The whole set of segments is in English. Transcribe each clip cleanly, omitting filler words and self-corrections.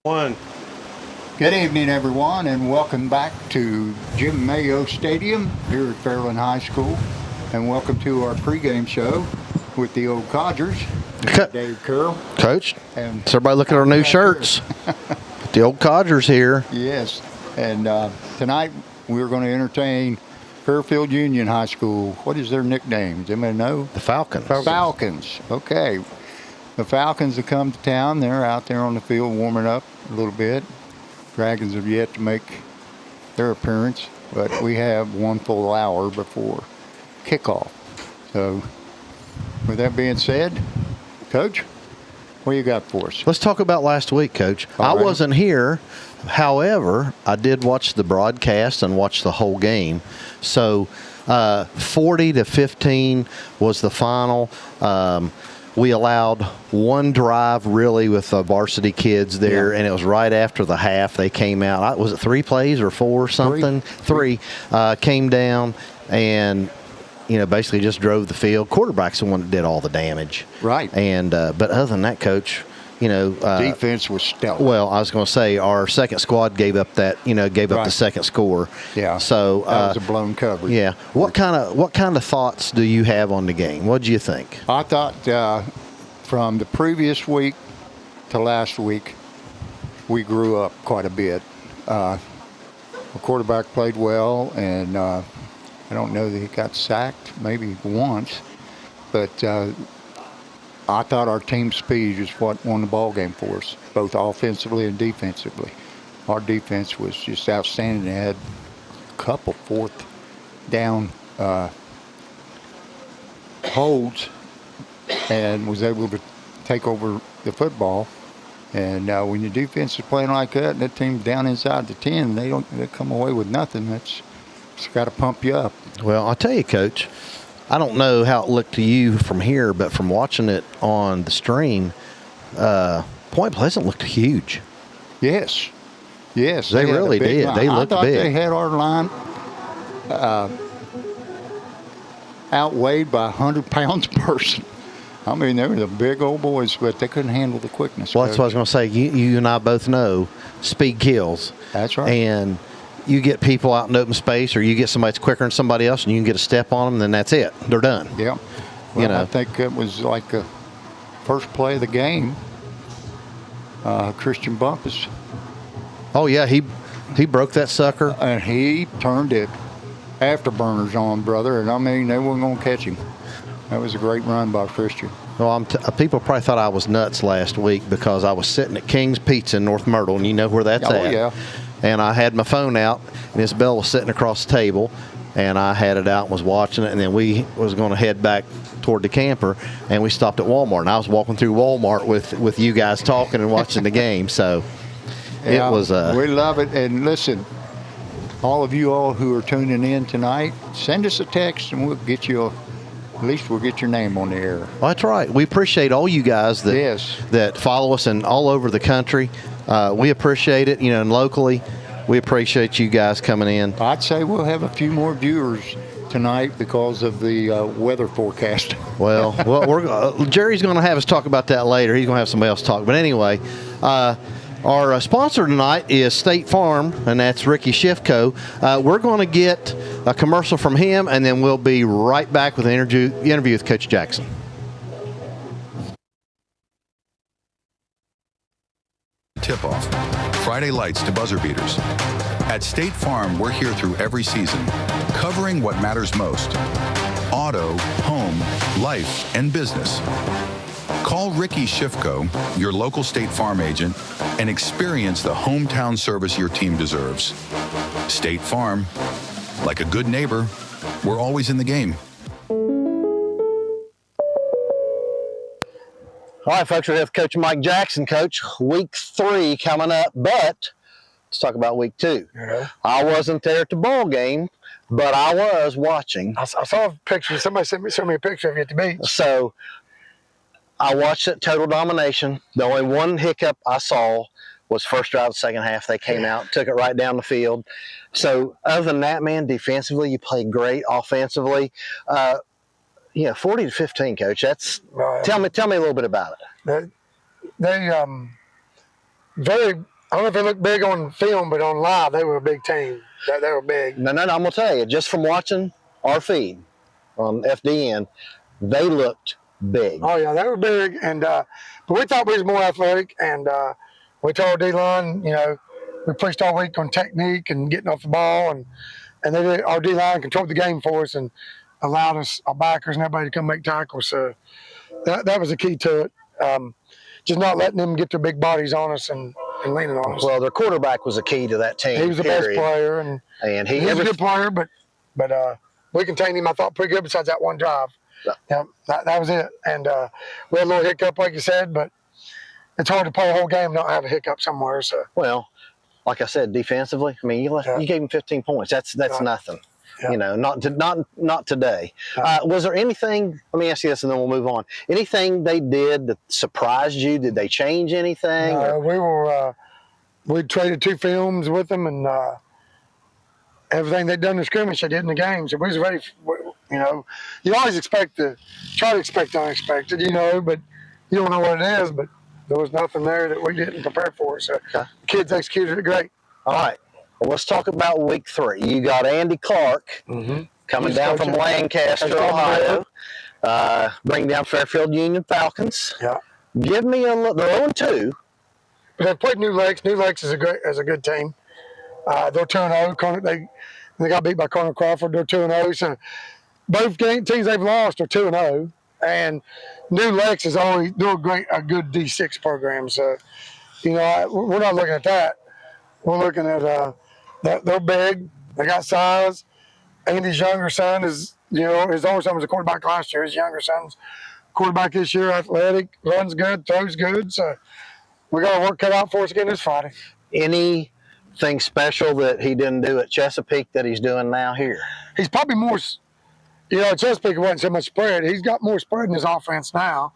One. Good evening, everyone, and welcome back to Jim Mayo Stadium here at Fairland High School. And welcome to our pregame show with the old Codgers, Dave Carroll. Coach, And so everybody look at our new shirts. The old Codgers here. Yes, and tonight we're going to entertain Fairfield Union High School. What is their nickname? Does anybody know? The Falcons. Falcons. Okay. The Falcons have come to town. They're out there on the field warming up a little bit. Dragons have yet to make their appearance, but we have one full hour before kickoff. So, with that being said, Coach, what you got for us? Let's talk about last week, Coach. All right. I wasn't here. However, I did watch the broadcast and watch the whole game. So, 40-15 was the final. We allowed one drive, really, with the varsity kids there, and it was right after the half. They came out. Was it 3 plays or 4 something? Three. Came down and, basically just drove the field. Quarterback's the one that did all the damage. Right. And but other than that, Coach, defense was stellar. Well, I was going to say our second squad gave up that, up the second score. Yeah. So that was a blown coverage. Yeah. What kind of thoughts do you have on the game? What do you think? I thought from the previous week to last week, we grew up quite a bit. The quarterback played well, and I don't know that he got sacked, maybe once, but I thought our team speed is what won the ball game for us, both offensively and defensively. Our defense was just outstanding. They had a couple fourth down holds and was able to take over the football. And when your defense is playing like that, and that team's down inside the 10, they come away with nothing. It's got to pump you up. Well, I'll tell you, Coach, I don't know how it looked to you from here, but from watching it on the stream, Point Pleasant looked huge. Yes. Yes. They really did. Line. They looked big. I thought big. They had our line outweighed by 100 pounds a person. I mean, they were the big old boys, but they couldn't handle the quickness. Well, that's what I was going to say. You and I both know speed kills. That's right. And you get people out in open space, or you get somebody that's quicker than somebody else, and you can get a step on them, then that's it. They're done. Yeah. Well, I think it was like the first play of the game. Christian Bumpus. Oh, yeah. He broke that sucker. And he turned it afterburners on, brother. And, I mean, they weren't going to catch him. That was a great run by Christian. Well, people probably thought I was nuts last week because I was sitting at King's Pizza in North Myrtle, and you know where that's at. Oh, yeah. And I had my phone out, and Isabel was sitting across the table, and I had it out and was watching it, and then we was going to head back toward the camper, and we stopped at Walmart, and I was walking through Walmart with you guys talking and watching the game. So it was we love it. And listen, all of you all who are tuning in tonight, send us a text, and we'll get you at least we'll get your name on the air. Well, that's right. We appreciate all you guys that follow us and all over the country. We appreciate it, and locally, we appreciate you guys coming in. I'd say we'll have a few more viewers tonight because of the weather forecast. Well, Jerry's going to have us talk about that later. He's going to have somebody else talk. But anyway, our sponsor tonight is State Farm, and that's Ricky Shifko. We're going to get a commercial from him, and then we'll be right back with an interview with Coach Jackson. Tip-off, Friday lights to buzzer beaters. At State Farm, we're here through every season, covering what matters most: auto, home, life, and business. Call Ricky Shifko, your local State Farm agent, and experience the hometown service your team deserves. State Farm, like a good neighbor, we're always in the game. All right, folks, we're here with Coach Mike Jackson. Coach, week 3 coming up, but let's talk about week 2. Yeah. I wasn't there at the ball game, but I was watching. I saw a picture. Somebody sent me a picture of you at the beach. So I watched it, total domination. The only one hiccup I saw was first drive, second half. They came out, took it right down the field. So other than that, man, defensively, you played great. Offensively, 40-15, Coach. That's tell me a little bit about it. They very I don't know if they look big on film, but on live, they were a big team. They were big. No, I'm gonna tell you, just from watching our feed on FDN, they looked big. Oh yeah, they were big, and but we thought we was more athletic, and we told D-line, we pushed all week on technique and getting off the ball, and they did, our D-line controlled the game for us and allowed us, our backers and everybody, to come make tackles. So that was the key to it. Just not letting them get their big bodies on us and leaning on us. Well, their quarterback was a key to that team. He was the best player, and he was a good player, but we contained him, I thought, pretty good besides that one drive. Yeah, that was it. And we had a little hiccup, like you said, but it's hard to play a whole game and not have a hiccup somewhere. So well, like I said, defensively, I mean, you gave him 15 points. That's nothing. Yeah. Not today. Was there anything? Let me ask you this, and then we'll move on. Anything they did that surprised you? Did they change anything? We traded 2 films with them, and everything they'd done in the scrimmage, they did in the game. So we was ready. You always try to expect the unexpected, but you don't know what it is. But there was nothing there that we didn't prepare for. So the kids executed it great. All right. Well, let's talk about week 3. You got Andy Clark coming down from Lancaster, Ohio, bringing down Fairfield Union Falcons. Yeah. Give me a look. They're 0-2. But they played New Lakes. New Lakes is a good team. They're 2-0. They got beat by Corner Crawford. They're 2-0. So both teams they've lost are 2-0. And New Lakes is always a good D6 program. So, we're not looking at that. We're looking at they're big. They got size. Andy's younger son is, his older son was a quarterback last year. His younger son's quarterback this year, athletic, runs good, throws good. So we got our work cut out for us again this Friday. Anything special that he didn't do at Chesapeake that he's doing now here? He's probably more, at Chesapeake wasn't so much spread. He's got more spread in his offense now,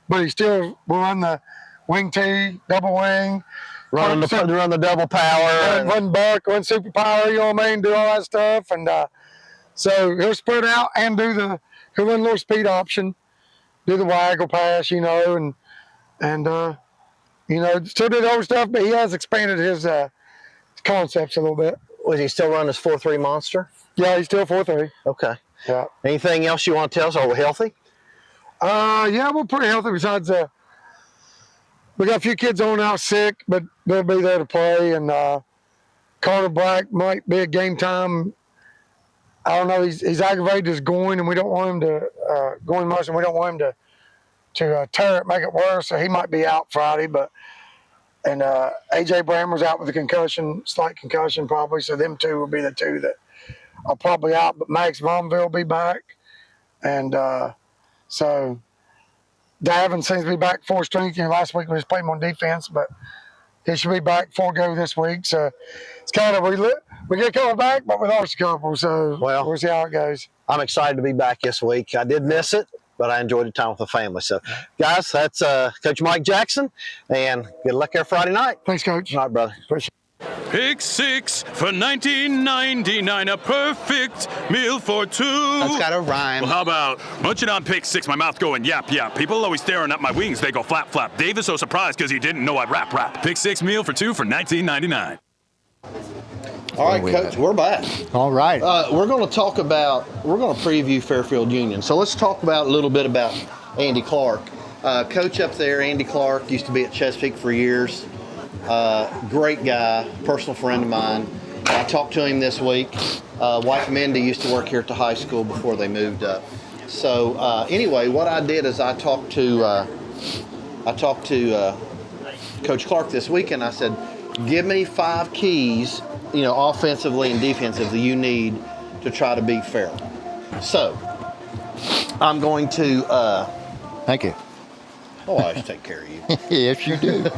but he still will run the wing T, double wing. Run the double power. Run buck, run super power, do all that stuff. And so he'll spread out and he'll run a little speed option, do the waggle pass, still do the old stuff, but he has expanded his concepts a little bit. Was he still running his 4-3 monster? Yeah, he's still 4-3. Okay. Yeah. Anything else you want to tell us? Are we healthy? Yeah, we're pretty healthy besides we got a few kids on out sick, but they'll be there to play. And Carter Black might be a game time. I don't know. He's aggravated his groin, and we don't want him to groin muscle. We don't want him to tear it, make it worse. So he might be out Friday. And AJ Brammer's out with a concussion, slight concussion probably. So them 2 will be the 2 that are probably out. But Max Vonville will be back, and so. Davin seems to be back full strength. Last week we just played him on defense, but he should be back full go this week. So it's kind of we get coming back, but we lost a couple. So we'll see how it goes. I'm excited to be back this week. I did miss it, but I enjoyed the time with the family. So, guys, that's Coach Mike Jackson, and good luck there Friday night. Thanks, Coach. All right, brother. Appreciate it. Pick 6 for $19.99, a perfect meal for 2. That's got a rhyme. Well, how about munching on pick 6, my mouth going yap, yap. People always staring at my wings, they go flap, flap. Dave is so surprised because he didn't know I'd rap. Pick 6 meal for 2 for $19.99. All right, Coach, we're back. All right. We're going to preview Fairfield Union. So let's talk a little bit about Andy Clark. Coach up there, Andy Clark, used to be at Chesapeake for years. Great guy, personal friend of mine. I talked to him this week. Wife Mindy used to work here at the high school before they moved up. So anyway, what I did is I talked to Coach Clark this week, and I said, give me 5 keys, offensively and defensively, you need to try to beat Fairland. So I'm going to. Thank you. Oh, I should take care of you. Yes, you do.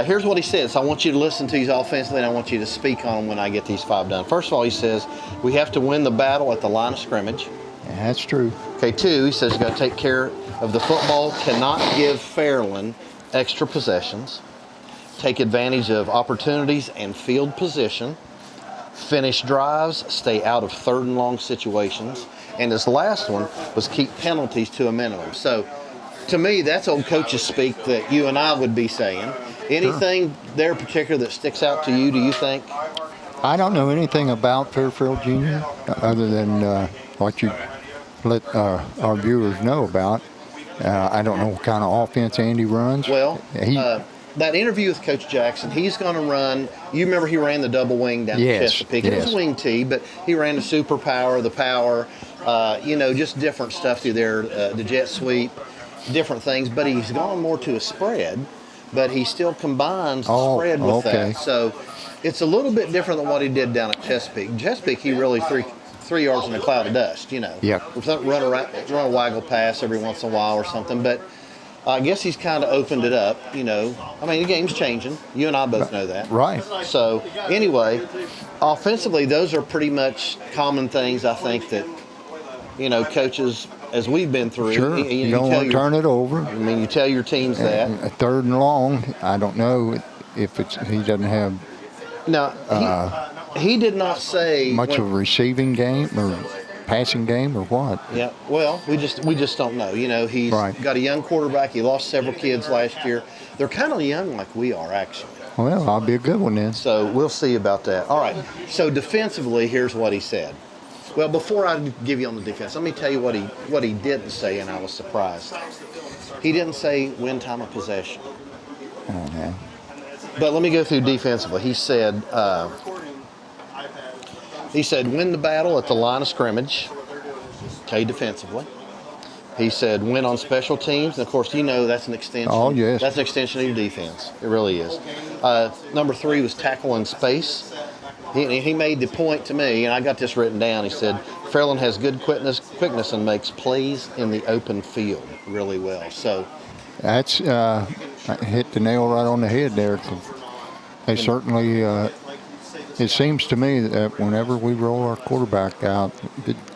Here's what he says. I want you to listen to these offensively, and I want you to speak on them when I get these 5 done. First of all, he says, we have to win the battle at the line of scrimmage. Yeah, that's true. Okay, 2, he says you got to take care of the football, cannot give Fairland extra possessions, take advantage of opportunities and field position, finish drives, stay out of 3rd and long situations, and his last one was keep penalties to a minimum. So, to me, that's old coaches speak that you and I would be saying. Anything there in particular that sticks out to you, do you think? I don't know anything about Fairfield Junior other than what you let our viewers know about. I don't know what kind of offense Andy runs. Well, that interview with Coach Jackson, he's going to run. You remember he ran the double wing down to Chesapeake. It was a wing tee, but he ran the super power, the power, just different stuff through there, the jet sweep, different things. But he's gone more to a spread, but he still combines the spread with that. So it's a little bit different than what he did down at Chesapeake. Chesapeake, he really 3 yards in a cloud of dust, Yeah. Run a waggle pass every once in a while or something. But I guess he's kind of opened it up, I mean, the game's changing. You and I both know that. Right. So, anyway, offensively, those are pretty much common things, I think, that, coaches, as we've been through. Sure. You don't want to turn it over. I mean, you tell your teams that. A 3rd and long, I don't know if he doesn't have No, he did not say much of a receiving game or passing game or what. Yeah, well, we just don't know. He's got a young quarterback. He lost several kids last year. They're kind of young like we are, actually. Well, I'll be a good one then. So we'll see about that. All right. So defensively, here's what he said. Well, before I give you on the defense, let me tell you what he didn't say, and I was surprised. He didn't say win time of possession. Okay. But let me go through defensively. He said win the battle at the line of scrimmage. Okay, defensively. He said win on special teams. And, of course, that's an extension. Oh, yes. That's an extension of your defense. It really is. Number 3 was tackle in space. He made the point to me, and I got this written down. He said, Fairland has good quickness and makes plays in the open field really well. So that's I hit the nail right on the head there. They certainly, it seems to me that whenever we roll our quarterback out,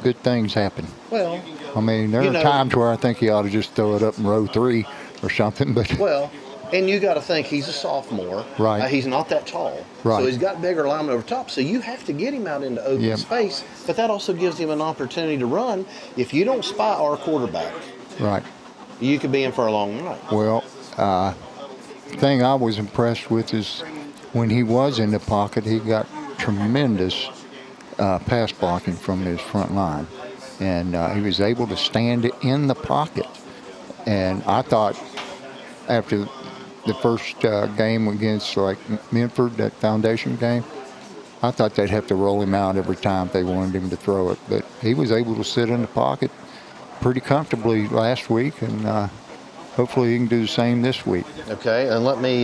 good things happen. Well, I mean, there are times where I think he ought to just throw it up in row 3 or something. But well, and you got to think he's a sophomore. Right. He's not that tall. Right. So he's got bigger linemen over top. So you have to get him out into open space. But that also gives him an opportunity to run. If you don't spot our quarterback, right, you could be in for a long night. Well, the thing I was impressed with is when he was in the pocket, he got tremendous pass blocking from his front line. And he was able to stand in the pocket. And I thought after the first game against Minford, that foundation game, I thought they'd have to roll him out every time they wanted him to throw it. But he was able to sit in the pocket pretty comfortably last week, and hopefully he can do the same this week. Okay, and let me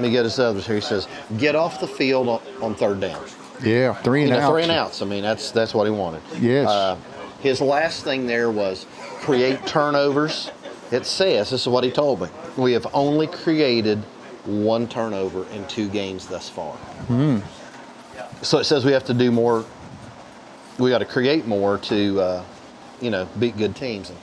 get his others here. He says, get off the field on 3rd down. Yeah, 3 and outs. 3 and outs. I mean, that's what he wanted. Yes. His last thing there was create turnovers. It says, this is what he told me, we have only created 1 turnover in 2 games thus far. So it says we have to do more. We got to create more to, beat good teams. And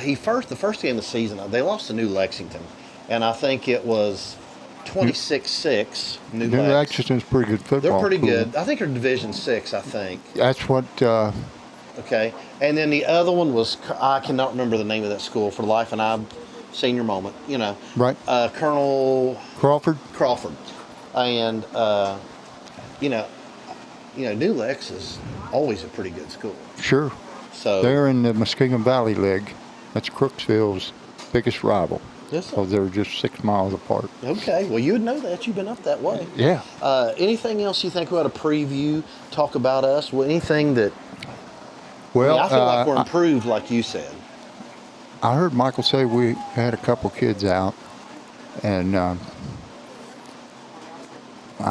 the first game of the season, they lost to New Lexington, and I think it was 26-6. New Lexington's pretty good football. They're pretty good. I think they're Division 6. I think. That's what. Okay, and then the other one was, I cannot remember the name of that school for life, and I've seen your moment, Right. Colonel Crawford. And, New Lex is always a pretty good school. Sure. So they're in the Muskingum Valley League. That's Crooksville's biggest rival. Yes, sir. So they're just 6 miles apart. Okay, well, you would know that. You've been up that way. Yeah. Anything else you think we ought to preview, talk about us? Well, anything that... Well, I feel like we're improved, like you said. I heard Michael say we had a couple kids out, and I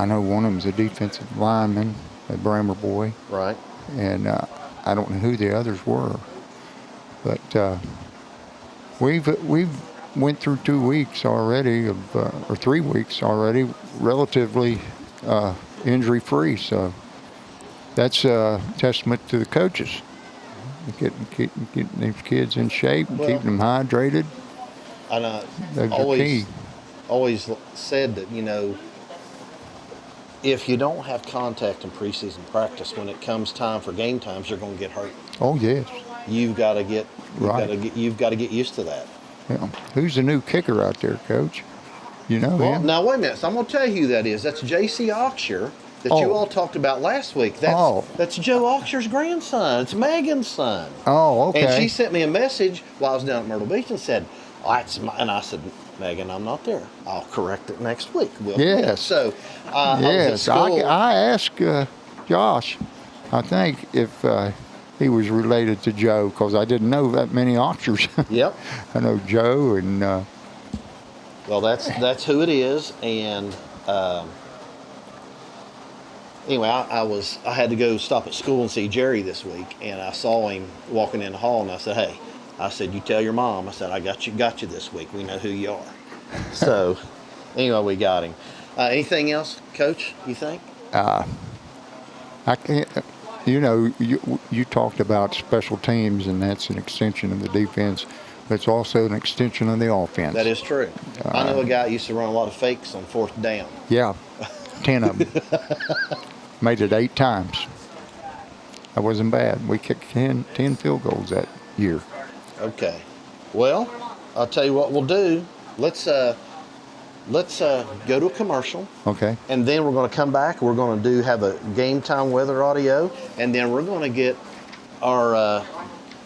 know one of them's a defensive lineman, a Brammer boy. Right. And I don't know who the others were, but we've went through 2 weeks already or 3 weeks already, relatively injury-free. So that's a testament to the coaches. Getting these kids in shape, and keeping them hydrated. And I always said that, if you don't have contact in preseason practice, when it comes time for game times, you're going to get hurt. Oh yes. You've got to get used to that. Yeah. Who's the new kicker out there, Coach? You know Well, him? now wait a minute. So I'm going to tell you who that is. That's J.C. Oxshire that you all talked about last week. That's Joe Oxshire's grandson. It's Megan's son. Oh, okay. And she sent me a message while I was down at Myrtle Beach and said, and I said, Megan, I'm not there. I'll correct it next week. Yes. So, Yes, I asked Josh, I think, if he was related to Joe, because I didn't know that many Oxshires. Yep. I know Joe and... Well, that's who it is, and anyway, I had to go stop at school and see Jerry this week, and I saw him walking in the hall, and I said, "Hey," I said, "you tell your mom." I said, "I got you this week. We know who you are." So, anyway, we got him. Anything else, Coach? You think? I can't. You know, you talked about special teams, and that's an extension of the defense. But it's also an extension of the offense. That is true. I know a guy that used to run a lot of fakes on 4th down. Yeah, 10 of them. Made it 8 times. That wasn't bad. We kicked 10 field goals that year. Okay. Well, I'll tell you what we'll do. Let's go to a commercial. Okay. And then we're going to come back. We're going to have a game time weather audio, and then we're going to get our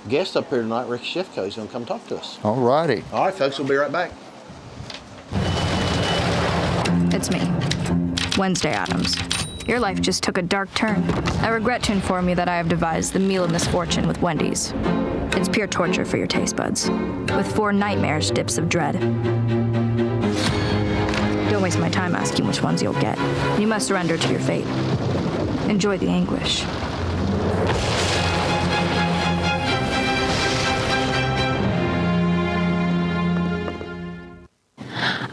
guest up here tonight, Rick Schiffko. He's going to come talk to us. All righty. All right, folks. We'll be right back. It's me, Wednesday Addams. Your life just took a dark turn. I regret to inform you that I have devised the meal of misfortune with Wendy's. It's pure torture for your taste buds, with 4 nightmarish dips of dread. Don't waste my time asking which ones you'll get. You must surrender to your fate. Enjoy the anguish.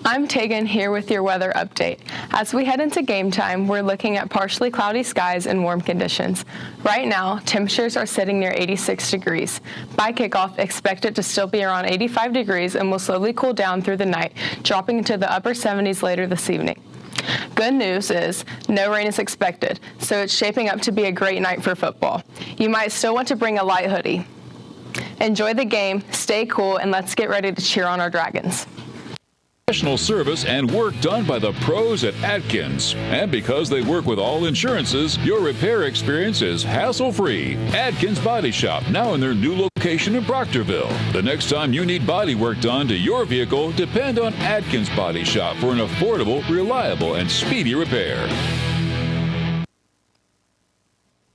I'm Tegan here with your weather update. As we head into game time, we're looking at partially cloudy skies and warm conditions. Right now, temperatures are sitting near 86 degrees. By kickoff, expect it to still be around 85 degrees and will slowly cool down through the night, dropping into the upper 70s later this evening. Good news is no rain is expected, so it's shaping up to be a great night for football. You might still want to bring a light hoodie. Enjoy the game, stay cool, and let's get ready to cheer on our Dragons. Professional service and work done by the pros at Atkins. And because they work with all insurances, your repair experience is hassle-free. Atkins Body Shop, now in their new location in Proctorville. The next time you need body work done to your vehicle, depend on Atkins Body Shop for an affordable, reliable, and speedy repair.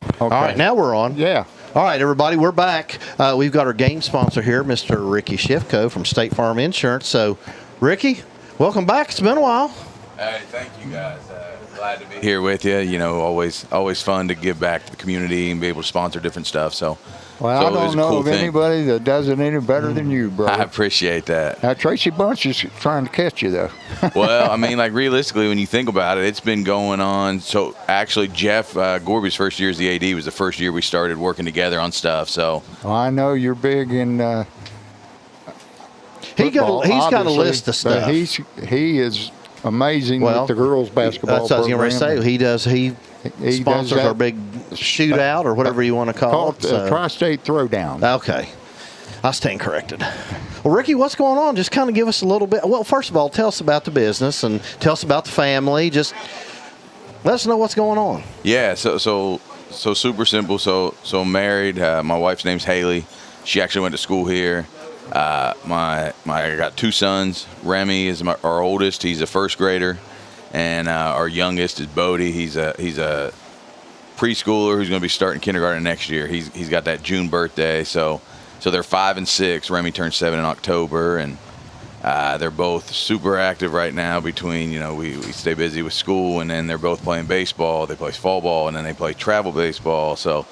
Okay. All right, now we're on. Yeah. All right, everybody, we're back. We've got our game sponsor here, Mr. Ricky Schiffko from State Farm Insurance. So, Ricky, welcome back. It's been a while. Hey, thank you guys. Glad to be here with you. You know, always fun to give back to the community and be able to sponsor different stuff. So, Well, I don't know of anybody that does it any better than you, bro. I appreciate that. Now, Tracy Bunch is trying to catch you, though. Well, I mean, like, realistically, when you think about it, it's been going on. So, actually, Jeff Gorby's first year as the AD was the first year we started working together on stuff. So, Well, I know you're big in He's football, got a obviously, list of stuff. but he is amazing with the girls' basketball That's what I was going to program. say. He sponsors does that. our big shootout or whatever you want to call it. So. Tri-State Throwdown. Okay. I stand corrected. Well, Ricky, what's going on? Just kind of give us a little bit. Well, first of all, tell us about the business and tell us about the family. Just let us know what's going on. yeah, so super simple. So married. My wife's name's Haley. She actually went to school here. I got 2 sons. Remy is our oldest. He's a first grader, and our youngest is Bodie. He's a preschooler who's going to be starting kindergarten next year. He's got that June birthday. So they're 5 and 6. Remy turned 7 in October, and they're both super active right now. Between we stay busy with school, and then they're both playing baseball. They play fall ball, and then they play travel baseball. So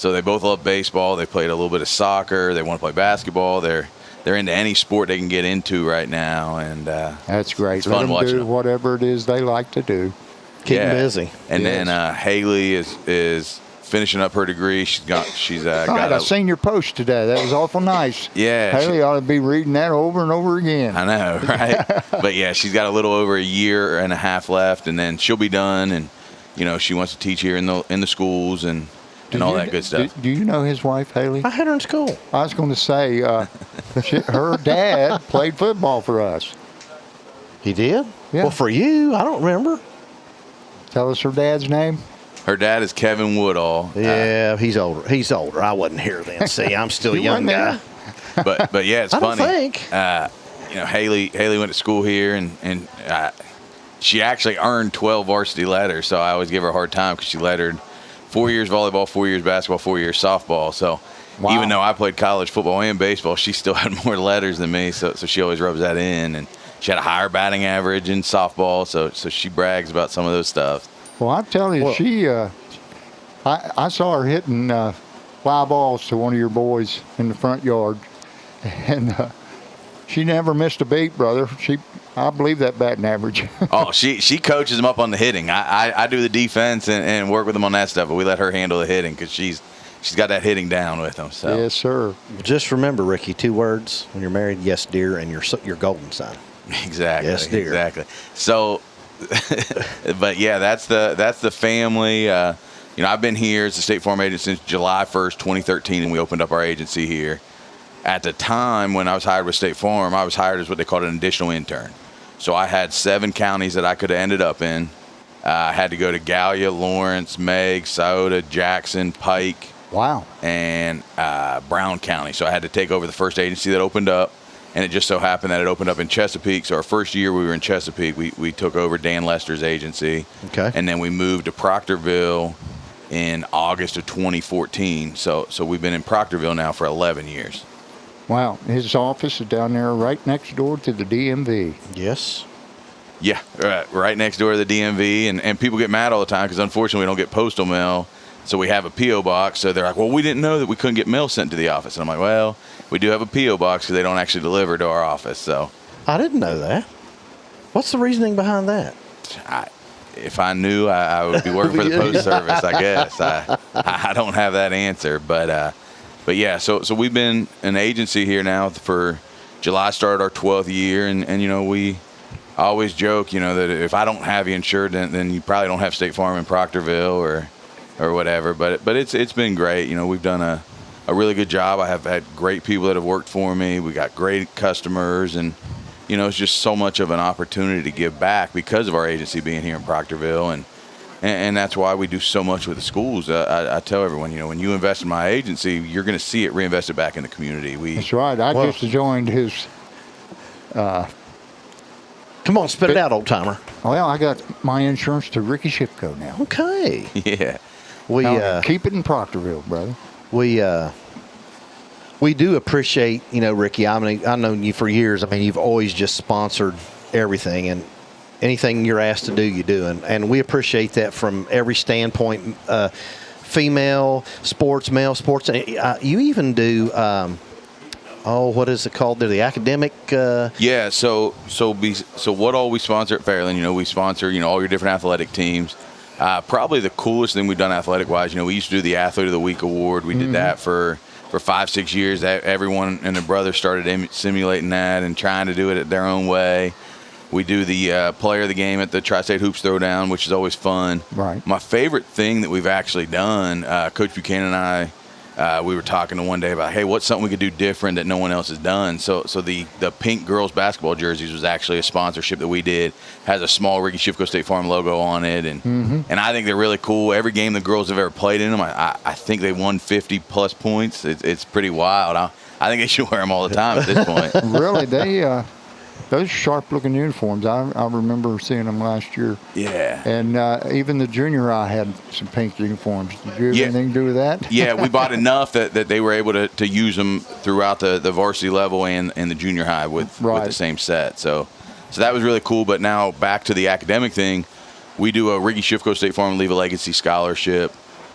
they both love baseball. They played a little bit of soccer. They want to play basketball. They're into any sport they can get into right now, and That's great. It's fun Let watching them do them. whatever it is they like to do. Keep them busy. And Yes. then Haley is finishing up her degree. She's got I seen your post today. That was awful nice. Yeah, Haley ought to be reading that over and over again. I know, right? But yeah, she's got a little over a year and a half left, and then she'll be done. And she wants to teach here in the schools and all that good stuff. Do you know his wife, Haley? I had her in school. I was going to say, her dad played football for us. He did? Yeah. Well, for you, I don't remember. Tell us her dad's name. Her dad is Kevin Woodall. Yeah, he's older. He's older. I wasn't here then. See, I'm still a You young weren't guy. there? But yeah, it's I don't funny. think. Haley went to school here, and she actually earned 12 varsity letters. So I always give her a hard time because she lettered 4 years volleyball, 4 years basketball, 4 years softball. So Wow. even though I played college football and baseball, she still had more letters than me. So she always rubs that in, and she had a higher batting average in softball. So she brags about some of those stuff. Well, I'm telling you, she. I saw her hitting fly balls to one of your boys in the front yard, and she never missed a beat, brother. I believe that batting average. Oh, she coaches them up on the hitting. I do the defense and work with them on that stuff, but we let her handle the hitting because she's got that hitting down with them. So. Yes, sir. Just remember, Ricky, 2 words when you're married: yes, dear, and your golden son. Exactly. Yes, dear. Exactly. So, but yeah, that's the family. I've been here as a State Farm agent since July 1st, 2013, and we opened up our agency here. At the time when I was hired with State Farm, I was hired as what they called an additional intern. So I had 7 counties that I could have ended up in. I had to go to Gallia, Lawrence, Meigs, Scioto, Jackson, Pike, Wow. and Brown County. So I had to take over the first agency that opened up, and it just so happened that it opened up in Chesapeake. So our first year we were in Chesapeake, we took over Dan Lester's agency. Okay. And then we moved to Proctorville in August of 2014. So we've been in Proctorville now for 11 years. Wow. His office is down there right next door to the DMV. Yes. Yeah, right next door to the DMV, and people get mad all the time because unfortunately we don't get postal mail, so we have a P.O. box. So they're like, well, we didn't know that we couldn't get mail sent to the office. And I'm like, well, we do have a P.O. box because they don't actually deliver to our office. So I didn't know that. What's the reasoning behind that? if I knew, I would be working for the post service, I guess. I don't have that answer, but yeah, so we've been an agency here now for July started our 12th year, and you know, we always joke, you know, that if I don't have you insured, then you probably don't have State Farm in Proctorville or whatever. But it's been great. You know, we've done a really good job. I have had great people that have worked for me. We got great customers, and you know, it's just so much of an opportunity to give back because of our agency being here in Proctorville, and that's why we do so much with the schools. I tell everyone, you know, when you invest in my agency, you're going to see it reinvested back in the community. That's right. I just joined his. Come on, spit it out, old timer. Well, I got my insurance to Ricky Shipko now. Okay. Yeah. Keep it in Proctorville, brother. We do appreciate, you know, Ricky. I mean, I've known you for years. I mean, you've always just sponsored everything, and anything you're asked to do, you do. And we appreciate that from every standpoint, female, sports, male, sports. You even do, what is it called? They're the academic. Yeah, so what all we sponsor at Fairland, you know, we sponsor, you know, all your different athletic teams. Probably the coolest thing we've done athletic-wise, you know, we used to do the Athlete of the Week award. We did that for 5-6 years. Everyone and their brother started simulating that and trying to do it their own way. We do the player of the game at the Tri-State Hoops Throwdown, which is always fun. Right. My favorite thing that we've actually done, Coach Buchanan and I, we were talking to one day about, hey, what's something we could do different that no one else has done? So the pink girls basketball jerseys was actually a sponsorship that we did. Has a small Ricky Shifko State Farm logo on it, and I think they're really cool. Every game the girls have ever played in them, I think they won 50+ points. It's pretty wild. I think they should wear them all the time at this point. Really, those sharp-looking uniforms, I remember seeing them last year. Yeah. And even the junior high had some pink uniforms. Did you have anything to do with that? Yeah, we bought enough that they were able to use them throughout the varsity level and the junior high with the same set. So that was really cool. But now back to the academic thing, we do a Ricky Shifko State Farm Leave a Legacy Scholarship.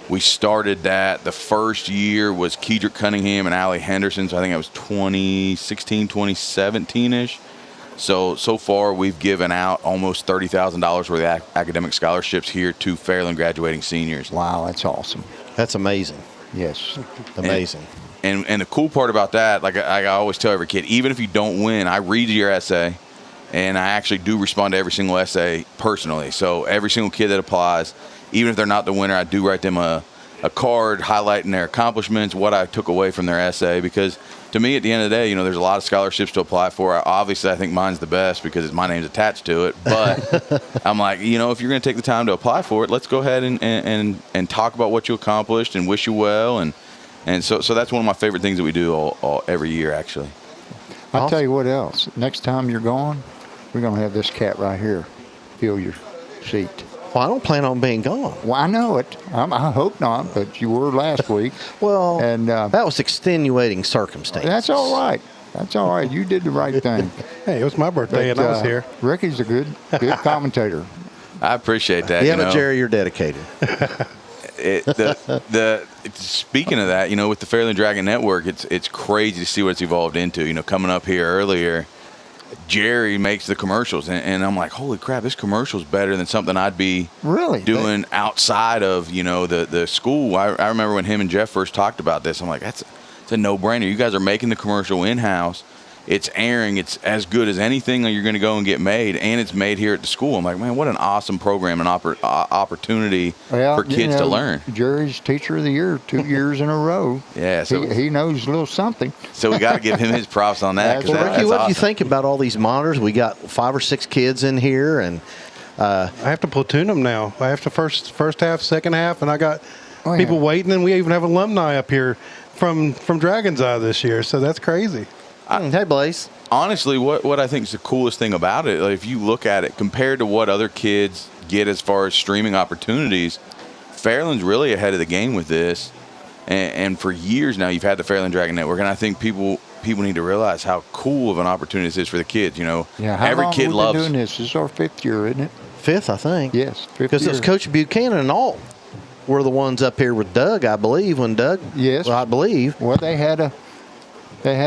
We started that. The first year was Kedrick Cunningham and Allie Henderson. So I think it was 2016, 2017-ish. So far, we've given out almost $30,000 worth of academic scholarships here to Fairland graduating seniors. Wow, that's awesome. That's amazing. Yes. Amazing. And the cool part about that, like I always tell every kid, even if you don't win, I read your essay, and I actually do respond to every single essay personally. So every single kid that applies, even if they're not the winner, I do write them a card highlighting their accomplishments, what I took away from their essay, because to me, at the end of the day, there's a lot of scholarships to apply for. Obviously, I think mine's the best because my name's attached to it. But I'm like, if you're going to take the time to apply for it, let's go ahead and talk about what you accomplished and wish you well. And so that's one of my favorite things that we do every year, actually. I'll tell you what else. Next time you're gone, we're going to have this cat right here fill your seat. Well, I don't plan on being gone. Well, I know it. I hope not, but you were last week. Well, and that was extenuating circumstances. That's all right. That's all right. You did the right thing. Hey, it was my birthday, and I was here. Ricky's a good commentator. I appreciate that. Yeah, but Jerry, you're dedicated. Speaking of that, with the Fairland Dragon Network, it's crazy to see what it's evolved into. Coming up here earlier, Jerry makes the commercials, and I'm like, holy crap, this commercial's better than something I'd be doing outside of the school. I remember when him and Jeff first talked about this. I'm like, it's a no-brainer. You guys are making the commercial in-house. It's airing. It's as good as anything that you're going to go and get made, and it's made here at the school. I'm like, man, what an awesome program and opportunity for kids to learn. Jerry's Teacher of the Year 2 years in a row. Yeah, so he knows a little something. So we got to give him his props on that. Well, Ricky, what do you think about all these monitors? We got 5 or 6 kids in here, and I have to platoon them now. I have to first half, second half, and I got people waiting, and we even have alumni up here from Dragon's Eye this year, so that's crazy. Hey, Blaze. Honestly, what I think is the coolest thing about it, if you look at it compared to what other kids get as far as streaming opportunities, Fairland's really ahead of the game with this. And for years now, you've had the Fairland Dragon Network, and I think people need to realize how cool of an opportunity this is for the kids. Every kid loves. Been doing this? This is our 5th year, isn't it? 5th, I think. Yes, 5th because it was Coach Buchanan and all were the ones up here with Doug, I believe. When Doug, I believe. Well, they had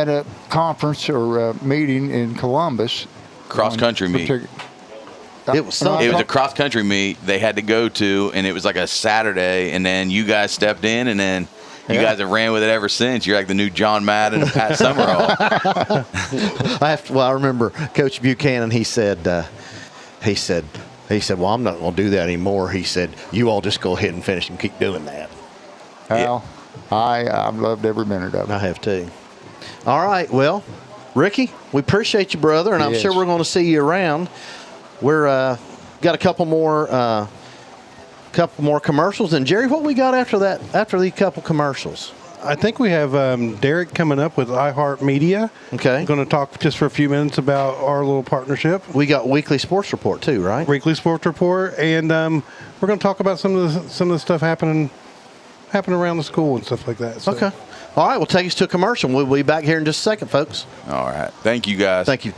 a conference or a meeting in Columbus. Cross-country meet. It was something. It was a cross-country meet they had to go to, and it was like a Saturday, and then you guys stepped in, and then you guys have ran with it ever since. You're like the new John Madden and Pat Summerall. I remember Coach Buchanan, he said, well, I'm not going to do that anymore. He said, you all just go ahead and finish and keep doing that. Well, I've loved every minute of it. I have too. All right, well, Ricky, we appreciate you, brother, and I'm sure we're going to see you around. We're got a couple more commercials, and Jerry, what we got after that? After these couple commercials, I think we have Derek coming up with iHeartMedia. Okay, I'm going to talk just for a few minutes about our little partnership. We got Weekly Sports Report too, right? Weekly Sports Report, and we're going to talk about some of the stuff happening around the school and stuff like that. So. Okay. All right, we'll take us to a commercial. We'll be back here in just a second, folks. All right. Thank you, guys. Thank you.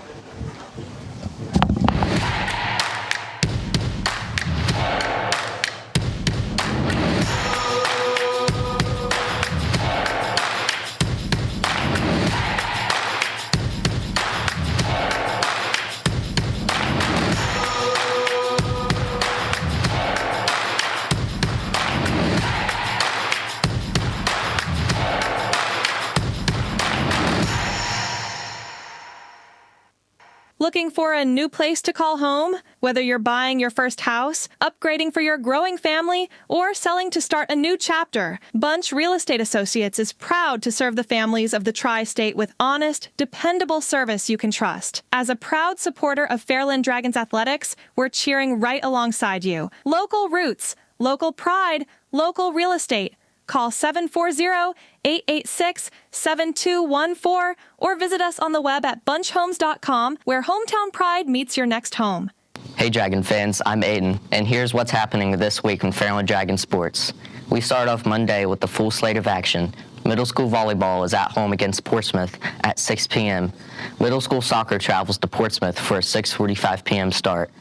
Looking for a new place to call home? Whether you're buying your first house, upgrading for your growing family, or selling to start a new chapter, Bunch Real Estate Associates is proud to serve the families of the Tri-State with honest, dependable service you can trust. As a proud supporter of Fairland Dragons Athletics, we're cheering right alongside you. Local roots, local pride, local real estate. Call 740-886-7214 or visit us on the web at bunchhomes.com, where hometown pride meets your next home. Hey Dragon fans, I'm Aiden, and here's what's happening this week in Fairland Dragon Sports. We start off Monday with the full slate of action. Middle school volleyball is at home against Portsmouth at 6 p.m. Middle school soccer travels to Portsmouth for a 6:45 p.m. start.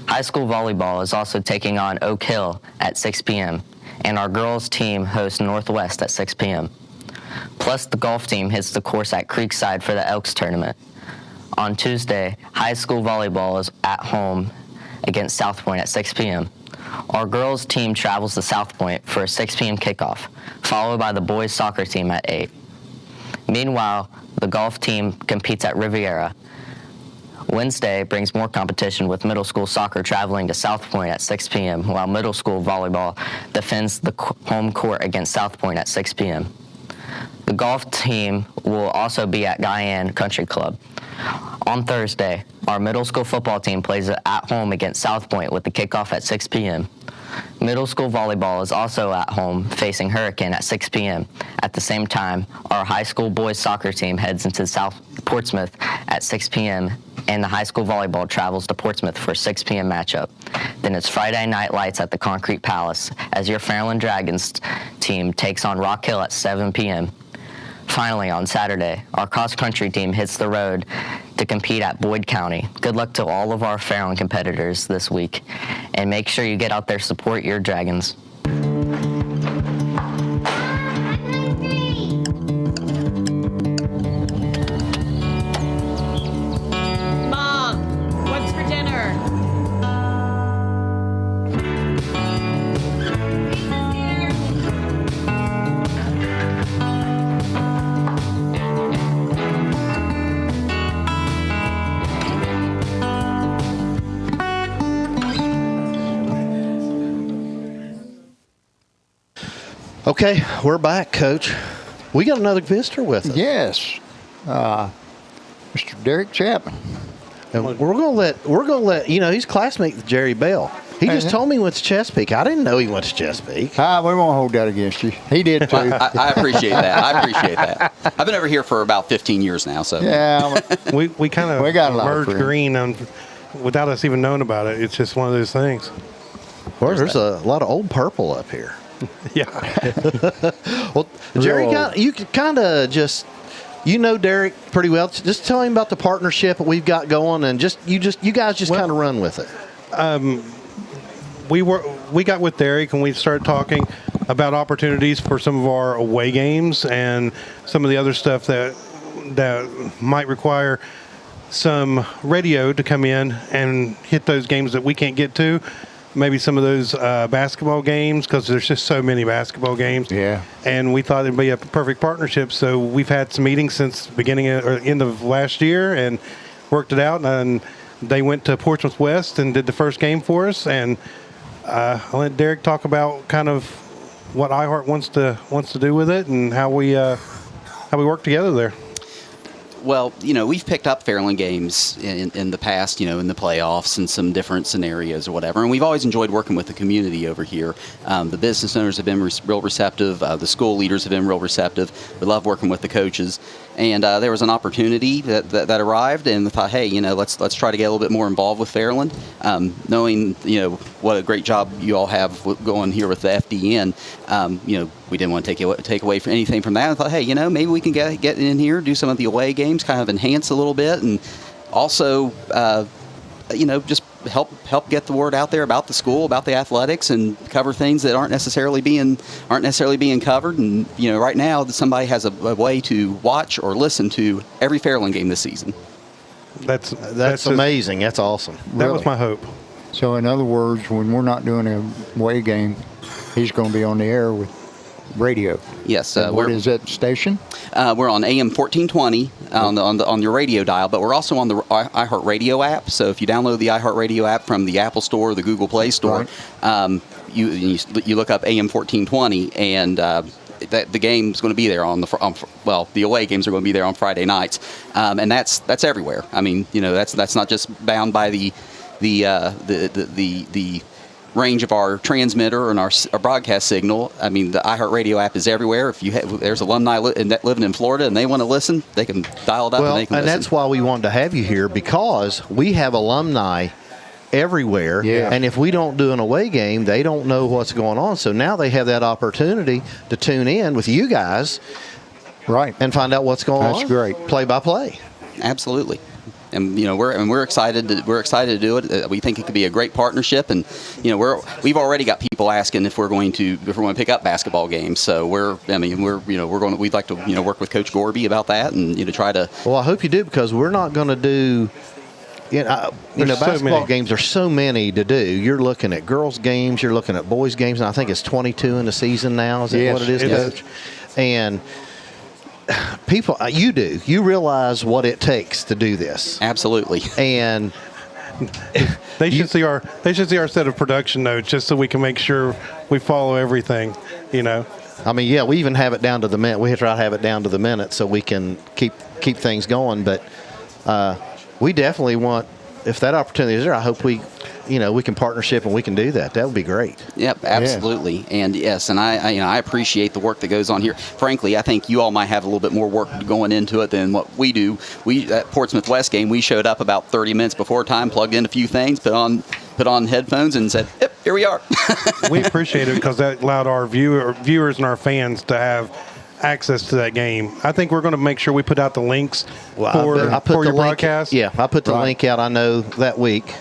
High school volleyball is also taking on Oak Hill at 6 p.m. and our girls team hosts Northwest at 6 p.m. Plus, the golf team hits the course at Creekside for the Elks tournament. On Tuesday, high school volleyball is at home against South Point at 6 p.m. Our girls team travels to South Point for a 6 p.m. kickoff, followed by the boys soccer team at 8. Meanwhile, the golf team competes at Riviera. Wednesday brings more competition with middle school soccer traveling to South Point at 6 p.m., while middle school volleyball defends the home court against South Point at 6 p.m. The golf team will also be at Guyan Country Club. On Thursday, our middle school football team plays at home against South Point with the kickoff at 6 p.m. Middle school volleyball is also at home facing Hurricane at 6 p.m. At the same time, our high school boys soccer team heads into South Portsmouth at 6 p.m. and the high school volleyball travels to Portsmouth for a 6 p.m. matchup. Then it's Friday night lights at the Concrete Palace as your Fairland Dragons team takes on Rock Hill at 7 p.m. Finally, on Saturday, our cross-country team hits the road to compete at Boyd County. Good luck to all of our Fairland competitors this week, and make sure you get out there, support your Dragons. Mom, what's for dinner? Okay, we're back, Coach. We got another visitor with us. Yes, Mr. Derek Chapman. And we're gonna let you know he's classmate with Jerry Bell. He just told me he went to Chesapeake. I didn't know he went to Chesapeake. We won't hold that against you. He did too. I appreciate that. I've been over here for about 15 years now. So yeah, we kind of got a lot of merged friends. green without us even knowing about it. It's just one of those things. Well, there's a lot of old purple up here. Yeah. Well, Jerry, you kind of just, you know Derek pretty well. Just tell him about the partnership that we've got going, and you guys just kind of run with it. We got with Derek and we started talking about opportunities for some of our away games and some of the other stuff that might require some radio to come in and hit those games that we can't get to. Maybe some of those basketball games, because there's just so many basketball games. Yeah. And we thought it'd be a perfect partnership. So we've had some meetings since beginning or end of last year and worked it out. And they went to Portsmouth West and did the first game for us. And I'll let Derek talk about kind of what iHeart wants to do with it and how we work together there. Well, we've picked up Fairland games in the past, in the playoffs and some different scenarios or whatever. And we've always enjoyed working with the community over here. The business owners have been real receptive. The school leaders have been real receptive. We love working with the coaches. And there was an opportunity that arrived, and we thought, hey, let's try to get a little bit more involved with Fairland, knowing what a great job you all have going here with the FDN. We didn't want to take away from anything from that. I thought, hey, maybe we can get in here, do some of the away games, kind of enhance a little bit, and also just help get the word out there about the school, about the athletics, and cover things that aren't necessarily being covered. And right now somebody has a way to watch or listen to every Fairland game this season. That's amazing. That's awesome. That was my hope. So in other words, when we're not doing a away game, he's going to be on the air with radio. Yes. What is that station? We're on AM 1420 on your radio dial, but we're also on the iHeart Radio app. So if you download the iHeart Radio app from the Apple Store or the Google Play Store, right. You look up AM 1420, and the game's going to be there the away games are going to be there on Friday nights, and that's everywhere. I mean, that's not just bound by the range of our transmitter and our broadcast signal. I mean, the iHeartRadio app is everywhere. If there's alumni living in Florida and they want to listen, they can dial it up and they can listen. And that's why we wanted to have you here, because we have alumni everywhere. Yeah. And if we don't do an away game, they don't know what's going on. So now they have that opportunity to tune in with you guys, right, and find out what's going on. That's great. Play by play. Absolutely. And we're excited to do it. We think it could be a great partnership, and we've already got people asking if we're going to pick up basketball games. So we'd like to work with Coach Gorby about that, and try to. Well, I hope you do, because we're not going to do. Basketball games are so many to do. You're looking at girls' games, you're looking at boys' games, and I think it's 22 in the season now. Is that what it is, Coach? And people, you realize what it takes to do this. Absolutely. And they should see our set of production notes, just so we can make sure we follow everything. I mean, yeah, we even have it down to the minute. We try to have it down to the minute so we can keep things going. But we definitely want, if that opportunity is there, I hope we can partnership and we can do that. That would be great. Yep, absolutely. Yeah. And yes, and I appreciate the work that goes on here. Frankly, I think you all might have a little bit more work going into it than what we do. We at Portsmouth West game, we showed up about 30 minutes before time, plugged in a few things, put on headphones, and said, "Yep, here we are." We appreciate it because that allowed our viewers and our fans to have access to that game. I think we're going to make sure we put out the links for your broadcast. Yeah, I put the link out. I know that week.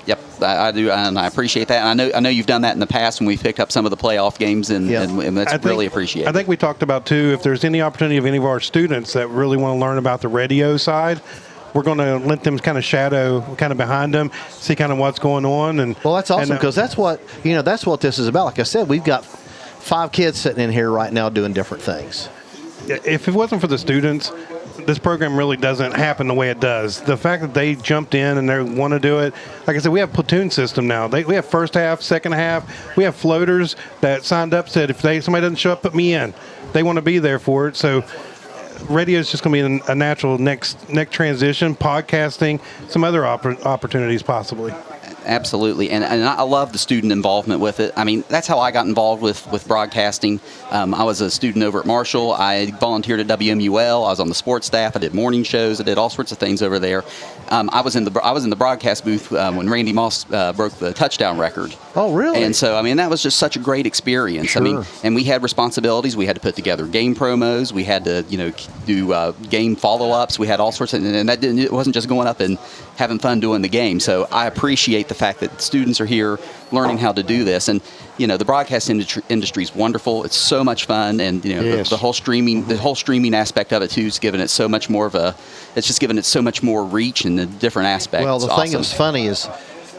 Yep, I do, and I appreciate that. And I know you've done that in the past when we picked up some of the playoff games, and that's really appreciated. I think we talked about, too, if there's any opportunity of any of our students that really want to learn about the radio side, we're going to let them kind of shadow kind of behind them, see kind of what's going on. And well, that's awesome because that's what this is about. Like I said, we've got 5 kids sitting in here right now doing different things. If it wasn't for the students, this program really doesn't happen the way it does. The fact that they jumped in and they want to do it, like I said, we have platoon system now. We have first half, second half. We have floaters that signed up, said if somebody doesn't show up, put me in. They want to be there for it. So radio is just going to be a natural next transition, podcasting, some other opportunities possibly. Absolutely, and I love the student involvement with it. I mean, that's how I got involved with broadcasting. I was a student over at Marshall. I volunteered at WMUL. I was on the sports staff. I did morning shows. I did all sorts of things over there. I was in the broadcast booth when Randy Moss broke the touchdown record. Oh, really? And so, I mean, that was just such a great experience. Sure. I mean, and we had responsibilities. We had to put together game promos. We had to, do game follow-ups. We had all sorts of, and it wasn't just going up and having fun doing the game. So I appreciate the fact that students are here learning how to do this. And, the broadcast industry is wonderful. It's so much fun. And, Yes. the whole streaming aspect of it, too, is giving it so much more it's just giving it so much more reach and the different aspects. Well, the thing that's funny is,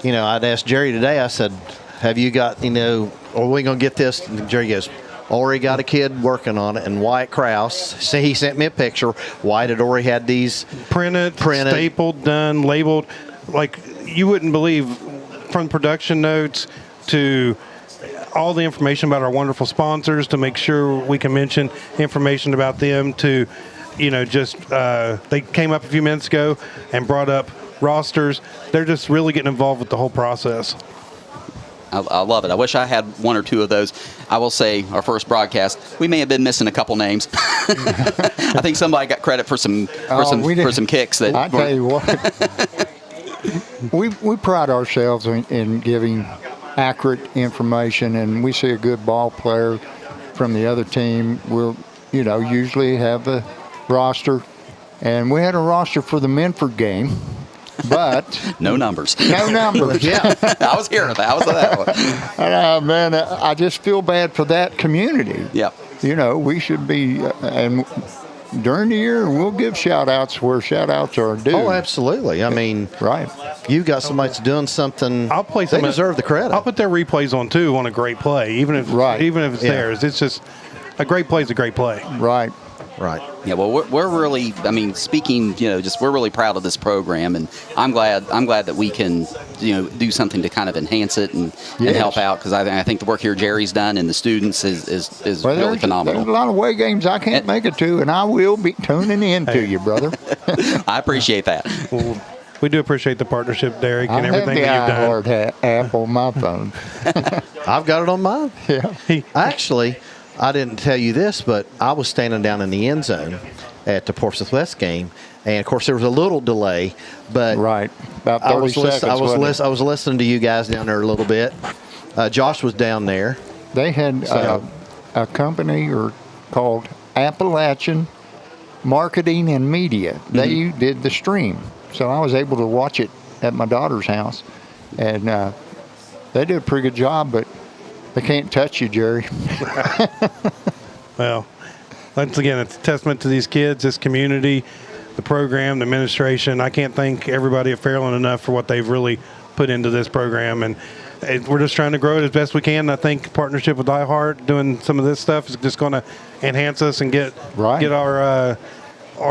I'd asked Jerry today, I said, have you got, are we going to get this? And Jerry goes, already got a kid working on it, and Wyatt Krause. So he sent me a picture. Wyatt had already had these printed, stapled, done, labeled. Like, you wouldn't believe, from production notes to all the information about our wonderful sponsors, to make sure we can mention information about them, to, they came up a few minutes ago and brought up rosters. They're just really getting involved with the whole process. I love it. I wish I had one or two of those. I will say, our first broadcast, we may have been missing a couple names. I think somebody got credit for some kicks. That I tell you what, we pride ourselves in giving accurate information, and we see a good ball player from the other team, we'll usually have the roster, and we had a roster for the Minford game. But no numbers. No numbers. Yeah, I was hearing that. I was at that one. And, man, I just feel bad for that community. Yep. We should be, and during the year, we'll give shout-outs where shout-outs are due. Oh, absolutely. I mean, right. You've got somebody that's doing something. I'll play. They deserve the credit. I'll put their replays on too on a great play, even if it's theirs. It's just a great play is a great play. Right. Right. Yeah. Well, we're really. I mean, speaking. We're really proud of this program, and I'm glad that we can, do something to kind of enhance it and help out, because I think the work here Jerry's done and the students is really phenomenal. There's a lot of away games I can't make it to, and I will be tuning in to you, brother. I appreciate that. Well, we do appreciate the partnership, Derek, and everything that you've done. I have the app on my phone. I've got it on mine. Yeah. Actually, I didn't tell you this, but I was standing down in the end zone at the Portsmouth West game, and of course there was a little delay, but right, about 30 seconds. I was listening to you guys down there a little bit. Josh was down there. They had a company called Appalachian Marketing and Media. Mm-hmm. They did the stream, so I was able to watch it at my daughter's house, and they did a pretty good job, but they can't touch you, Jerry. Well, once again, it's a testament to these kids, this community, the program, the administration. I can't thank everybody at Fairland enough for what they've really put into this program. And we're just trying to grow it as best we can. I think partnership with iHeart, doing some of this stuff, is just going to enhance us and get our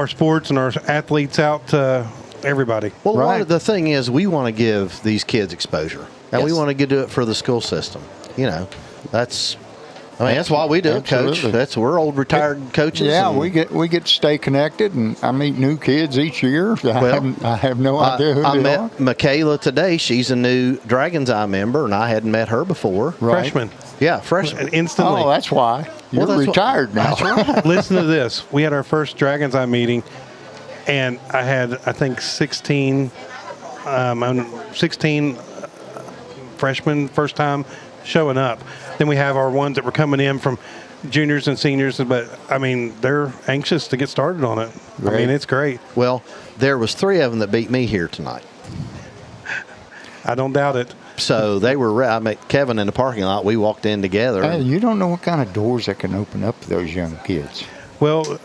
sports and our athletes out to everybody. Well, the thing is, we want to give these kids exposure, and we want to do it for the school system. That's I mean, that's why we do it, Coach. Absolutely. We're old retired coaches. Yeah, and we get to stay connected, and I meet new kids each year. I have no idea who I they met are. Michaela today. She's a new Dragon's Eye member, and I hadn't met her before. Right. Freshman. Yeah, freshman. Instantly. Oh, that's why. You're that's retired now. That's right. Listen to this. We had our first Dragon's Eye meeting, and I had, I think, 16 freshmen first time showing up. Then we have our ones that were coming in from juniors and seniors, but I mean, they're anxious to get started on it. Right. I mean, it's great. Well, there was 3 of them that beat me here tonight. I don't doubt it. So they were. I met Kevin in the parking lot. We walked in together. Hey, you don't know what kind of doors that can open up to those young kids. Well,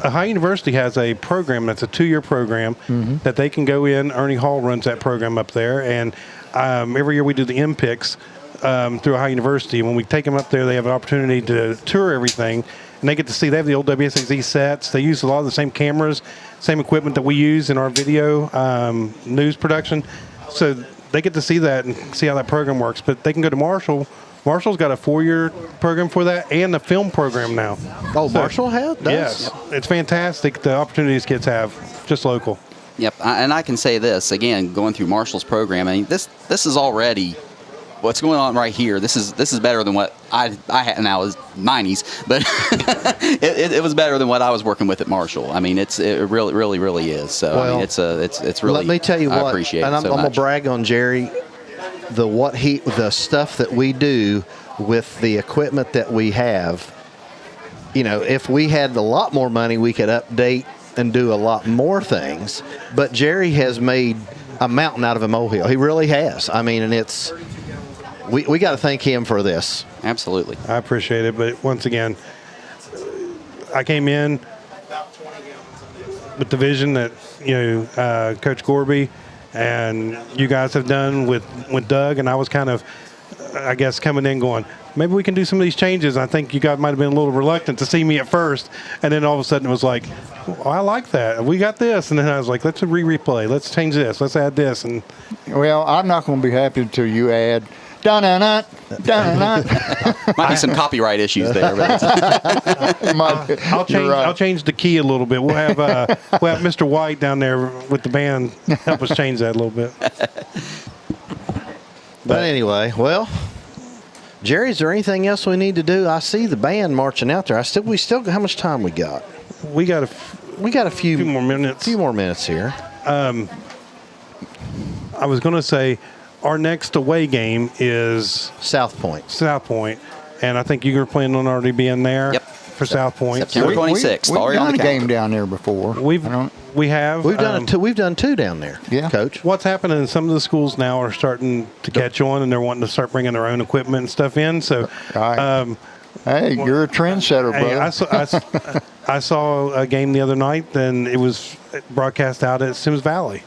Ohio University has a program that's a 2-year program that they can go in. Ernie Hall runs that program up there, and every year we do the M-Picks through Ohio University. When we take them up there, they have an opportunity to tour everything, and they get to see. They have the old WSXZ sets. They use a lot of the same cameras, same equipment that we use in our video news production. So they get to see that and see how that program works. But they can go to Marshall. Marshall's got a 4-year program for that and a film program now. Oh, Marshall does? Yes. It's fantastic, the opportunities kids have, just local. Yep, and I can say this, again, going through Marshall's program, I mean, this is already what's going on right here. This is better than what I had now is 90s, but it was better than what I was working with at Marshall. I mean, it really is. So Well, I mean, it's really. Let me tell you I what, appreciate and it I'm so gonna much. brag on Jerry. The stuff that we do with the equipment that we have. You know, if we had a lot more money, we could update and do a lot more things. But Jerry has made a mountain out of a molehill. He really has. I mean, and it's. We got to thank him for this. Absolutely. I appreciate it. But once again, I came in with the vision that, Coach Gorby and you guys have done with Doug. And I was kind of, I guess, coming in going, maybe we can do some of these changes. I think you guys might have been a little reluctant to see me at first. And then all of a sudden it was like, oh, I like that. We got this. And then I was like, let's replay. Let's change this. Let's add this. And Well, I'm not going to be happy until you add dun-dun-dun, dun-dun-dun. Might be some copyright issues there. But I'll change the key a little bit. We'll have Mr. White down there with the band help us change that a little bit. But anyway, well, Jerry, is there anything else we need to do? I see the band marching out there. We still how much time we got? We got a few more minutes. Few more minutes here. I was going to say our next away game is South Point. And I think you were planning on already being there. Yep. For South Point. September 26th. We've already on done the a game calendar. down there before. We've done We've done 2 down there. Yeah. Coach. What's happening is some of the schools now are starting to catch on, and they're wanting to start bringing their own equipment and stuff in. So, Right. Hey, you're a trendsetter, brother. I saw a game the other night, and it was broadcast out at Sims Valley.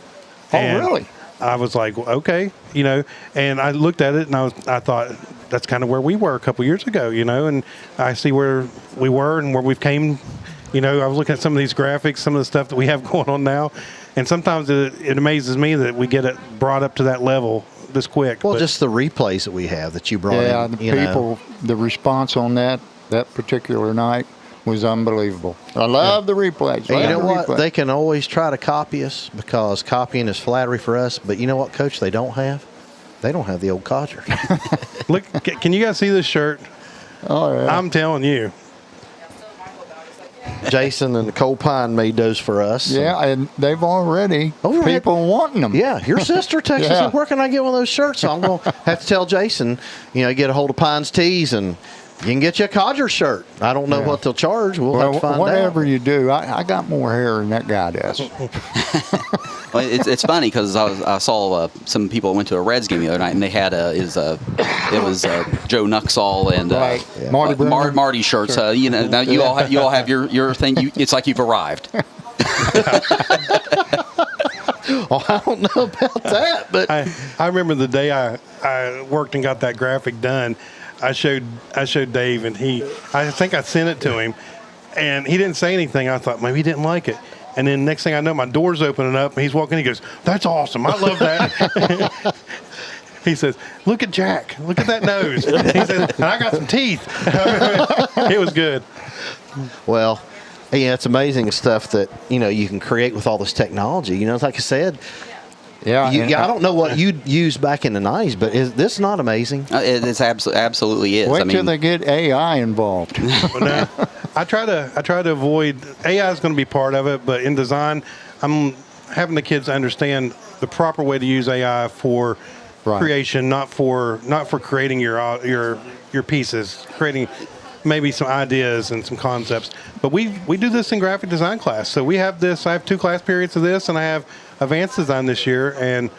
Oh, And really? I was like, okay, and I looked at it, and I thought that's kind of where we were a couple years ago, and I see where we were and where we've came. I was looking at some of these graphics, some of the stuff that we have going on now, and sometimes it amazes me that we get it brought up to that level this quick. Well, just the replays that we have that you brought Yeah, in. the response on that particular night was unbelievable. I love the replays. And you know Love the what? replays. They can always try to copy us because copying is flattery for us. But you know what, Coach? They don't have the old Codgers. Look, can you guys see this shirt? Oh, yeah. I'm telling you. Jason and Nicole Pine made those for us. Yeah, and they've already people wanting them. Yeah, your sister texted Yeah. us, where can I get one of those shirts? So I'm going to have to tell Jason, get a hold of Pine's Tees and you can get you a Codger shirt. I don't know what they'll charge. We'll have to find whatever out. you do, I got more hair than that guy does. Well, it's funny because I saw some people went to a Reds game the other night and they had it was Joe Nuxall and Right. Marty Brennan. Marty shirts. Now you all have your thing. It's like you've arrived. Oh, I don't know about that, but I remember the day I worked and got that graphic done. I showed Dave, and I think I sent it to him, and he didn't say anything. I thought maybe he didn't like it. And then next thing I know, my door's opening up, and he's walking. He goes, "That's awesome! I love that." He says, "Look at Jack. Look at that nose." He says, "And I got some teeth." It was good. Well, yeah, it's amazing stuff that, you can create with all this technology. Like I said, I don't know what you'd use back in the 90s, but is this not amazing? It's absolutely is. Wait till they get AI involved. Now, I try to avoid AI is going to be part of it, but in design, I'm having the kids understand the proper way to use AI for creation, not for creating your pieces, creating maybe some ideas and some concepts. But we do this in graphic design class. So we have this. I have 2 class periods of this, and I have advanced design this year, and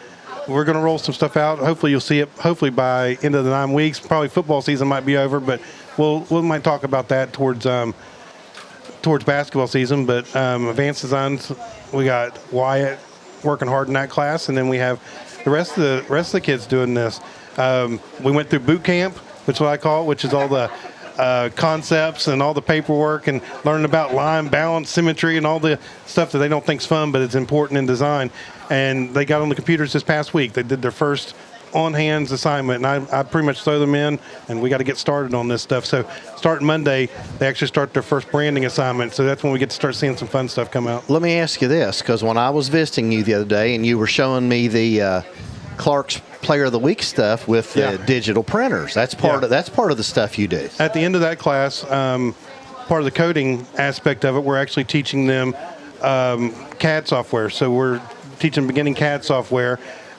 we're going to roll some stuff out. Hopefully you'll see it. Hopefully by end of the 9 weeks. Probably football season might be over, but we might talk about that towards basketball season. But advanced designs, we got Wyatt working hard in that class, and then we have the rest of the kids doing this. We went through boot camp, which is what I call it, which is all the concepts and all the paperwork and learning about line, balance, symmetry, and all the stuff that they don't think is fun, but it's important in design. And they got on the computers this past week. They did their first on-hands assignment, and I pretty much throw them in, and we got to get started on this stuff. So starting Monday, they actually start their first branding assignment, so that's when we get to start seeing some fun stuff come out. Let me ask you this, because when I was visiting you the other day and you were showing me the Clark's Player of the Week stuff with the digital printers, that's part of the stuff you do. At the end of that class, part of the coding aspect of it, we're actually teaching them CAD software. So we're teaching beginning CAD software,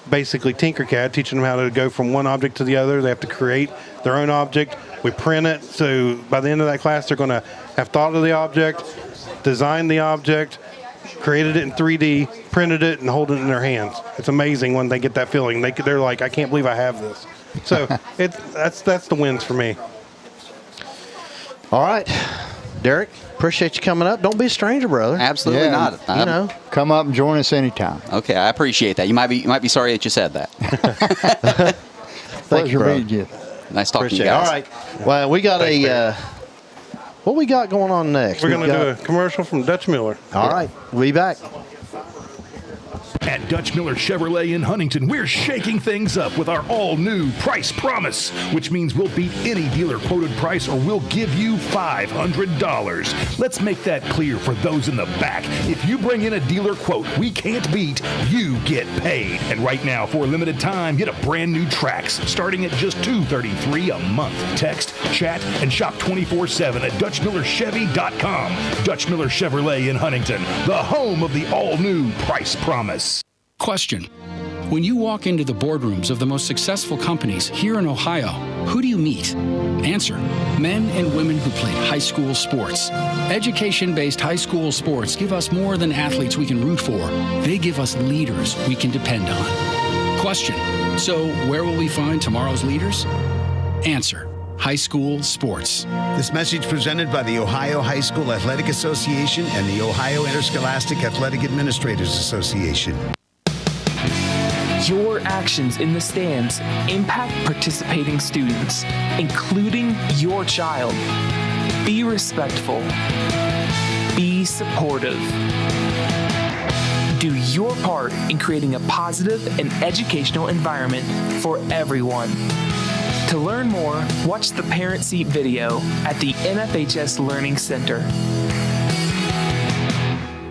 basically Tinkercad, teaching them how to go from one object to the other. They have to create their own object. We print it. So by the end of that class, they're going to have thought of the object, designed the object, created it in 3D, printed it, and hold it in their hands. It's amazing when they get that feeling. They're like, I can't believe I have this. So that's the wins for me. All right, Derek, appreciate you coming up. Don't be a stranger, brother. Absolutely not. Come up and join us anytime. Okay, I appreciate that. You might be sorry that you said that. Thank you, bro. Meeting you. Nice talking to you guys. All right. Well, we got what we got going on next? We're going to do a commercial from Dutch Miller. All right. We'll be back. At Dutch Miller Chevrolet in Huntington, we're shaking things up with our all-new price promise, which means we'll beat any dealer quoted price or we'll give you $500. Let's make that clear for those in the back. If you bring in a dealer quote we can't beat, you get paid. And right now, for a limited time, get a brand new Trax starting at just $233 a month. Text, chat, and shop 24/7 at DutchMillerChevy.com. Dutch Miller Chevrolet in Huntington, the home of the all-new price promise. Question. When you walk into the boardrooms of the most successful companies here in Ohio, who do you meet? Answer. Men and women who played high school sports. Education-based high school sports give us more than athletes we can root for. They give us leaders we can depend on. Question. So where will we find tomorrow's leaders? Answer. High school sports. This message presented by the Ohio High School Athletic Association and the Ohio Interscholastic Athletic Administrators Association. Your actions in the stands impact participating students, including your child. Be respectful. Be supportive. Do your part in creating a positive and educational environment for everyone. To learn more, watch the Parent Seat video at the NFHS Learning Center.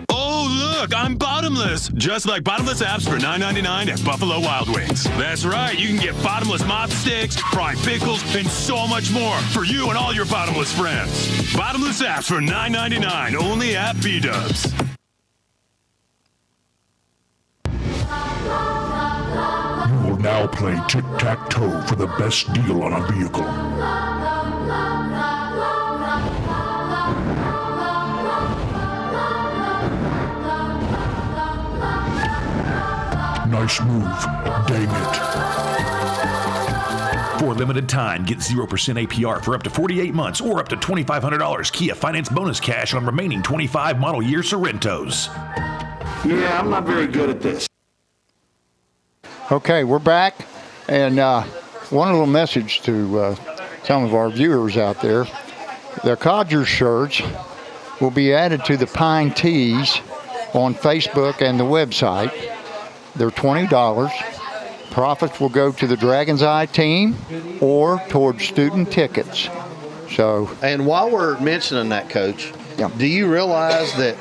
Look, I'm bottomless. Just like bottomless apps for $9.99 at Buffalo Wild Wings. That's right, you can get bottomless mop sticks, fried pickles, and so much more for you and all your bottomless friends. Bottomless apps for $9.99 only at B-Dubs. You will now play tic-tac-toe for the best deal on a vehicle. Nice move. Dang it. For a limited time, get 0% APR for up to 48 months or up to $2,500 Kia Finance bonus cash on remaining 25 model year Sorrentos. Yeah, I'm not very good at this. Okay, we're back. And one little message to some of our viewers out there. The Codgers shirts will be added to the Pine Tees on Facebook and the website. They're $20. profits will go to the Dragon's Eye team or towards student tickets. So, and while we're mentioning that, Coach, do you realize that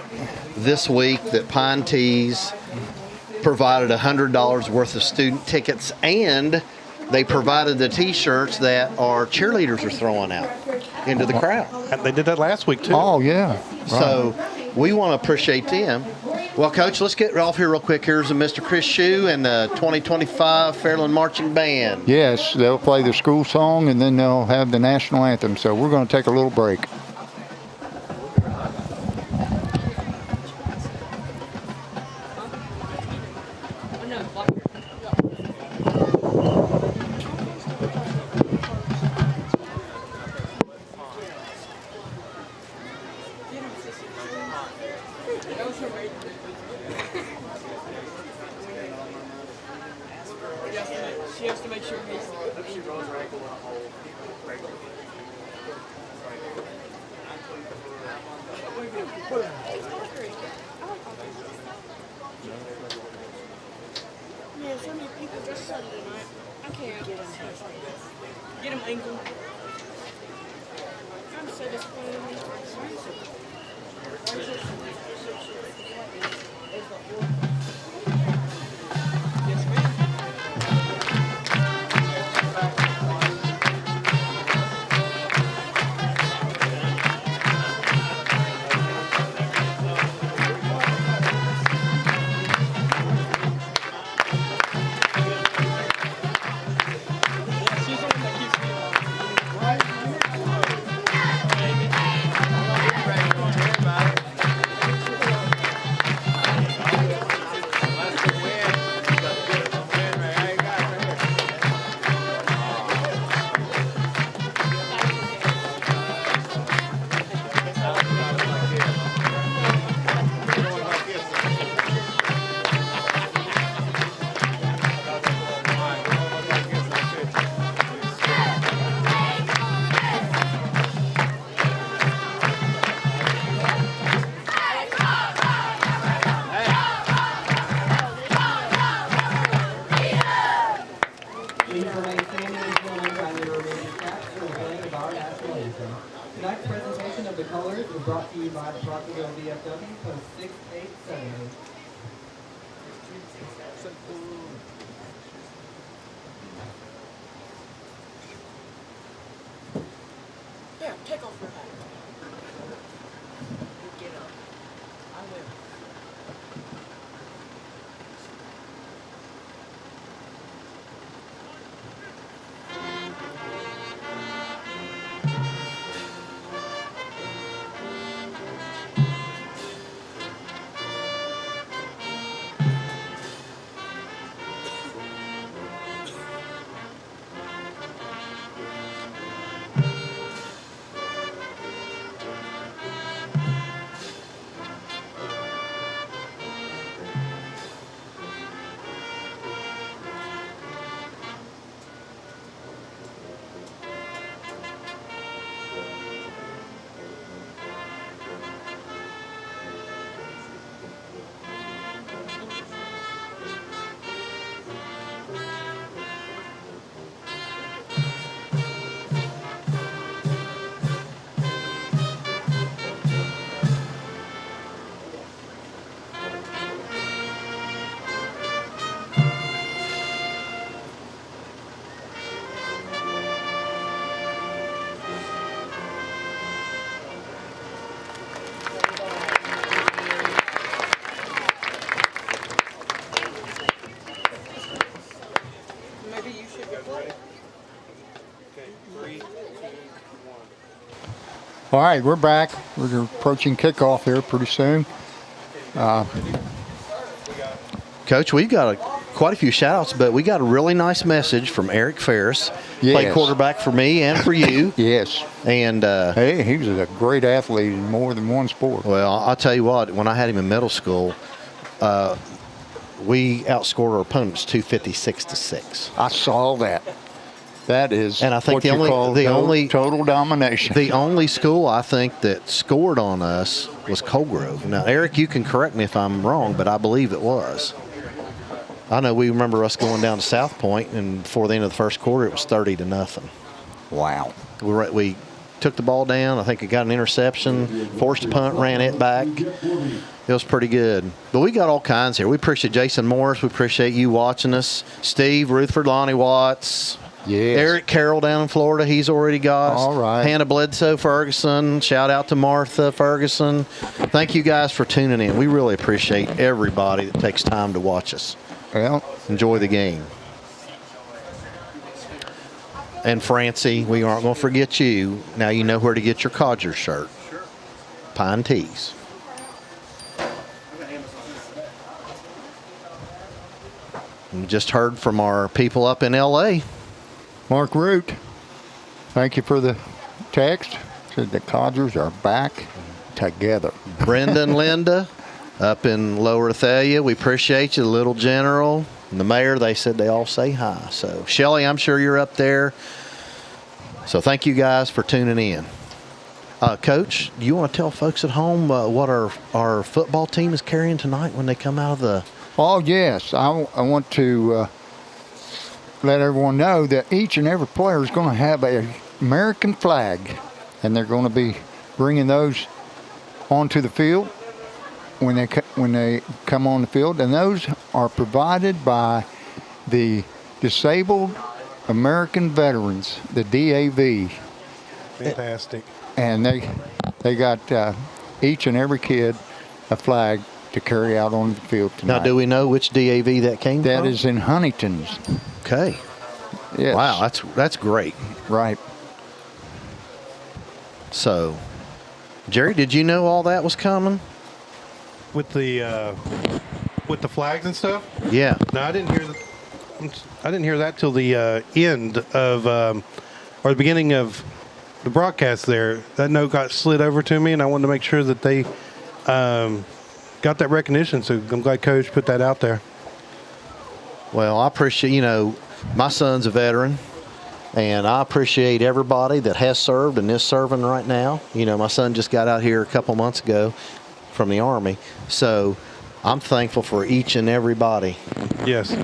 this week that Pine Tees provided $100 worth of student tickets, and they provided the T-shirts that our cheerleaders are throwing out into the crowd? They did that last week too. Oh yeah. Right. So we want to appreciate them. Well, Coach, let's get off here real quick. Here's Mr. Chris Shue and the 2025 Fairland Marching Band. Yes, they'll play the school song and then they'll have the national anthem. So we're going to take a little break. She has to make sure she rolls her ankle on a hole. Yeah, so many people just Sunday night. I can't get him. Get him, ankle. I'm so disappointed in these Yes, ma'am. Tonight's presentation of the colors is brought to you by the Proctorville VFW, post 6878. Yeah, take off your hat. Get up. I will. All right, we're back. We're approaching kickoff here pretty soon. Coach, we've got quite a few shout-outs, but we got a really nice message from Eric Ferris. Yes. Played quarterback for me and for you. Yes. And hey, he was a great athlete in more than one sport. Well, I'll tell you what, when I had him in middle school, we outscored our opponents 256-6. I saw that. That is, and I think what you call total domination. The only school I think that scored on us was Colgrove. Now, Eric, you can correct me if I'm wrong, but I believe it was. I know we remember us going down to South Point, and before the end of the first quarter, it was 30-0. Wow. We took the ball down. I think it got an interception, forced a punt, ran it back. It was pretty good. But we got all kinds here. We appreciate Jason Morris. We appreciate you watching us. Steve, Rutherford, Lonnie Watts. Yes. Eric Carroll down in Florida. He's already got us. All right. Hannah Bledsoe Ferguson. Shout out to Martha Ferguson. Thank you guys for tuning in. We really appreciate everybody that takes time to watch us. Well, enjoy the game. And Francie, we aren't going to forget you. Now you know where to get your Codgers shirt. Sure. Pine Tees. We just heard from our people up in L.A. Mark Root, thank you for the text. Said the Codgers are back together. Brenda and Linda up in Lower Thalia, we appreciate you. The Little General and the mayor, they said they all say hi. So, Shelly, I'm sure you're up there. So, thank you guys for tuning in. Coach, do you want to tell folks at home what our football team is carrying tonight when they come out of the... Oh, yes. I want to let everyone know that each and every player is going to have an American flag, and they're going to be bringing those onto the field when they come on the field, and those are provided by the Disabled American Veterans, the DAV. Fantastic. And they got each and every kid a flag to carry out on the field tonight. Now, do we know which DAV that came from? That is in Huntington's. Okay. Yes. Wow, that's great. Right. So, Jerry, did you know all that was coming? With the flags and stuff? Yeah. No, I didn't hear that till the end of or the beginning of the broadcast there. That note got slid over to me, and I wanted to make sure that they got that recognition. So I'm glad Coach put that out there. Well, I appreciate, my son's a veteran, and I appreciate everybody that has served and is serving right now. My son just got out here a couple months ago from the Army. So I'm thankful for each and everybody. Yes.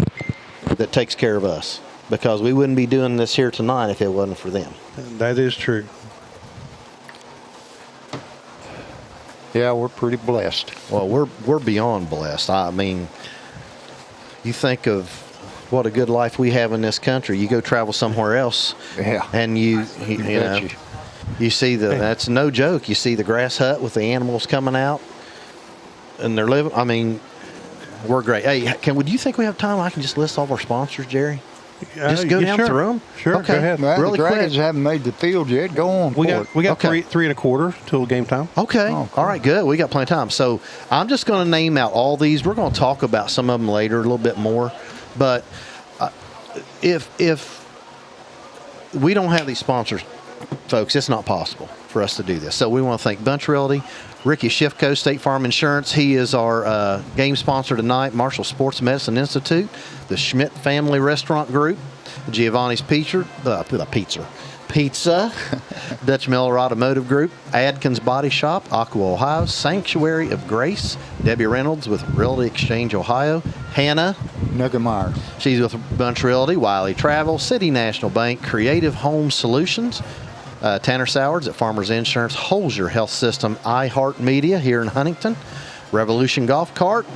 That takes care of us, because we wouldn't be doing this here tonight if it wasn't for them. That is true. Yeah, we're pretty blessed. Well, we're beyond blessed. I mean, you think of what a good life we have in this country. You go travel somewhere else, and you see that's no joke. You see the grass hut with the animals coming out, and they're living. I mean, we're great. Hey, would you think we have time? I can just list all of our sponsors, Jerry. Just go down through them. Sure, okay. go ahead. Well, the Dragons haven't made the field yet. Go on. We got Okay. three and a quarter till game time. Okay. Oh, cool. All right, good. We got plenty of time. So I'm just going to name out all these. We're going to talk about some of them later a little bit more. But if we don't have these sponsors, folks, it's not possible for us to do this. So we want to thank Bunch Realty, Ricky Schiffco, State Farm Insurance. He is our game sponsor tonight. Marshall Sports Medicine Institute, the Schmidt Family Restaurant Group, Giovanni's Pizza, Dutch Miller Automotive Group, Adkins Body Shop, Aqua Ohio, Sanctuary of Grace, Debbie Reynolds with Realty Exchange Ohio, Hannah Nuggemeyer. She's with Bunch Realty, Wiley Travel, City National Bank, Creative Home Solutions, Tanner Sowards at Farmers Insurance, Holzer Health System, iHeart Media here in Huntington, Revolution Golf Cart,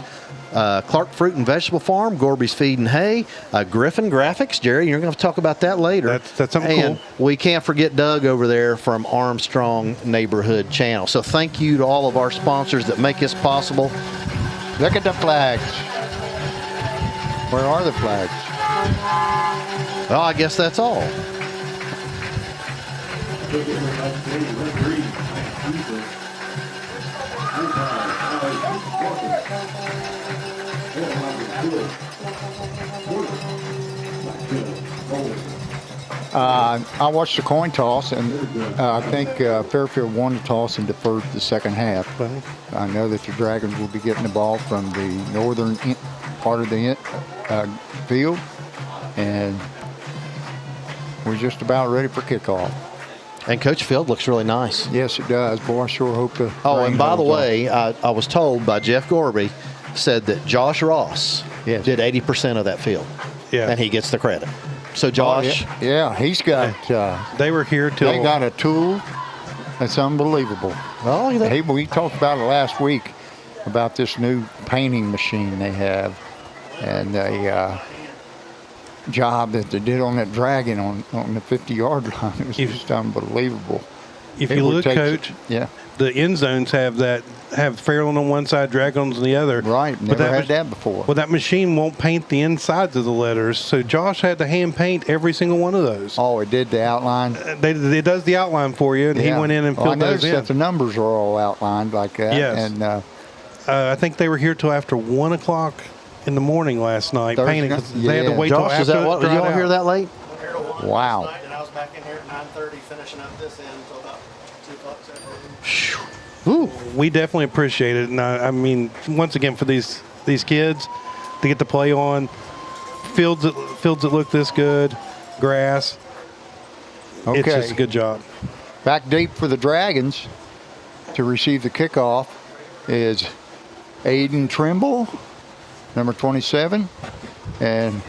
Clark Fruit and Vegetable Farm, Gorby's Feed and Hay, Griffin Graphics. Jerry, you're going to talk about that later. That's something and cool. We can't forget Doug over there from Armstrong Neighborhood Channel. So thank you to all of our sponsors that make this possible. Look at the flags. Where are the flags? Well, I guess that's all. I watched the coin toss, and I think Fairfield won the toss and deferred the second half. I know that the Dragons will be getting the ball from the northern part of the field, and we're just about ready for kickoff. And Coach Field looks really nice. Yes, it does. Boy, I sure hope to. Oh, and by the way, I was told by Jeff Gorby, said that Josh Ross Yes. did 80% of that field. Yeah. And he gets the credit. So Josh, yeah, he's got. They were here till. They got a tool that's unbelievable. Oh, we talked about it last week about this new painting machine they have, and the job that they did on that dragon on the 50-yard line. It was just unbelievable. If you look, Coach, yeah, the end zones have Fairland on one side, Dragons on the other. Right, never had that before. Well, that machine won't paint the insides of the letters, so Josh had to hand paint every single one of those. Oh, it did the outline? It does the outline for you, and he went in and filled those in. I noticed that the numbers are all outlined like that. Yes. And I think they were here till after 1 o'clock in the morning last night painting, because they had to wait till Josh, after is that what? Did y'all hear that late? Wow. And I was back in here at 9:30 finishing up this end until about 2 o'clock. Ooh, we definitely appreciate it, and I mean, once again, for these kids to get to play on fields that look this good, grass. Okay. It's just a good job. Back deep for the Dragons to receive the kickoff is Aiden Trimble, number 27, and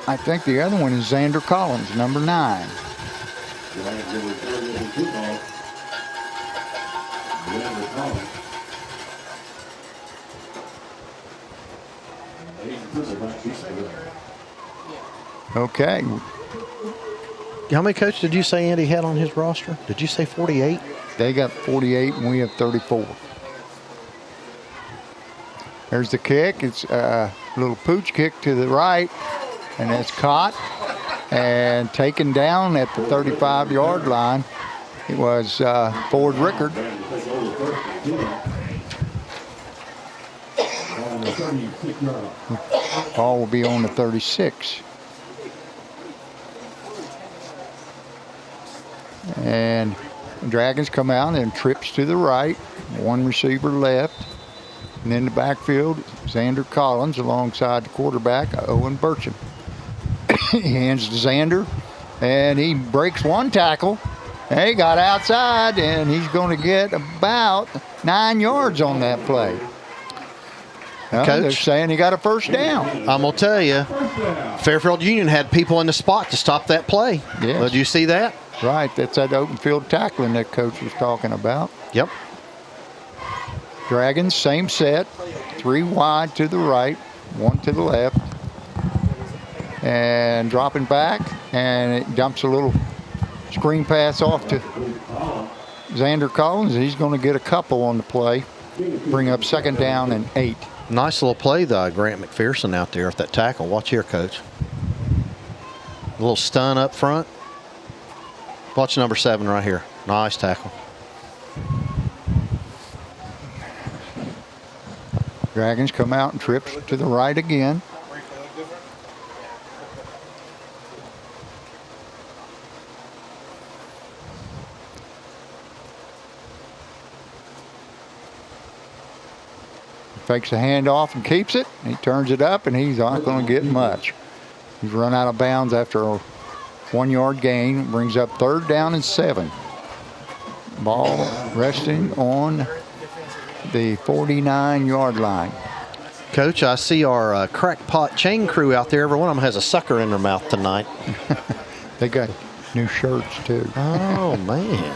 I think the other one is Xander Collins, number 9. Okay. How many coaches did you say Andy had on his roster? Did you say 48? They got 48 and we have 34. There's the kick. It's a little pooch kick to the right, and that's caught and taken down at the 35-yard line. It was Ford Rickard. Ball will be on the 36. And Dragons come out and trips to the right, one receiver left. And in the backfield, Xander Collins alongside the quarterback, Owen Burcham. He hands to Xander, and he breaks one tackle. And he got outside, and he's going to get about 9 yards on that play. Coach, they're saying he got a first down. I'm going to tell you, Fairfield Union had people in the spot to stop that play. Yes. Did you see that? Right, that's that open field tackling that coach was talking about. Yep. Dragons, same set, 3 wide to the right, 1 to the left. And dropping back, and it dumps a little screen pass off to Xander Collins. He's going to get a couple on the play, bring up 2nd down and 8. Nice little play, though, Grant McPherson out there with that tackle. Watch here, Coach. A little stun up front. Watch number 7 right here. Nice tackle. Dragons come out and trips to the right again. Fakes the handoff and keeps it. He turns it up, and he's not going to get much. He's run out of bounds after a 1-yard gain. Brings up 3rd down and 7. Ball resting on the 49-yard line. Coach, I see our crackpot chain crew out there. Every one of them has a sucker in their mouth tonight. They got new shirts, too. Oh, man.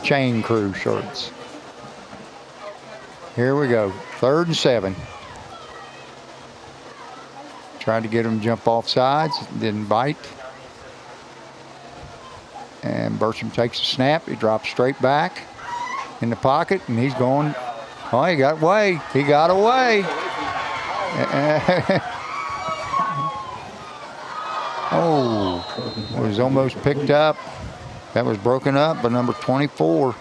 Chain crew shirts. Here we go. 3rd and 7. Tried to get him to jump off sides. Didn't bite. And Burcham takes a snap. He drops straight back in the pocket, and he's going. Oh, he got away. He got away. Oh, it was almost picked up. That was broken up by number 24,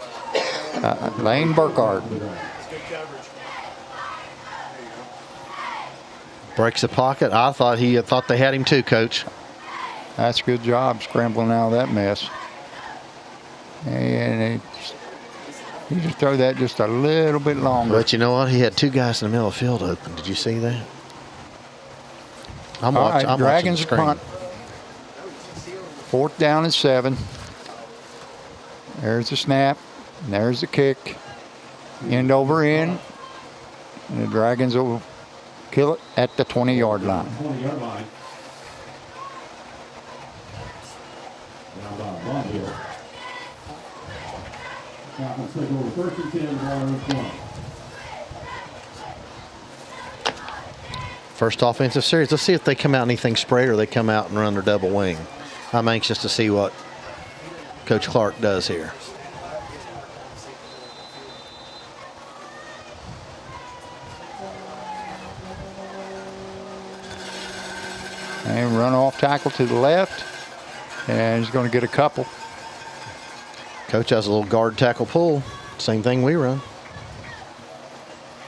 Lane Burkhardt. Breaks the pocket. I thought they had him too, Coach. That's a good job scrambling out of that mess. And he just throw that just a little bit longer. But you know what? He had 2 guys in the middle of the field open. Did you see that? I'm All right, watching Dragons the screen. punt. 4th down and 7. There's the snap. And there's the kick. End over end. And the Dragons will Kill it at the 20-yard line. 20-yard line. Now by Bond here. Falcons take over 1st and 10, ball on the 20. First offensive series. Let's see if they come out anything sprayed or they come out and run their double wing. I'm anxious to see what Coach Clark does here. And run off tackle to the left. And he's going to get a couple. Coach has a little guard tackle pull. Same thing we run.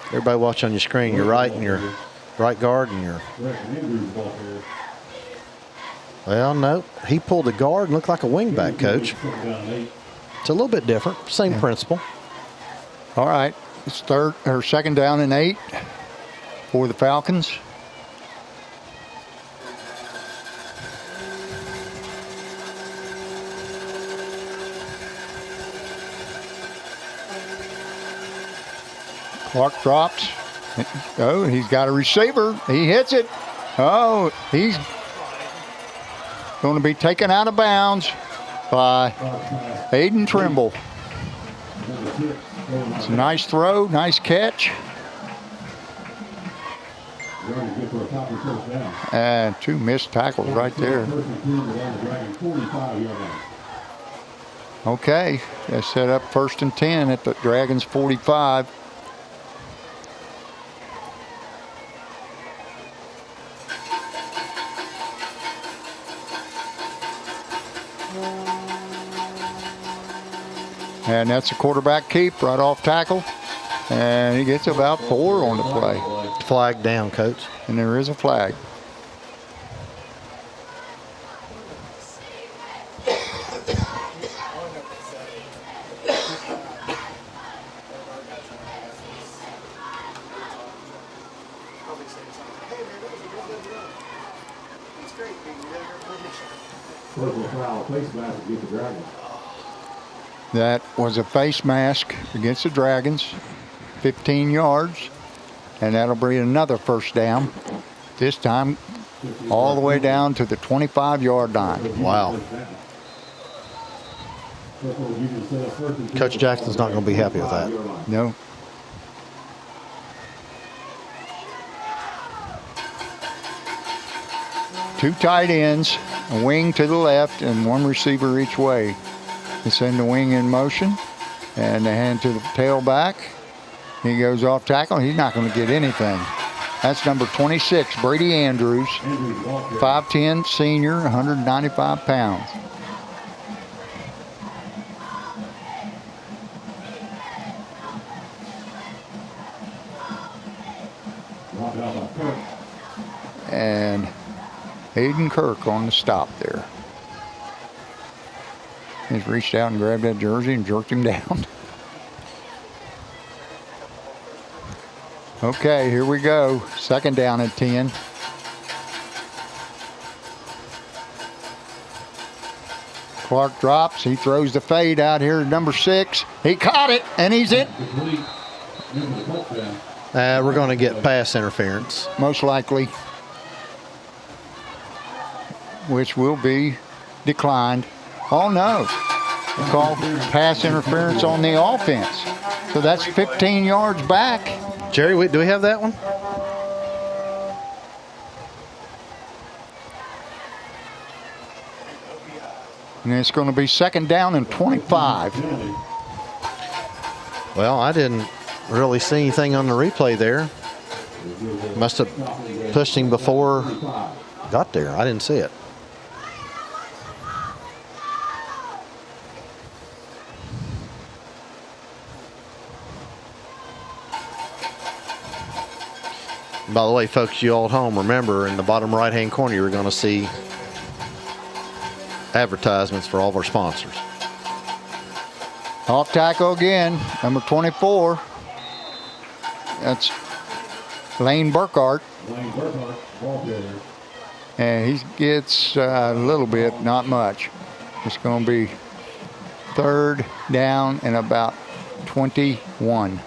Everybody watch on your screen. Your right and your right guard and your. Well, no. He pulled a guard and looked like a wing back, Coach. It's a little bit different. Same principle. All right. It's 2nd down and 8 for the Falcons. Clark drops. Oh, he's got a receiver. He hits it. Oh, he's going to be taken out of bounds by Aiden Trimble. It's a nice throw, nice catch. And 2 missed tackles right there. Okay, they set up 1st and 10 at the Dragons 45. And that's a quarterback keep right off tackle. And he gets about 4 on the play. Flag down, Coach. And there is a flag. That was a face mask against the Dragons, 15 yards, and that'll bring another 1st down. This time all the way down to the 25-yard line. Wow. Coach Jackson's not going to be happy with that. No. Two tight ends, a wing to the left, and 1 receiver each way. They send the wing in motion, and they hand to the tailback. He goes off tackle. He's not going to get anything. That's number 26, Brady Andrews, 5'10", senior, 195 pounds. And Aiden Kirk on the stop there. He's reached out and grabbed that jersey and jerked him down. Okay, here we go. 2nd down and 10. Clark drops. He throws the fade out here to number 6. He caught it, and he's in. We're going to get pass interference. Most likely. Which will be declined. Oh, no. They call pass interference on the offense. So that's 15 yards back. Jerry, do we have that one? And it's going to be 2nd down and 25. Well, I didn't really see anything on the replay there. Must have pushed him before got there. I didn't see it. By the way, folks, you all at home, remember in the bottom right-hand corner, you're going to see advertisements for all of our sponsors. Off tackle again, number 24. That's Lane Burkhart. And he gets a little bit, not much. It's going to be 3rd down and about 21.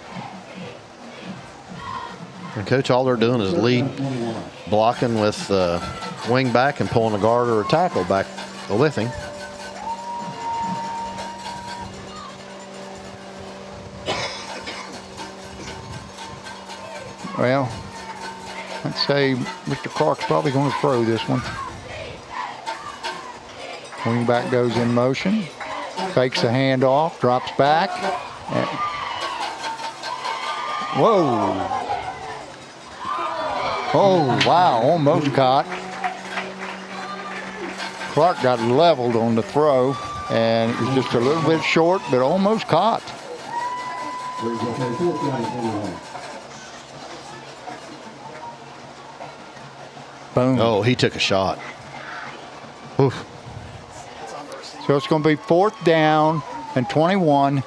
And Coach, all they're doing is lead blocking with wing back and pulling a guard or a tackle back with him. Well, I'd say Mr. Clark's probably going to throw this one. Wing back goes in motion, fakes the handoff, drops back. Whoa. Oh, wow, almost caught. Clark got leveled on the throw, and it was just a little bit short, but almost caught. Boom. Oh, he took a shot. Oof. So it's going to be 4th down and 21,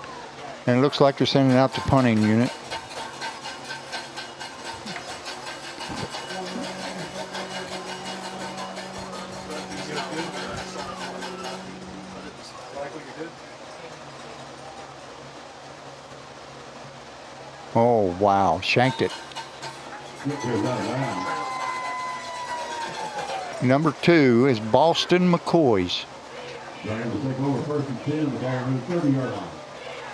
and it looks like they're sending out the punting unit. Oh, wow, shanked it. Number 2 is Boston McCoy's.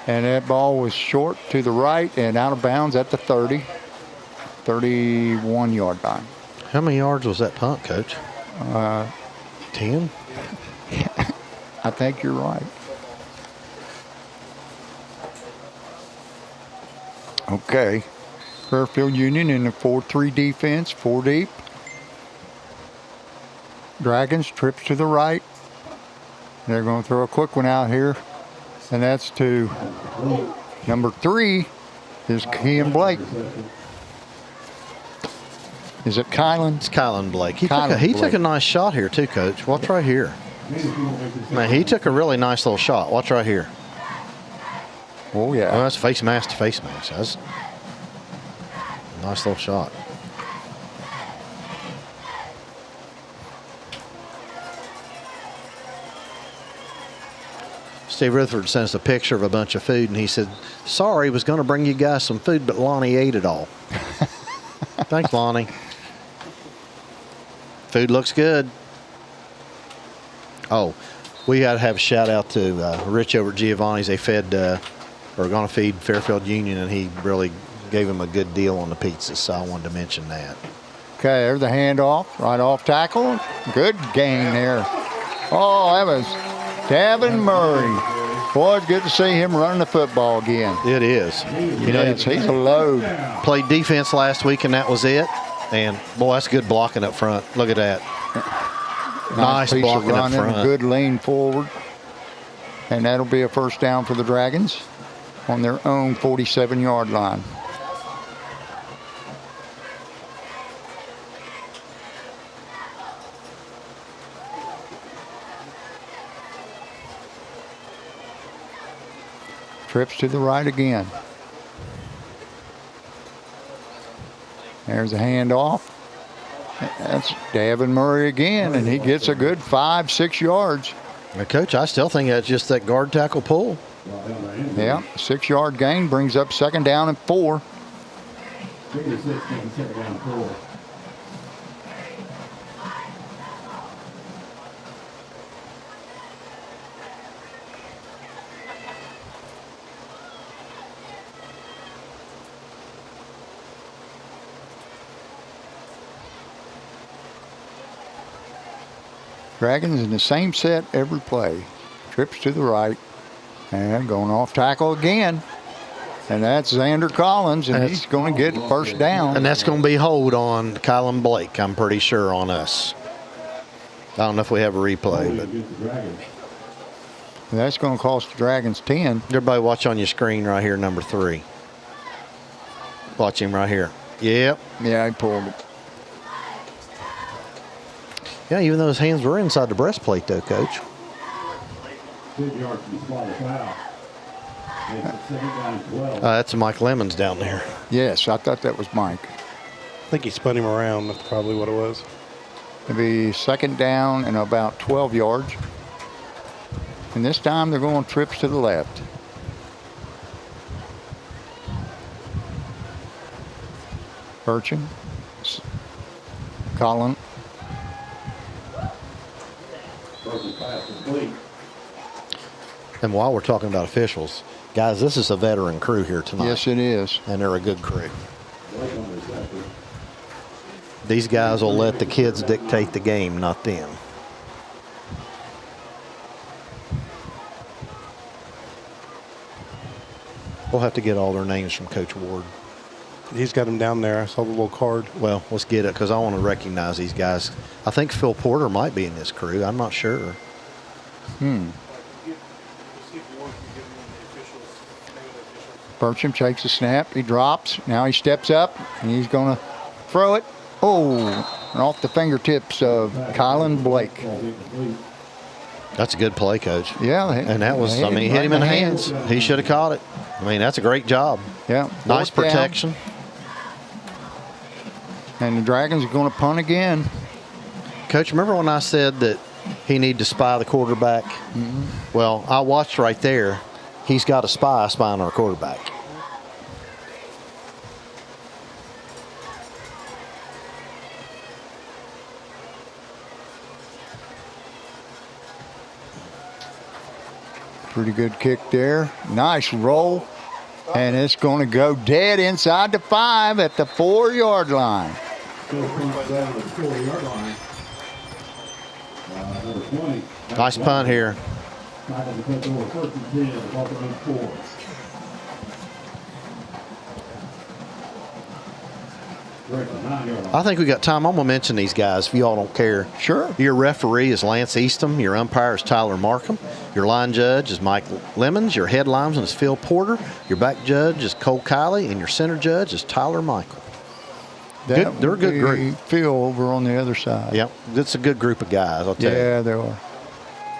And that ball was short to the right and out of bounds at the 31-yard line. How many yards was that punt, Coach? 10? I think you're right. Okay. Fairfield Union in the 4-3 defense, 4 deep. Dragons trips to the right. They're going to throw a quick one out here, and that's to number 3 is Kean Blake. Is it Kylan? It's Kylan Blake. He took a nice shot here too, Coach. Watch right here. Man, he took a really nice little shot. Watch right here. Oh, yeah. Well, that's face mask to face mask. That's a nice little shot. Steve Rutherford sent us a picture of a bunch of food, and he said, sorry, was going to bring you guys some food, but Lonnie ate it all. Thanks, Lonnie. Food looks good. Oh, we got to have a shout out to Rich over at Giovanni's. They fed, or going to feed Fairfield Union, and he really gave him a good deal on the pizzas, so I wanted to mention that. Okay, there's the handoff, right off tackle. Good gain there. Oh, that was Gavin Murray. Boy, it's good to see him running the football again. It is. You know, he's a load. Played defense last week, and that was it. And, boy, that's good blocking up front. Look at that. Nice piece blocking of up running, front. a good lean forward. And that'll be a first down for the Dragons on their own 47-yard line. Trips to the right again. There's a handoff. That's Gavin Murray again, and he gets a good 5-6 yards. Now, Coach, I still think that's just that guard tackle pull. Yeah, 6-yard gain brings up 2nd down and 4. Dragons in the same set every play. Trips to the right and going off tackle again. And that's Xander Collins, and he's going to get first down. And that's going to be hold on Kylan Blake, I'm pretty sure, on us. I don't know if we have a replay, but that's going to cost the Dragons 10. Everybody watch on your screen right here, number 3. Watch him right here. Yep. Yeah, he pulled it. Yeah, even though his hands were inside the breastplate, though, Coach. Good yard from the spot of foul. Makes it 2nd down and 12. That's Mike Lemons down there. Yes, I thought that was Mike. I think he spun him around. That's probably what it was. It'll be 2nd down and about 12 yards. And this time they're going trips to the left. Burcham. Colin. And while we're talking about officials, guys, this is a veteran crew here tonight. Yes, it is. And they're a good crew. These guys will let the kids dictate the game, not them. We'll have to get all their names from Coach Ward. He's got them down there. I saw the little card. Well, let's get it because I want to recognize these guys. I think Phil Porter might be in this crew. I'm not sure. Burcham takes a snap. He drops. Now he steps up, and he's going to throw it. Oh, and off the fingertips of Colin Blake. That's a good play, Coach. Yeah. And that was, I mean, he hit him in the hands. He should have caught it. I mean, that's a great job. Yeah. Nice protection. And the Dragons are going to punt again. Coach, remember when I said that he needed to spy the quarterback? Well, I watched right there. He's got a spy spying our quarterback. Pretty good kick there. Nice roll. And it's going to go dead inside the 5 at the 4-yard line. Nice punt here. I think we got time. I'm going to mention these guys if y'all don't care. Sure. Your referee is Lance Eastham. Your umpire is Tyler Markham. Your line judge is Mike Lemons. Your head linesman is Phil Porter. Your back judge is Cole Kiley. And your center judge is Tyler Michael. They're a good group. Phil over on the other side. Yep. It's a good group of guys, I'll tell you. Yeah, they are.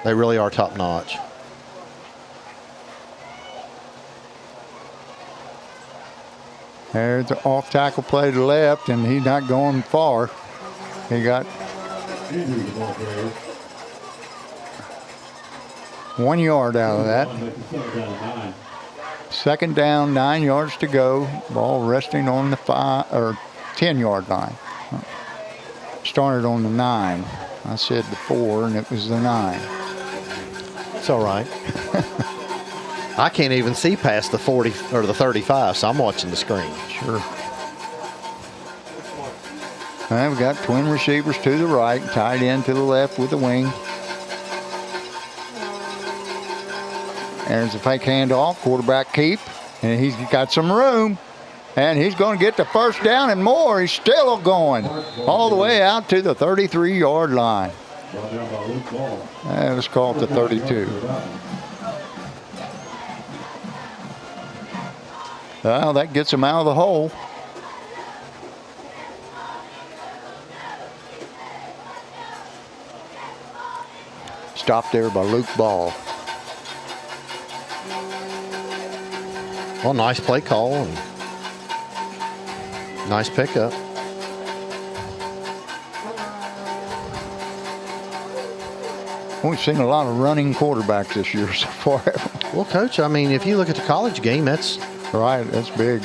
They really are top notch. There's an off tackle play to the left, and he's not going far. He got 1 yard out of that. Second down, 9 yards to go. Ball resting on the 5 or 10-yard line. Started on the 9. I said the 4, and it was the 9. It's all right. I can't even see past the 40 or the 35, so I'm watching the screen. Sure. And we've got twin receivers to the right, tight end to the left with the wing. There's a fake handoff, quarterback keep, and he's got some room, and he's going to get the first down and more. He's still going all the way out to the 33-yard line. That was called the 32. Well, that gets him out of the hole. Stopped there by Luke Ball. Well, nice play call and nice pickup. We've seen a lot of running quarterbacks this year so far. Well, Coach, I mean, if you look at the college game, that's right. That's big.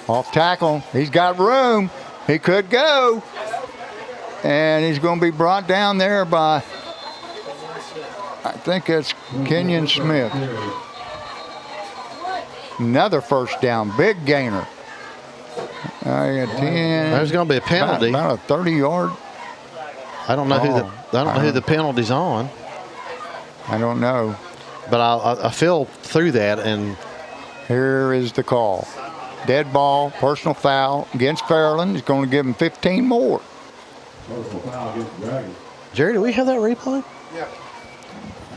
Off tackle. He's got room. He could go. And he's going to be brought down there by, I think it's Kenyon Smith. Another first down. Big gainer. There's going to be a penalty. About a 30-yard. I don't know who the penalty's on. I don't know. But I feel through that, and here is the call. Dead ball, personal foul against Fairland. He's going to give him 15 more. Jerry, do we have that replay? Yeah.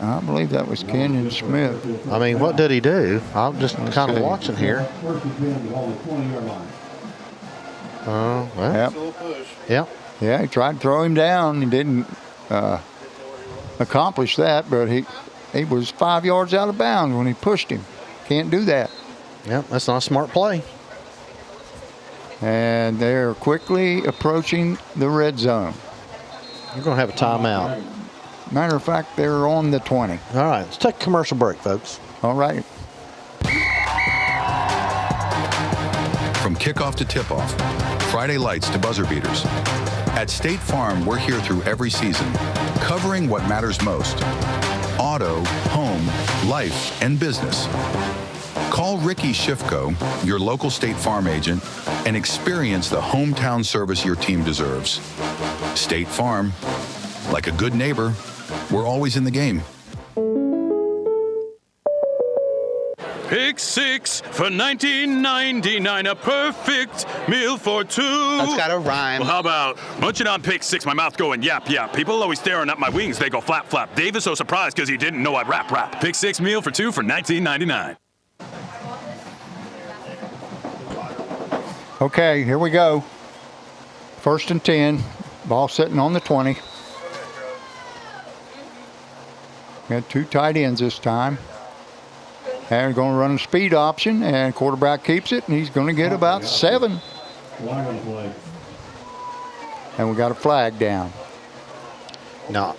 I believe that was Kenyon Smith. I mean, what did he do? I'm just kind of watching here. Well. Yep. Yep. Yeah, he tried to throw him down. He didn't accomplish that, but he was 5 yards out of bounds when he pushed him. Can't do that. Yep, that's not a smart play. And they're quickly approaching the red zone. You're going to have a timeout. Matter of fact, they're on the 20. All right, let's take a commercial break, folks. All right. From kickoff to tip-off, Friday lights to buzzer beaters. At State Farm, we're here through every season, covering what matters most: auto, home, life, and business. Call Ricky Shifko, your local State Farm agent, and experience the hometown service your team deserves. State Farm, like a good neighbor, we're always in the game. Pick six for $19.99, a perfect meal for two. That's got a rhyme. Well, how about munching on pick six, my mouth going yap, yap. People always staring at my wings, they go flap, flap. Dave is so surprised because he didn't know I'd rap, rap. Pick six meal for two for $19.99. Okay, here we go. 1st and 10. Ball sitting on the 20. Got 2 tight ends this time. And going to run a speed option, and quarterback keeps it, and he's going to get about 7. And we got a flag down. No,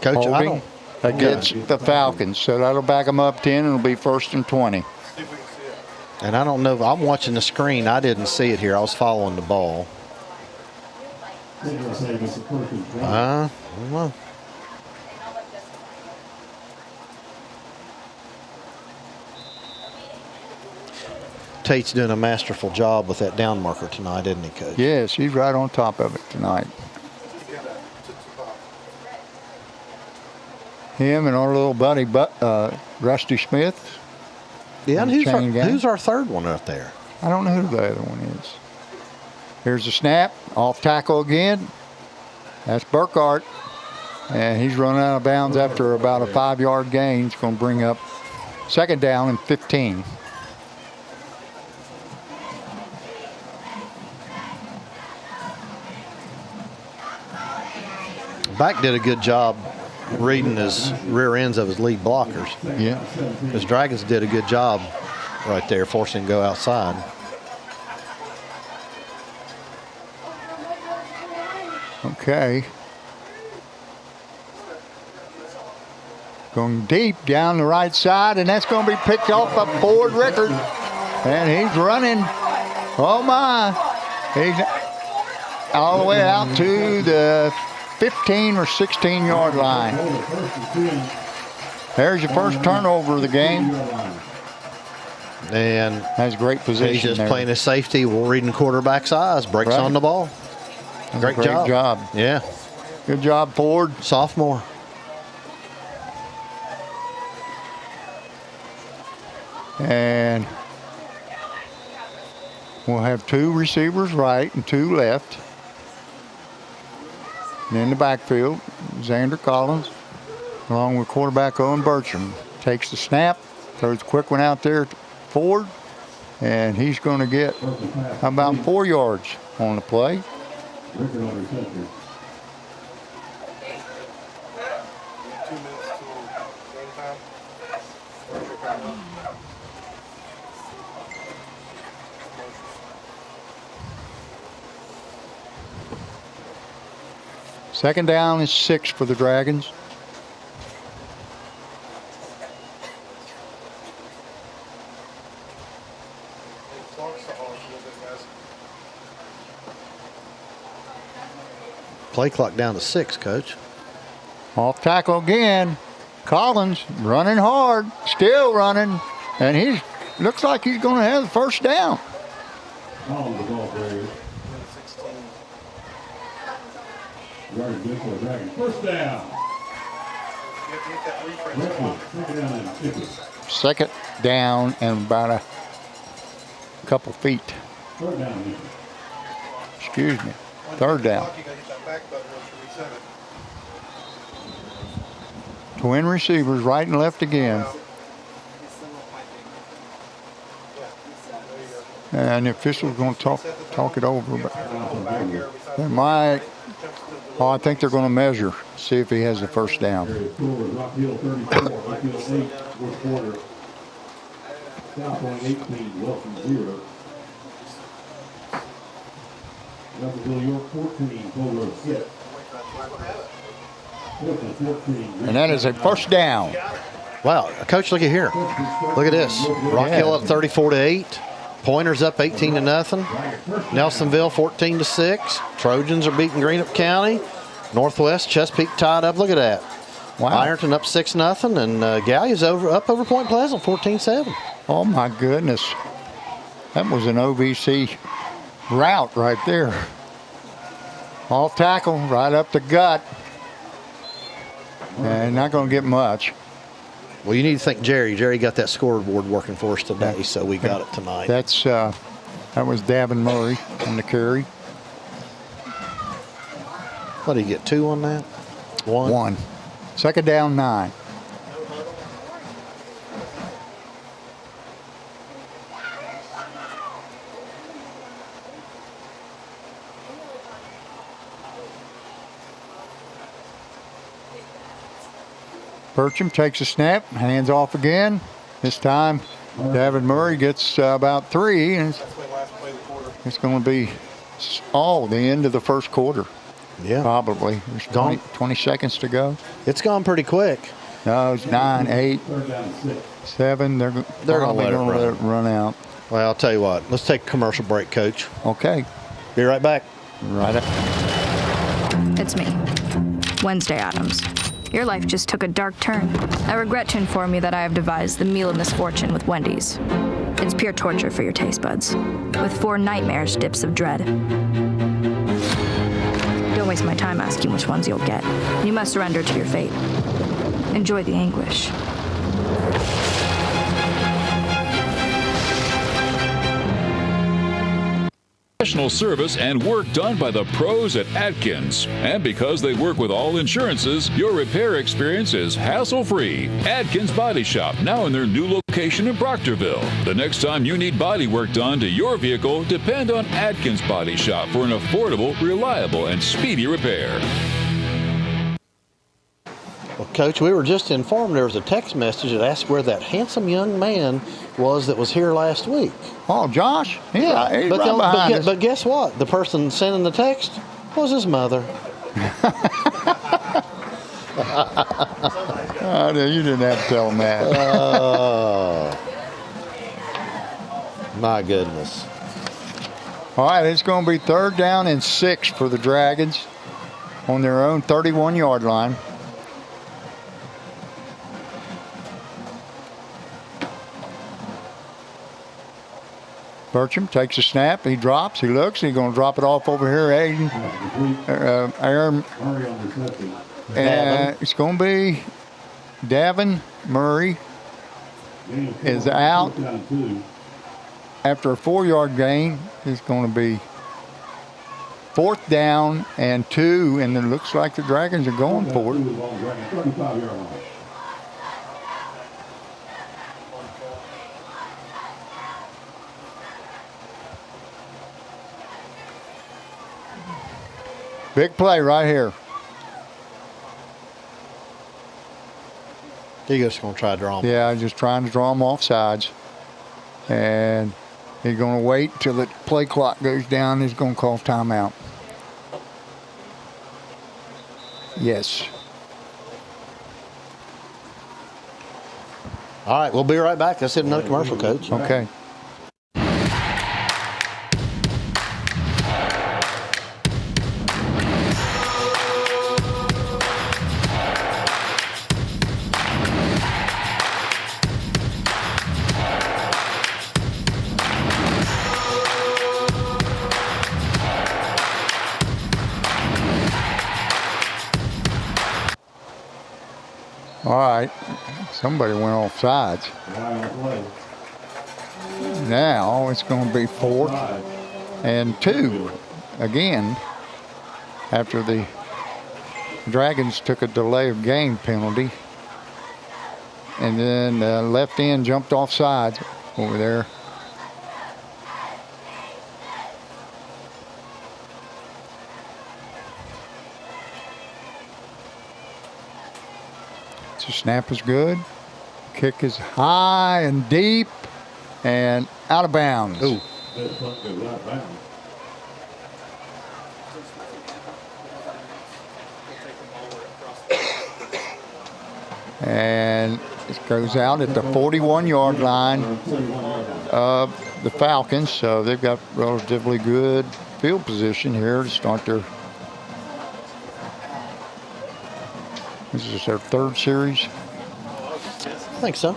Coach, I don't. Against the Falcons, so that'll back them up 10, and it'll be 1st and 20. And I don't know. I'm watching the screen. I didn't see it here. I was following the ball. Well. Tate's doing a masterful job with that down marker tonight, isn't he, Coach? Yes, he's right on top of it tonight. Him and our little buddy, Rusty Smith. Yeah, and who's our third one out there? I don't know who the other one is. Here's the snap, off tackle again. That's Burkhart, and he's running out of bounds after about a 5-yard gain. It's going to bring up 2nd down and 15. Back did a good job reading his rear ends of his lead blockers. Yeah. Because Dragons did a good job right there, forcing him to go outside. Okay. Going deep down the right side, and that's going to be picked off by Ford Rickard. And he's running. Oh, my. He's all the way out to the 15 or 16-yard line. There's your first turnover of the game. And has great position. He's just there. playing his safety. We're reading quarterback's eyes. Breaks on the ball. Great job. Yeah. Good job, Ford. Sophomore. And we'll have 2 receivers right and 2 left. And in the backfield, Xander Collins, along with quarterback Owen Bertram. Takes the snap, throws a quick one out there to Ford, and he's going to get about 4 yards on the play. Second down is 6 for the Dragons. Play clock down to 6, Coach. Off tackle again. Collins running hard, still running, and he looks like he's going to have the first down. First down. Second down and about a couple feet. Excuse me. 3rd down. Twin receivers, right and left again. And the official's going to talk it over. But they might. Oh, I think they're going to measure, see if he has the first down. And that is a first down. Wow, Coach, look at here. Look at this. Rock Hill up 34-8. Pointers up 18-0. Nelsonville 14-6. Trojans are beating Greenup County. Northwest Chesapeake tied up. Look at that. Wow. Ironton up 6-0, and Gallia's up over Point Pleasant 14-7. Oh my goodness, that was an OVC route right there. Off tackle, right up the gut, and not going to get much. Well, you need to thank Jerry. Jerry got that scoreboard working for us today, so we got it tonight. That was Davin Murray on the carry. What did he get, 2 on that? 1? 1. Second down, 9. Burcham takes a snap, hands off again. This time, David Murray gets about 3, and it's going to be all the end of the first quarter. Yeah. Probably. There's 20 seconds to go. It's gone pretty quick. No, it's 9, 8, 7. They're probably going to let it run out. Well, I'll tell you what. Let's take a commercial break, Coach. Okay. Be right back. Right up. It's me, Wednesday Addams. Your life just took a dark turn. I regret to inform you that I have devised the meal of misfortune with Wendy's. It's pure torture for your taste buds, with 4 nightmarish dips of dread. Don't waste my time asking which ones you'll get. You must surrender to your fate. Enjoy the anguish. Professional service and work done by the pros at Atkins. And because they work with all insurances, your repair experience is hassle-free. Atkins Body Shop, now in their new location in Proctorville. The next time you need body work done to your vehicle, depend on Atkins Body Shop for an affordable, reliable, and speedy repair. Well, Coach, we were just informed there was a text message that asked where that handsome young man was that was here last week. Oh, Josh? Yeah. He's But, right behind us. but guess what? The person sending the text was his mother. Oh, no, you didn't have to tell him that. Oh, my goodness. All right, it's going to be 3rd down and 6 for the Dragons on their own 31-yard line. Burcham takes a snap. He drops. He looks. He's going to drop it off over here, Aiden. Aaron. And it's going to be Davin Murray is out after a 4-yard gain. It's going to be 4th down and 2, and it looks like the Dragons are going for it. Big play right here. You're just going to try to draw him. Yeah, just trying to draw him off sides. And he's going to wait till the play clock goes down. He's going to call timeout. Yes. All right, we'll be right back. Let's hit another commercial, Coach. Okay. All right, somebody went off sides. Now it's going to be 4th and 2 again after the Dragons took a delay of game penalty. And then left end jumped off sides over there. The snap is good. Kick is high and deep and out of bounds. Ooh. And it goes out at the 41-yard line of the Falcons, so they've got relatively good field position here to start their. This is their third series. I think so.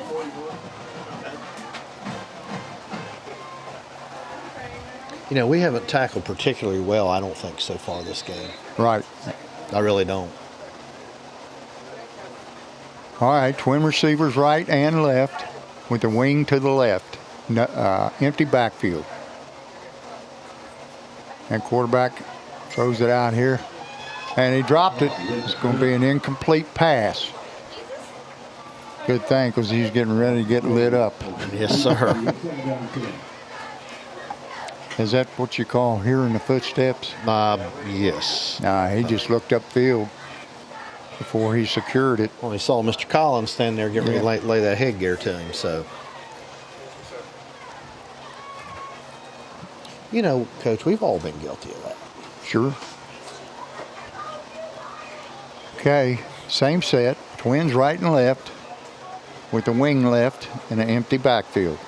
You know, we haven't tackled particularly well, I don't think, so far this game. Right. I really don't. All right, twin receivers right and left with the wing to the left. Empty backfield. And quarterback throws it out here. And he dropped it. It's going to be an incomplete pass. Good thing, because he's getting ready to get lit up. Yes, sir. Is that what you call hearing the footsteps? Yes. Nah, he just looked upfield before he secured it. Well, he saw Mr. Collins stand there getting ready to lay that headgear to him, so. You know, Coach, we've all been guilty of that. Sure. Okay, same set. Twins right and left with the wing left and an empty backfield.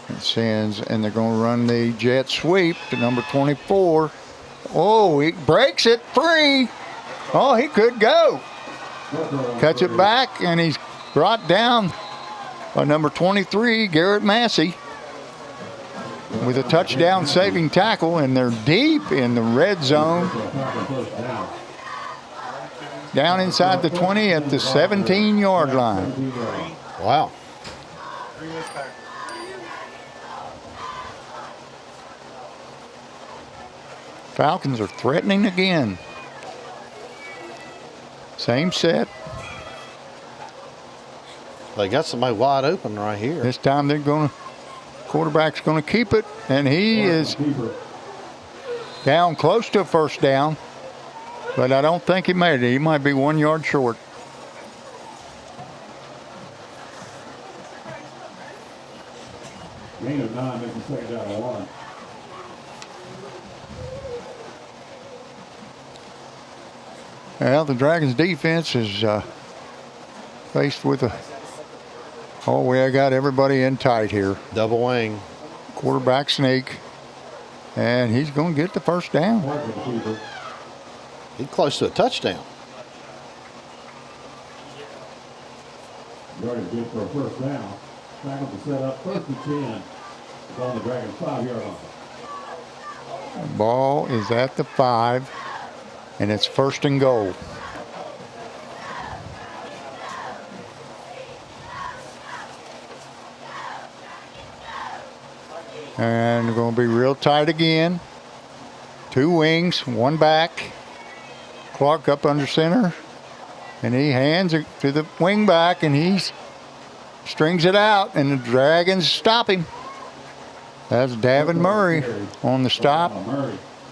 It sends, and they're going to run the jet sweep to number 24. Oh, he breaks it free. Oh, he could go. Cuts it back, and he's brought down by number 23, Garrett Massey, with a touchdown saving tackle, and they're deep in the red zone. Down inside the 20 at the 17-yard line. Wow. Falcons are threatening again. Same set. They got somebody wide open right here. This time they're going to, quarterback's going to keep it, and he is down close to a first down, but I don't think he made it. He might be 1 yard short. Gain of 9 makes the second down and 1. Well, the Dragons defense is faced with a, oh, we got everybody in tight here. Double wing. Quarterback sneak, and he's going to get the first down. He's close to a touchdown. Yardage good for a first down. Tackle to set up 1st and 10. It's on the Dragons' 5-yard line. Ball is at the 5, and it's 1st and goal. And they're going to be real tight again. 2 wings, 1 back. Clark up under center. And he hands it to the wing back, and he strings it out, and the Dragons stop him. That's Davin Murray on the stop.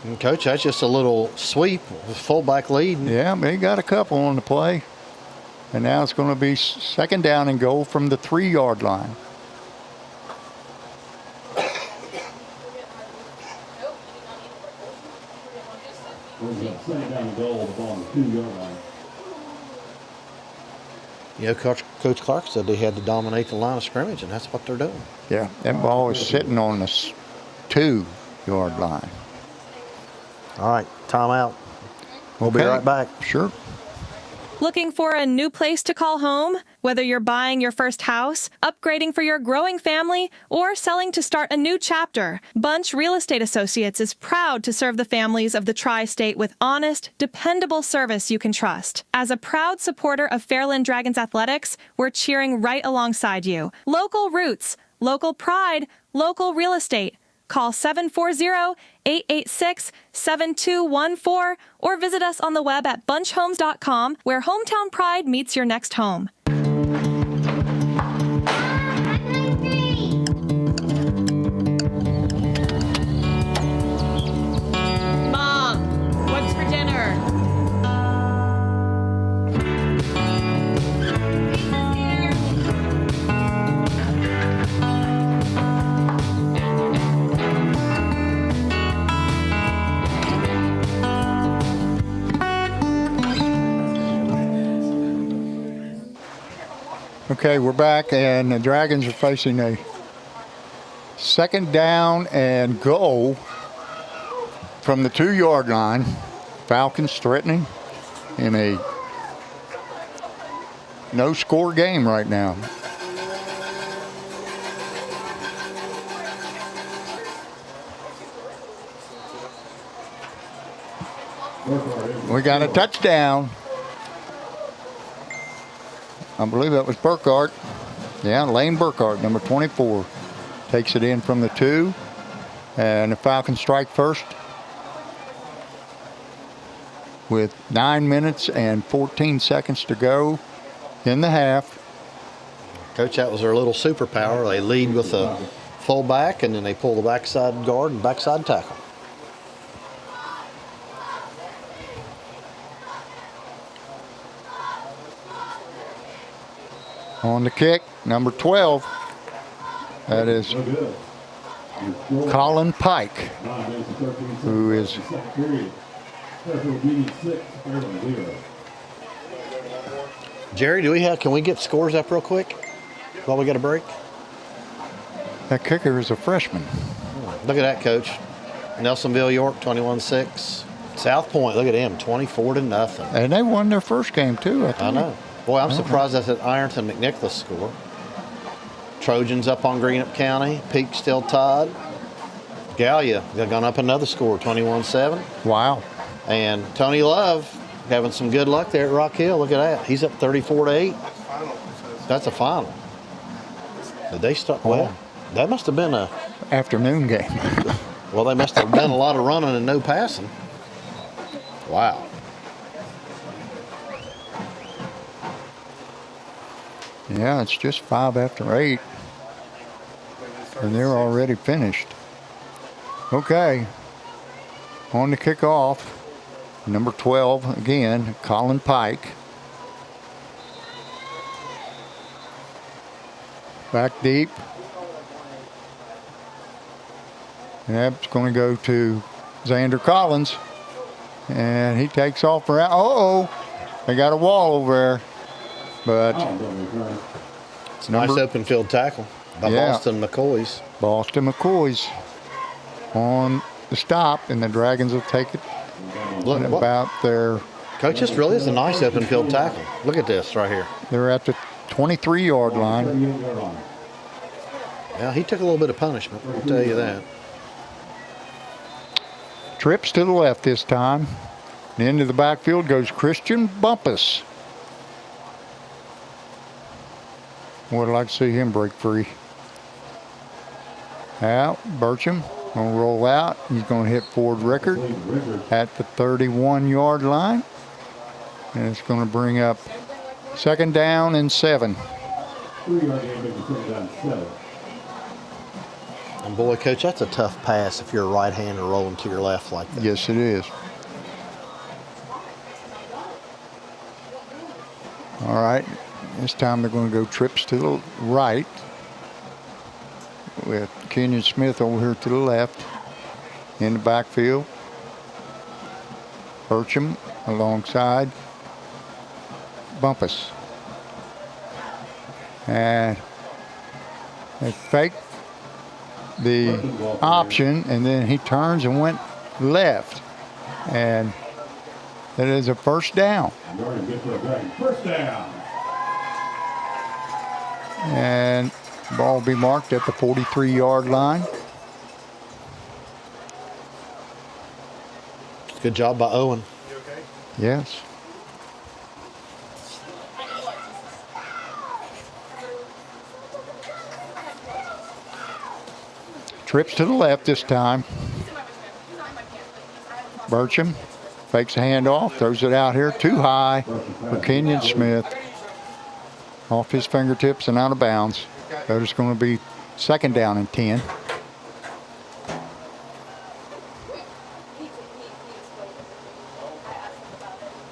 And Coach, that's just a little sweep with fullback lead. Yeah, but he got a couple on the play. And now it's going to be 2nd down and goal from the 3-yard line. Second down and goal on the 2-yard line. You know, Coach Clark said they had to dominate the line of scrimmage, and that's what they're doing. Yeah, that ball is sitting on the 2-yard line. All right, timeout. We'll be right back. Sure. Looking for a new place to call home? Whether you're buying your first house, upgrading for your growing family, or selling to start a new chapter, Bunch Real Estate Associates is proud to serve the families of the Tri-State with honest, dependable service you can trust. As a proud supporter of Fairland Dragons Athletics, we're cheering right alongside you. Local roots, local pride, local real estate. Call 740-886-7214 or visit us on the web at bunchhomes.com, where hometown pride meets your next home. Mom, what's for dinner? Okay, we're back, and the Dragons are facing a Second down and goal from the 2-yard line. Falcons threatening in a no-score game right now. We got a touchdown. I believe that was Burkhart. Yeah, Lane Burkhart, number 24. Takes it in from the 2. And the Falcons strike first with 9 minutes and 14 seconds to go in the half. Coach, that was their little superpower. They lead with a fullback, and then they pull the backside guard and backside tackle. On the kick, number 12. That is Colin Pike, who is Jerry, can we get scores up real quick while we got a break? That kicker is a freshman. Look at that, Coach. Nelsonville, York, 21-6. South Point, look at him, 24-0. And they won their first game, too, I think. I know. Boy, I'm surprised that's at Ironton McNicholas score. Trojans up on Greenup County. Peak still tied. Gallia gone up another score, 21-7. Wow. And Tony Love having some good luck there at Rock Hill. Look at that. He's up 34-8. That's a final. Did they start? Well, that must have been a afternoon game. Well, they must have done a lot of running and no passing. Wow. Yeah, it's just 5 after 8. And they're already finished. Okay. On the kickoff, number 12 again, Colin Pike. Back deep. And that's going to go to Xander Collins. And he takes off around. Uh-oh. They got a wall over there. But it's a nice open field tackle by Boston McCoy's. Boston McCoy's on the stop, and the Dragons will take it. Look about their. Coach, this really is a nice open field tackle. Look at this right here. They're at the 23-yard line. Yeah, he took a little bit of punishment, I'll tell you that. Trips to the left this time. And into the backfield goes Christian Bumpus. Would like to see him break free. Out, Burcham gonna roll out. He's gonna hit Ford Rickard at the 31-yard line. And it's gonna bring up 2nd down and 7. And boy, Coach, that's a tough pass if you're a right-hander rolling to your left like that. Yes, it is. All right. This time they're going to go trips to the right with Kenyon Smith over here to the left in the backfield. Burcham alongside Bumpus. And they fake the option, and then he turns and went left. And that is a first down. First down. And ball will be marked at the 43-yard line. Good job by Owen. You okay? Yes. Trips to the left this time. Burcham fakes a handoff, throws it out here too high for Kenyon Smith. Off his fingertips and out of bounds. That is going to be 2nd down and 10. Get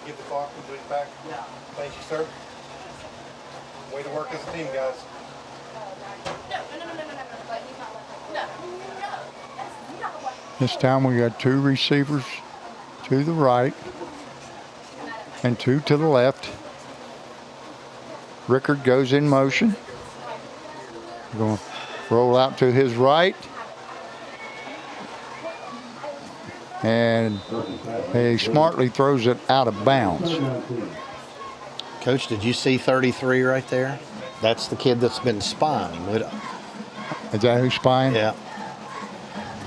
the clock and put it back. Thank you, sir. Way to work as a team, guys. This time we got 2 receivers to the right and 2 to the left. Rickard goes in motion. Going to Roll out to his right. And he smartly throws it out of bounds. Coach, did you see 33 right there? That's the kid that's been spying. Is that who's spying? Yeah.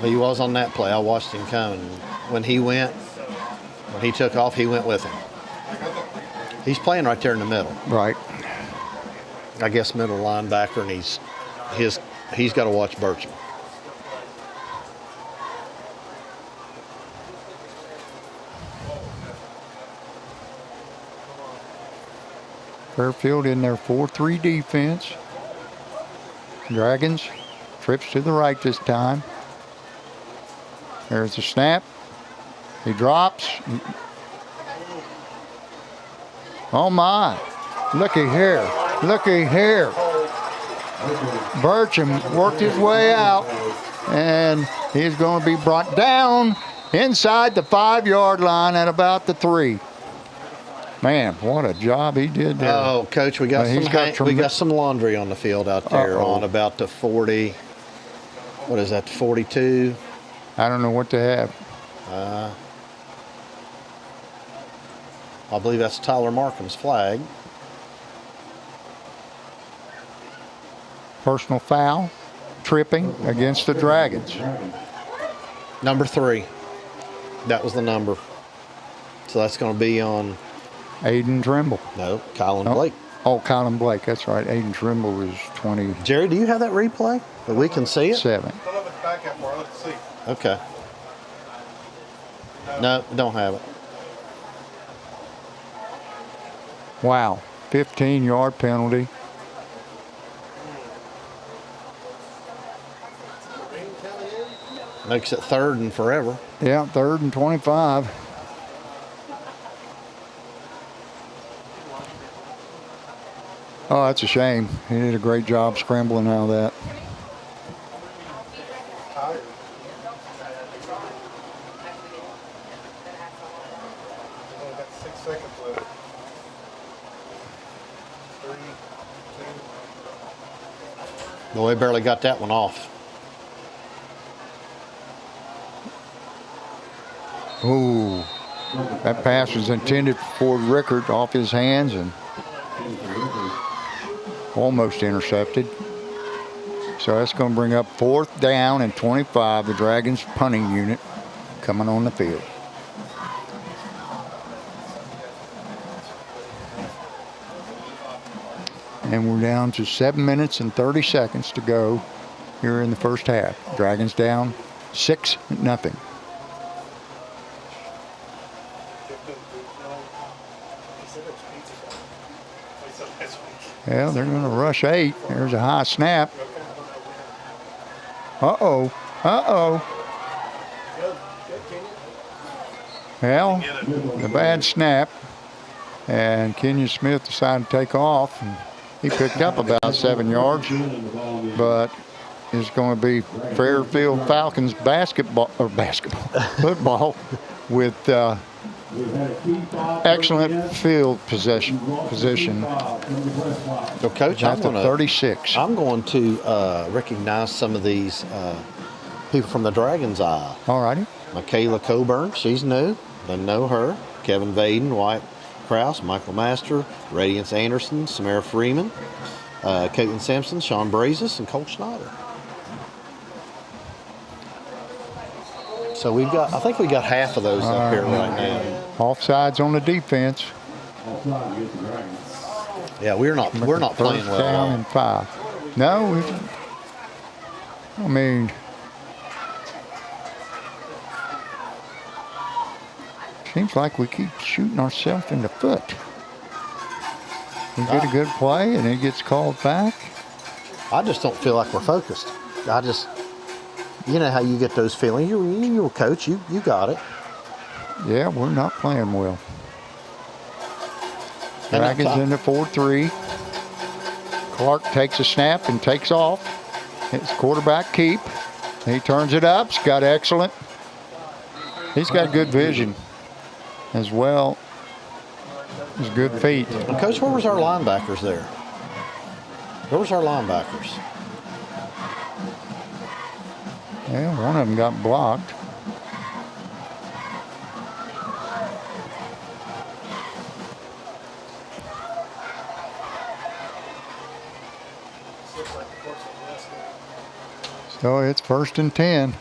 He was on that play. I watched him coming. When he took off, he went with him. He's playing right there in the middle. Right. I guess middle linebacker, and he's got to watch Burcham. Fairfield in their 4-3 defense. Dragons trips to the right this time. There's the snap. He drops. Oh my. Looky here. Looky here. Burcham worked his way out, and he's going to be brought down inside the 5-yard line at about the 3. Man, what a job he did there. Oh, Coach, we got some laundry on the field out there on about the 40. What is that, 42? I don't know what they have. I believe that's Tyler Markham's flag. Personal foul, tripping against the Dragons. Number 3. That was the number. So that's going to be on Aiden Trimble. No, Colin Blake. Oh, Colin Blake. That's right. Aiden Trimble was 20. Jerry, do you have that replay that we can see it? 7. Okay. No, don't have it. Wow. 15-yard penalty. Makes it 3rd and forever. Yeah, 3rd and 25. Oh, that's a shame. He did a great job scrambling out of that. Boy, barely got that one off. Ooh, that pass was intended for Rickard off his hands and almost intercepted. So that's going to bring up 4th down and 25, the Dragons punting unit coming on the field. And we're down to 7 minutes and 30 seconds to go here in the first half. Dragons down 6-0. Yeah, they're going to rush 8. There's a high snap. Uh-oh. Uh-oh. Well, the bad snap. And Kenyon Smith decided to take off. And he picked up about 7 yards. But it's going to be Fairfield Falcons football with excellent field position. So, Coach, at the 36. I'm going to recognize some of these people from the Dragons Eye. All righty. Michaela Coburn, she's new. They know her. Kevin Vaden, White Krause, Michael Master, Radiance Anderson, Samara Freeman, Caitlin Sampson, Sean Brazis, and Cole Schneider. So I think we got half of those up here right now. Offsides on the defense. Yeah, we're not playing well. Down and 5. No, I mean, seems like we keep shooting ourselves in the foot. We get a good play and it gets called back. I just don't feel like we're focused. You know how you get those feelings. You're a coach. You got it. Yeah, we're not playing well. Dragons in the 4-3. Clark takes a snap and takes off. It's quarterback keep. He turns it up. He's got excellent. He's got good vision as well as good feet. Well, Coach, where was our linebackers there? Where was our linebackers? Yeah, one of them got blocked. So it's 1st and 10.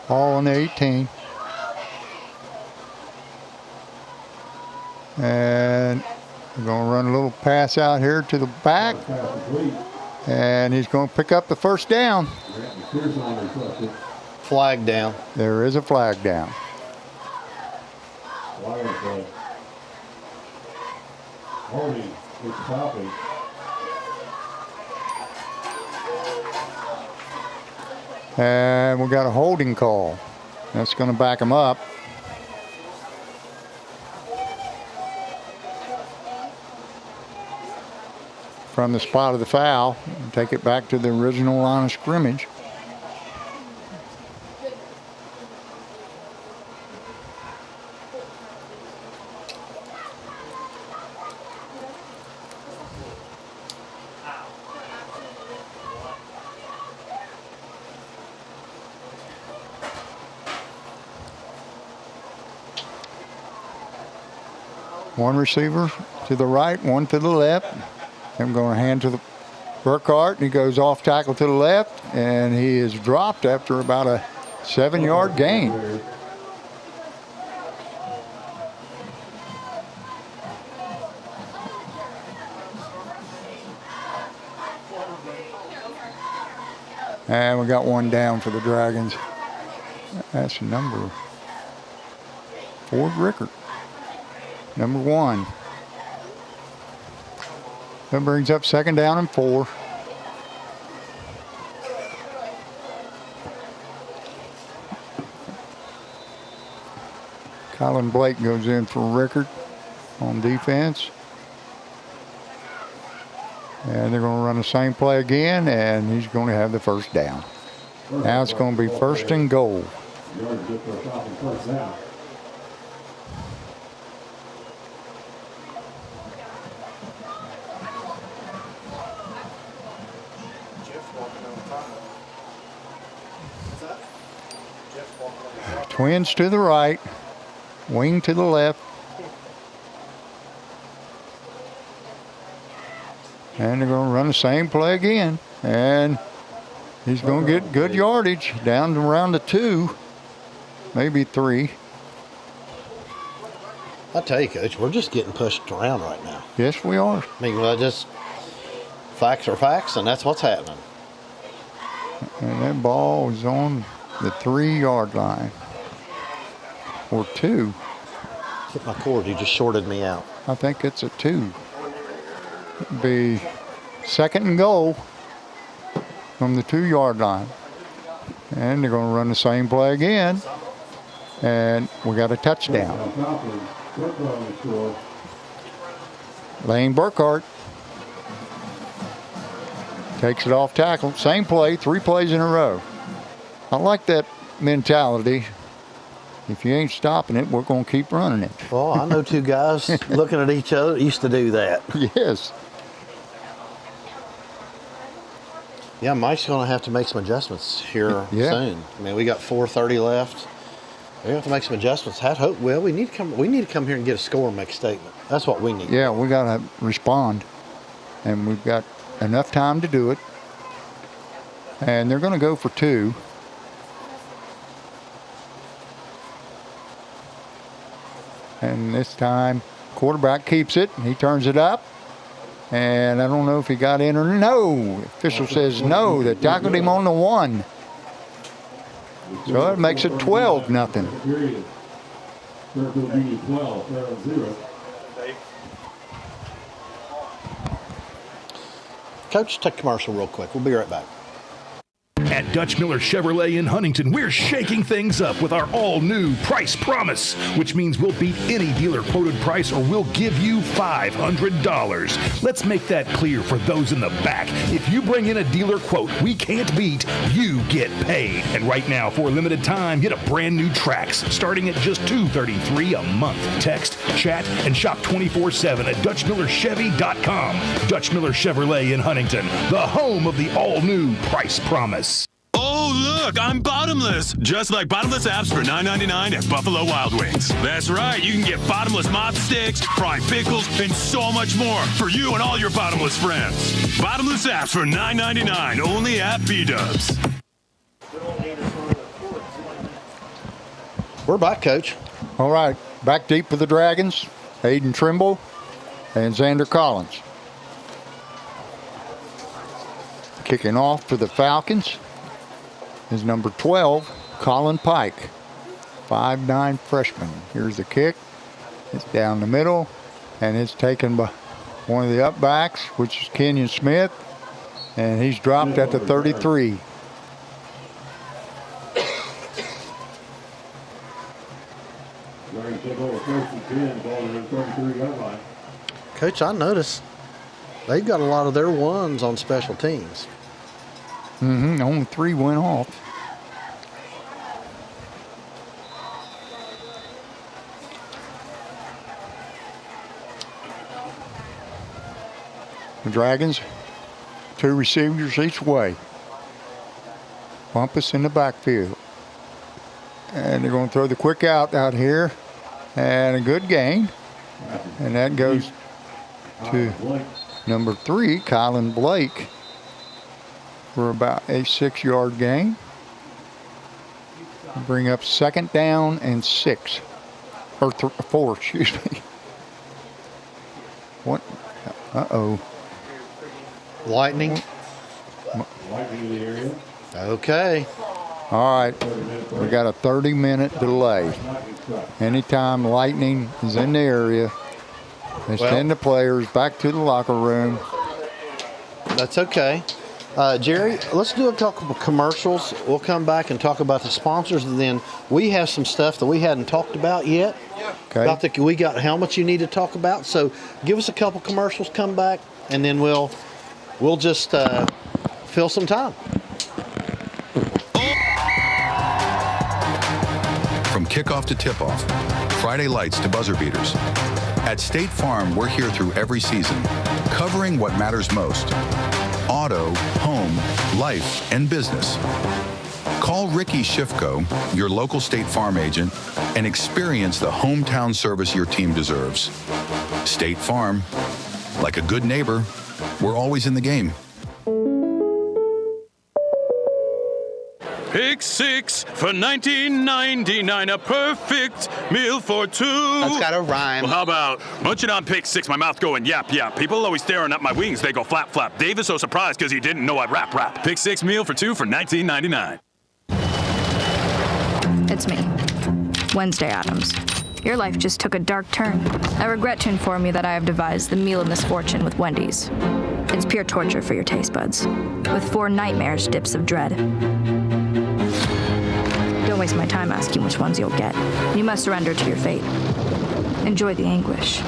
All on the 18. And we're going to run a little pass out here to the back. And he's going to pick up the first down. Flag down. There is a flag down. Holding, it's stopping. And we got a holding call. That's going to back him up. From the spot of the foul, and take it back to the original line of scrimmage. One receiver to the right, one to the left. I'm going to hand to the Burkhart, and he goes off tackle to the left, and he is dropped after about a 7-yard gain. And we got one down for the Dragons. That's number 4, Rickard. Number 1. That brings up 2nd down and 4. Colin Blake goes in for Rickard on defense. And they're going to run the same play again, and he's going to have the first down. Now it's going to be 1st and goal. Twins to the right, wing to the left. And they're going to run the same play again. And he's going to get good yardage down to around the 2, maybe 3. I tell you, Coach, we're just getting pushed around right now. Yes, we are. I mean, just facts are facts, and that's what's happening. And that ball is on the 3-yard line. Or 2. Hit my cord, he just shorted me out. I think it's a 2. It'd be 2nd and goal from the 2-yard line. And they're going to run the same play again. And we got a touchdown. Lane Burkhart takes it off tackle. Same play, 3 plays in a row. I like that mentality. If you ain't stopping it, we're going to keep running it. Well, I know 2 guys looking at each other that used to do that. Yes. Yeah, Mike's going to have to make some adjustments here soon. I mean, we got 4:30 left. We have to make some adjustments. Well, we need to come here and get a score and make a statement. That's what we need. Yeah, we got to respond, and we've got enough time to do it. And they're going to go for 2. And this time, quarterback keeps it. He turns it up. And I don't know if he got in or no. Official says no. They tackled him on the 1. So it makes it 12-0. Coach, take a commercial real quick. We'll be right back. At Dutch Miller Chevrolet in Huntington, we're shaking things up with our all-new Price Promise, which means we'll beat any dealer quoted price or we'll give you $500. Let's make that clear for those in the back. If you bring in a dealer quote we can't beat, you get paid. And right now, for a limited time, get a brand new Trax starting at just $233 a month. Text, chat, and shop 24/7 at DutchMillerChevy.com. Dutch Miller Chevrolet in Huntington, the home of the all-new Price Promise. Oh, look, I'm bottomless. Just like bottomless apps for $9.99 at Buffalo Wild Wings. That's right, you can get bottomless mop sticks, fried pickles, and so much more for you and all your bottomless friends. Bottomless apps for $9.99 only at B-Dubs. We're back, Coach. All right, back deep for the Dragons. Aiden Trimble and Xander Collins. Kicking off for the Falcons is number 12, Colin Pike, 5'9" freshman. Here's the kick. It's down the middle, and it's taken by one of the upbacks, which is Kenyon Smith, and he's dropped at the 33. Coach, I noticed they've got a lot of their ones on special teams. Only 3 went off. The Dragons, 2 receivers each way. Bumpus in the backfield. And they're going to throw the quick out here. And a good gain. And that goes to number 3, Colin Blake, for about a 6-yard gain. Bring up 2nd down and 6. Or 4, excuse me. What? Uh-oh. Lightning. Okay. All right. We got a 30-minute delay. Anytime lightning is in the area, they send the players back to the locker room. That's okay. Jerry, let's do a couple of commercials. We'll come back and talk about the sponsors, and then we have some stuff that we hadn't talked about yet. Okay. We got helmets you need to talk about. So give us a couple commercials, come back, and then we'll just fill some time. From kickoff to tip-off, Friday lights to buzzer beaters. At State Farm, we're here through every season, covering what matters most: auto, home, life, and business. Call Ricky Shifko, your local State Farm agent, and experience the hometown service your team deserves. State Farm, like a good neighbor, we're always in the game. Pick 6 for $19.99, a perfect meal for 2. That's got a rhyme. Well, how about munching on Pick 6, my mouth going yap, yap. People always staring at my wings, they go flap, flap. Dave is so surprised because he didn't know I'd rap, rap. Pick 6 meal for 2 for $19.99. It's me, Wednesday Addams. Your life just took a dark turn. I regret to inform you that I have devised the meal of misfortune with Wendy's. It's pure torture for your taste buds, with 4 nightmarish dips of dread. Don't waste my time asking which ones you'll get. You must surrender to your fate. Enjoy the anguish.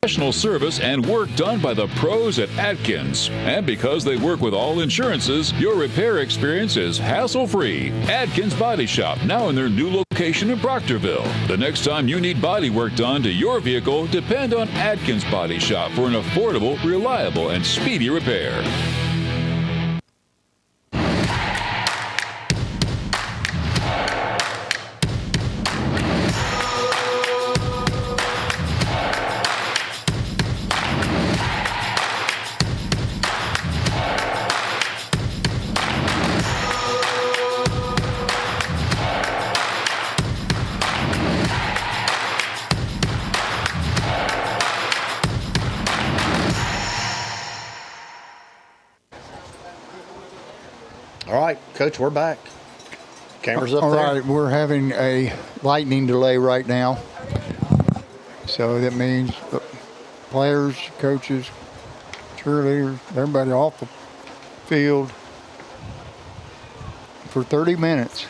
Professional service and work done by the pros at Atkins. And because they work with all insurances, your repair experience is hassle-free. Atkins Body Shop, now in their new location in Proctorville. The next time you need body work done to your vehicle, depend on Atkins Body Shop for an affordable, reliable, and speedy repair. All right, Coach, we're back. Cameras up All there. All right, we're having a lightning delay right now. So that means players, coaches, cheerleaders, everybody off the field for 30 minutes.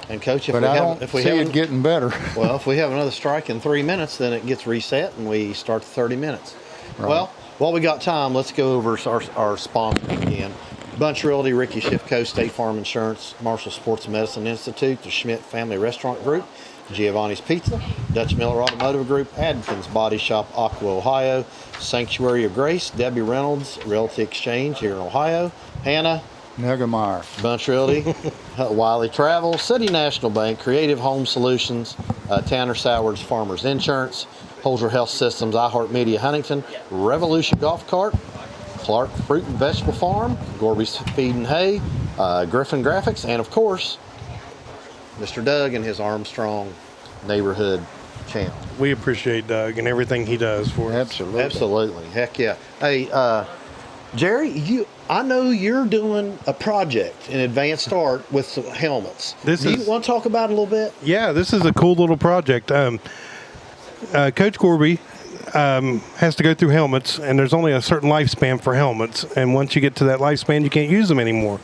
And Coach, I don't see it getting better. Well, if we have another strike in 3 minutes, then it gets reset and we start the 30 minutes. Right. Well, while we got time, let's go over our sponsors again. Bunch Realty, Ricky Shifko, State Farm Insurance, Marshall Sports Medicine Institute, the Schmidt Family Restaurant Group, Giovanni's Pizza, Dutch Miller Automotive Group, Adkins Body Shop, Aqua, Ohio, Sanctuary of Grace, Debbie Reynolds, Realty Exchange here in Ohio, Hannah, Negemeyer, Bunch Realty, Wiley Travel, City National Bank, Creative Home Solutions, Tanner Sowers Farmers Insurance, Holzer Health Systems, iHeartMedia Huntington, Revolution Golf Cart, Clark Fruit and Vegetable Farm, Gorby's Feed and Hay, Griffin Graphics, and of course, Mr. Doug and his Armstrong neighborhood channel. We appreciate Doug and everything he does for us. Absolutely. Heck yeah. Hey, Jerry, I know you're doing a project in Advanced Art with some helmets. Do you want to talk about it a little bit? Yeah, this is a cool little project. Coach Gorby has to go through helmets, and there's only a certain lifespan for helmets. And once you get to that lifespan, you can't use them anymore.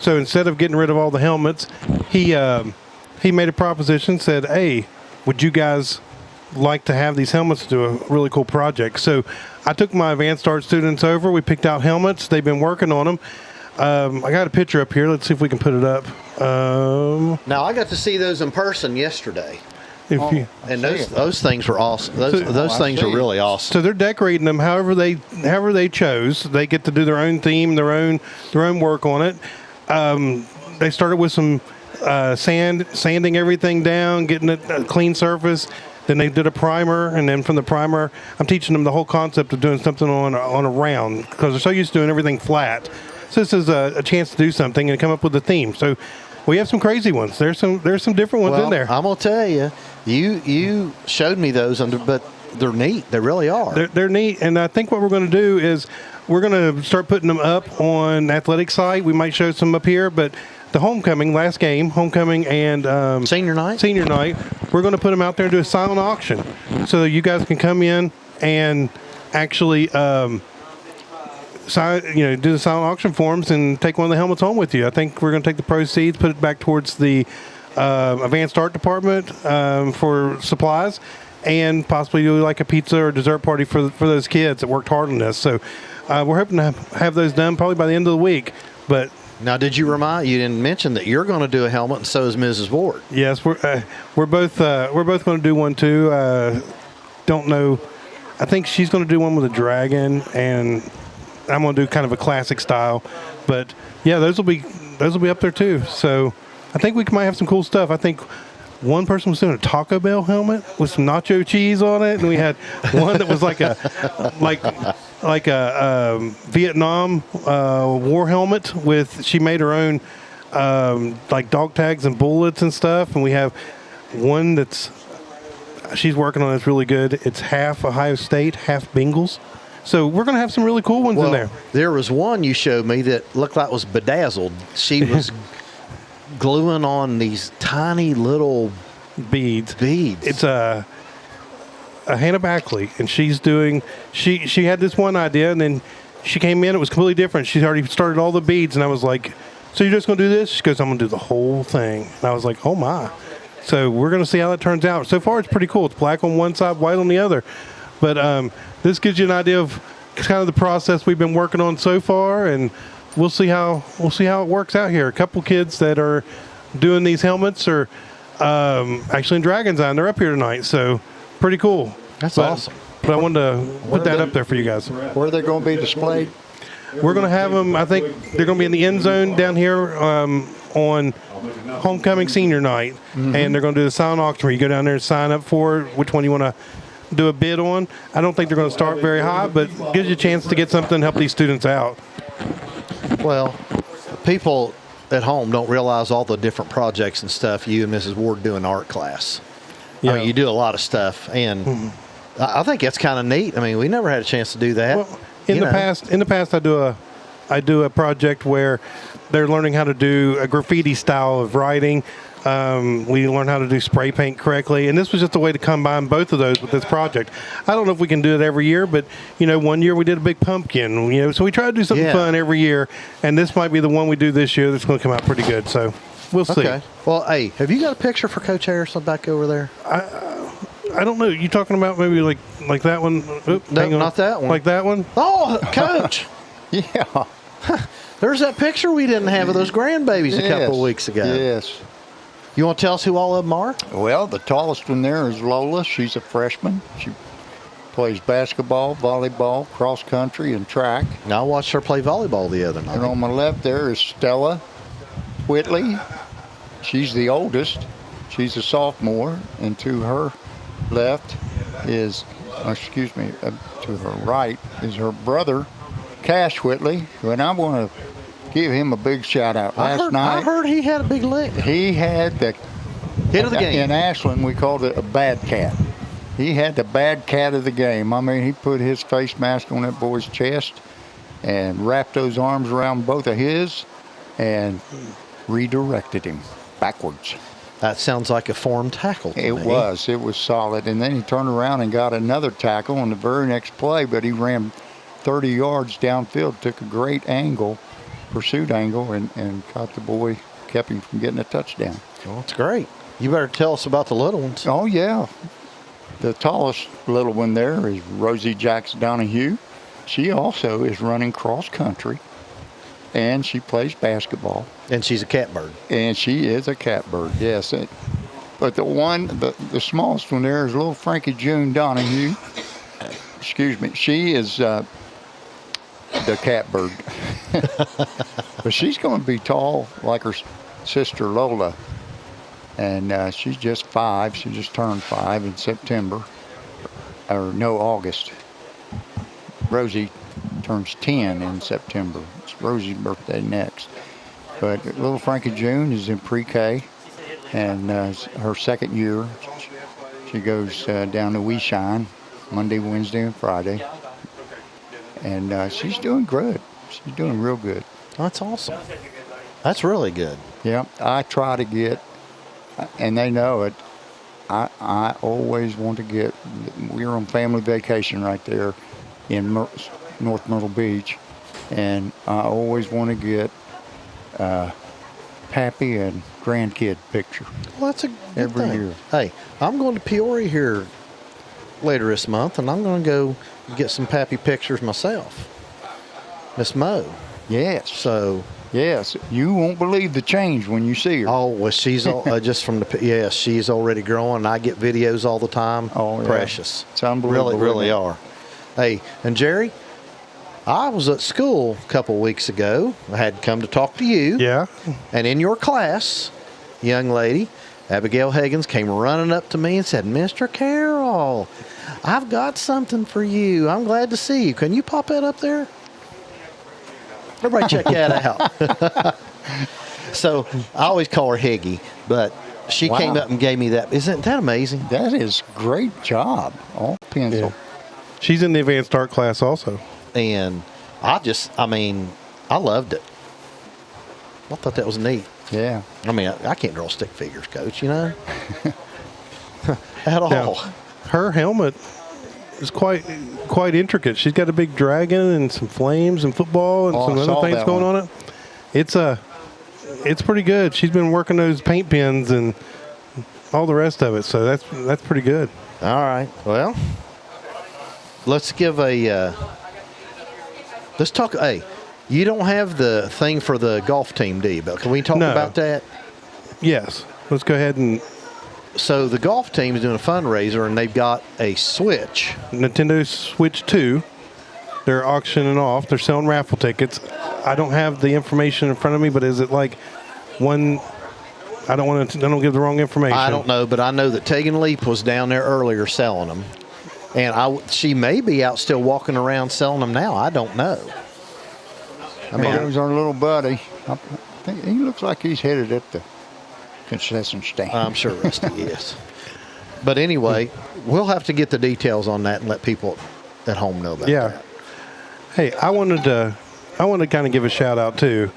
So instead of getting rid of all the helmets, he made a proposition, said, hey, would you guys like to have these helmets to do a really cool project? So I took my Advanced Art students over. We picked out helmets. They've been working on them. I got a picture up here. Let's see if we can put it up. Now, I got to see those in person yesterday. And those things were awesome. Those things are really awesome. So they're decorating them however they chose. They get to do their own theme, their own work on it. They started with some sanding everything down, getting it a clean surface. Then they did a primer, and then from the primer, I'm teaching them the whole concept of doing something on a round because they're so used to doing everything flat. So this is a chance to do something and come up with a theme. So we have some crazy ones. There's some different ones in there. I'm gonna tell you, you showed me those, but they're neat. They really are. They're neat, and I think what we're going to do is we're going to start putting them up on the athletic site. We might show some up here, but the last game, homecoming and senior night, we're going to put them out there and do a silent auction, so you guys can come in and actually do the silent auction forms and take one of the helmets home with you. I think we're going to take the proceeds, put it back towards the Advanced Art Department for supplies, and possibly do like a pizza or dessert party for those kids that worked hard on this. So we're hoping to have those done probably by the end of the week. But now, you didn't mention that you're going to do a helmet, and so is Mrs. Ward. Yes, we're both going to do one too. Don't know. I think she's going to do one with a dragon, and I'm going to do kind of a classic style. But yeah, those will be up there too. So I think we might have some cool stuff. I think one person was doing a Taco Bell helmet with some nacho cheese on it, and we had one that was like a Vietnam war helmet with. She made her own like dog tags and bullets and stuff, and we have one that's she's working on. That's really good. It's half Ohio State, half Bengals. So we're going to have some really cool ones in there. There was one you showed me that looked like it was bedazzled. She was gluing on these tiny little beads. It's a Hannah Backley, and she's doing. She had this one idea, and then she came in. It was completely different. She's already started all the beads, and I was like, "So you're just going to do this?" She goes, "I'm going to do the whole thing." And I was like, "Oh my!" So we're going to see how that turns out. So far, it's pretty cool. It's black on one side, white on the other. But this gives you an idea of kind of the process we've been working on so far, and we'll see how it works out here. A couple kids that are doing these helmets are actually in Dragon's Eye. They're up here tonight, so pretty cool. That's awesome. But I wanted to put that up there for you guys. Where are they going to be displayed? We're going to have them. I think they're going to be in the end zone down here on homecoming senior night, and they're going to do the silent auction where you go down there and sign up for which one you want to do a bid on. I don't think they're going to start very high, but gives you a chance to get something and help these students out. Well, people at home don't realize all the different projects and stuff you and Mrs. Ward do in art class. Yeah. I mean, you do a lot of stuff, and I think that's kind of neat. I mean, we never had a chance to do that. Well, in the past, I do a project where they're learning how to do a graffiti style of writing. We learn how to do spray paint correctly, and this was just a way to combine both of those with this project. I don't know if we can do it every year, but one year we did a big pumpkin. So we try to do something fun every year, and this might be the one we do this year that's going to come out pretty good. So we'll see. Okay. Well, hey, have you got a picture for Coach Harrison back over there? I don't know. You talking about maybe like that one? Oop, no, not that one. Like that one? Oh, Coach. Yeah. There's that picture we didn't have of those grandbabies a couple of weeks ago. Yes. You want to tell us who all of them are? Well, the tallest one there is Lola. She's a freshman. She plays basketball, volleyball, cross country, and track. Now, I watched her play volleyball the other night. And on my left there is Stella Whitley. She's the oldest. She's a sophomore. And to her left is, to her right is her brother, Cash Whitley. And I want to give him a big shout out. Last night, I heard he had a big lick. He had the hit of the game. In Ashland, we called it a bad cat. He had the bad cat of the game. I mean, he put his face mask on that boy's chest and wrapped those arms around both of his and redirected him backwards. That sounds like a form tackle to me. It was solid. And then he turned around and got another tackle on the very next play, but he ran 30 yards downfield, took a great angle, pursuit angle, and caught the boy, kept him from getting a touchdown. Well, that's great. You better tell us about the little ones. Oh, yeah. The tallest little one there is Rosie Jackson Donahue. She also is running cross country, and she plays basketball. And she's a catbird. And she is a catbird, yes. But the smallest one there is little Frankie June Donahue. Excuse me. She is the catbird. But she's going to be tall like her sister Lola. And she's just 5. She just turned 5 in September. August. Rosie turns 10 in September. It's Rosie's birthday next. But little Frankie June is in pre-K. And her second year, she goes down to We Shine Monday, Wednesday, and Friday. And she's doing good. She's doing real good. That's awesome. That's really good. Yeah, I try to get, and they know it, I always want to get, we're on family vacation right there in North Myrtle Beach, and I always want to get Pappy and grandkid picture. Well, that's a good every thing. year. Hey, I'm going to Peoria here later this month, and I'm going to go get some Pappy pictures myself. Miss Mo. Yes. So. Yes, you won't believe the change when you see her. Oh, well, she's just from the, yes, she's already growing. I get videos all the time. Oh, yeah. Precious. It's unbelievable. Really are. Hey, and Jerry, I was at school a couple weeks ago. I had come to talk to you. Yeah. And in your class, young lady, Abigail Higgins, came running up to me and said, Mr. Carroll, I've got something for you. I'm glad to see you. Can you pop that up there? Everybody check that out. So I always call her Higgy, but she came up and gave me that. Isn't that amazing? That is great job. All pencil. Yeah. She's in the advanced art class also. And I loved it. I thought that was neat. Yeah. I mean, I can't draw stick figures, Coach, you know? At all. Now, her helmet is quite intricate. She's got a big dragon and some flames and football and some other things going on it. It's pretty good. She's been working those paint pens and all the rest of it, so that's pretty good. All right. Well, let's give let's talk. Hey, you don't have the thing for the golf team, do you, Bill? Can we talk about that? Yes. Let's go ahead and. So the golf team is doing a fundraiser, and they've got a Switch. Nintendo Switch 2. They're auctioning off. They're selling raffle tickets. I don't have the information in front of me, but is it like one? I don't give the wrong information. I don't know, but I know that Tegan Leap was down there earlier selling them, and she may be out still walking around selling them now. I don't know. I mean, there's our little buddy. I think he looks like he's headed at the concession stand. I'm sure Rusty is. But anyway, we'll have to get the details on that and let people at home know about that. Hey, I want to kind of give a shout out too.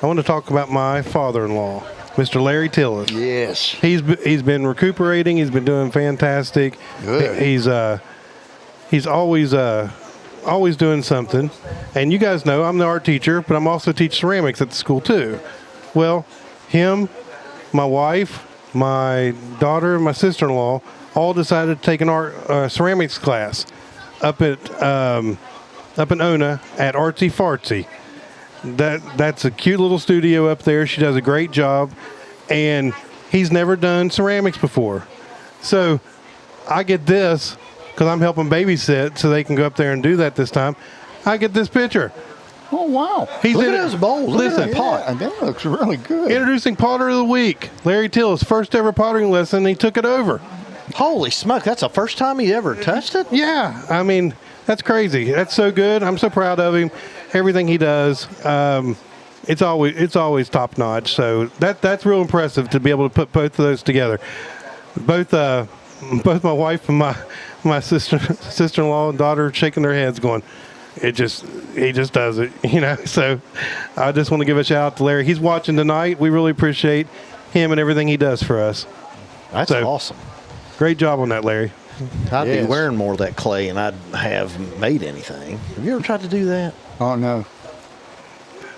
I want to talk about my father-in-law, Mr. Larry Tillis. Yes. He's been recuperating. He's been doing fantastic. Good. He's always doing something. And you guys know I'm the art teacher, but I'm also teach ceramics at the school too. Well, him, my wife, my daughter, and my sister-in-law all decided to take an art ceramics class up in Ona at Artsy Fartsy. That's a cute little studio up there. She does a great job, and He's never done ceramics before. So I get this because I'm helping babysit so they can go up there and do that this time. I get this picture. Oh, wow. He's Look in at it. those bowls. Listen, Look at that pot. Yeah, that looks really good. Introducing Potter of the Week. Larry Till's first ever pottering lesson. He took it over. Holy smoke, that's the first time he ever touched it? Yeah, I mean, that's crazy. That's so good. I'm so proud of him. Everything he does, it's always top notch. So that's real impressive to be able to put both of those together. Both my wife and my sister-in-law and daughter shaking their heads, going, he just does it, you know. So I just want to give a shout out to Larry. He's watching tonight. We really appreciate him and everything he does for us. That's awesome. Great job on that, Larry. I'd be wearing more of that clay, and I'd have made anything. Have you ever tried to do that? Oh, no.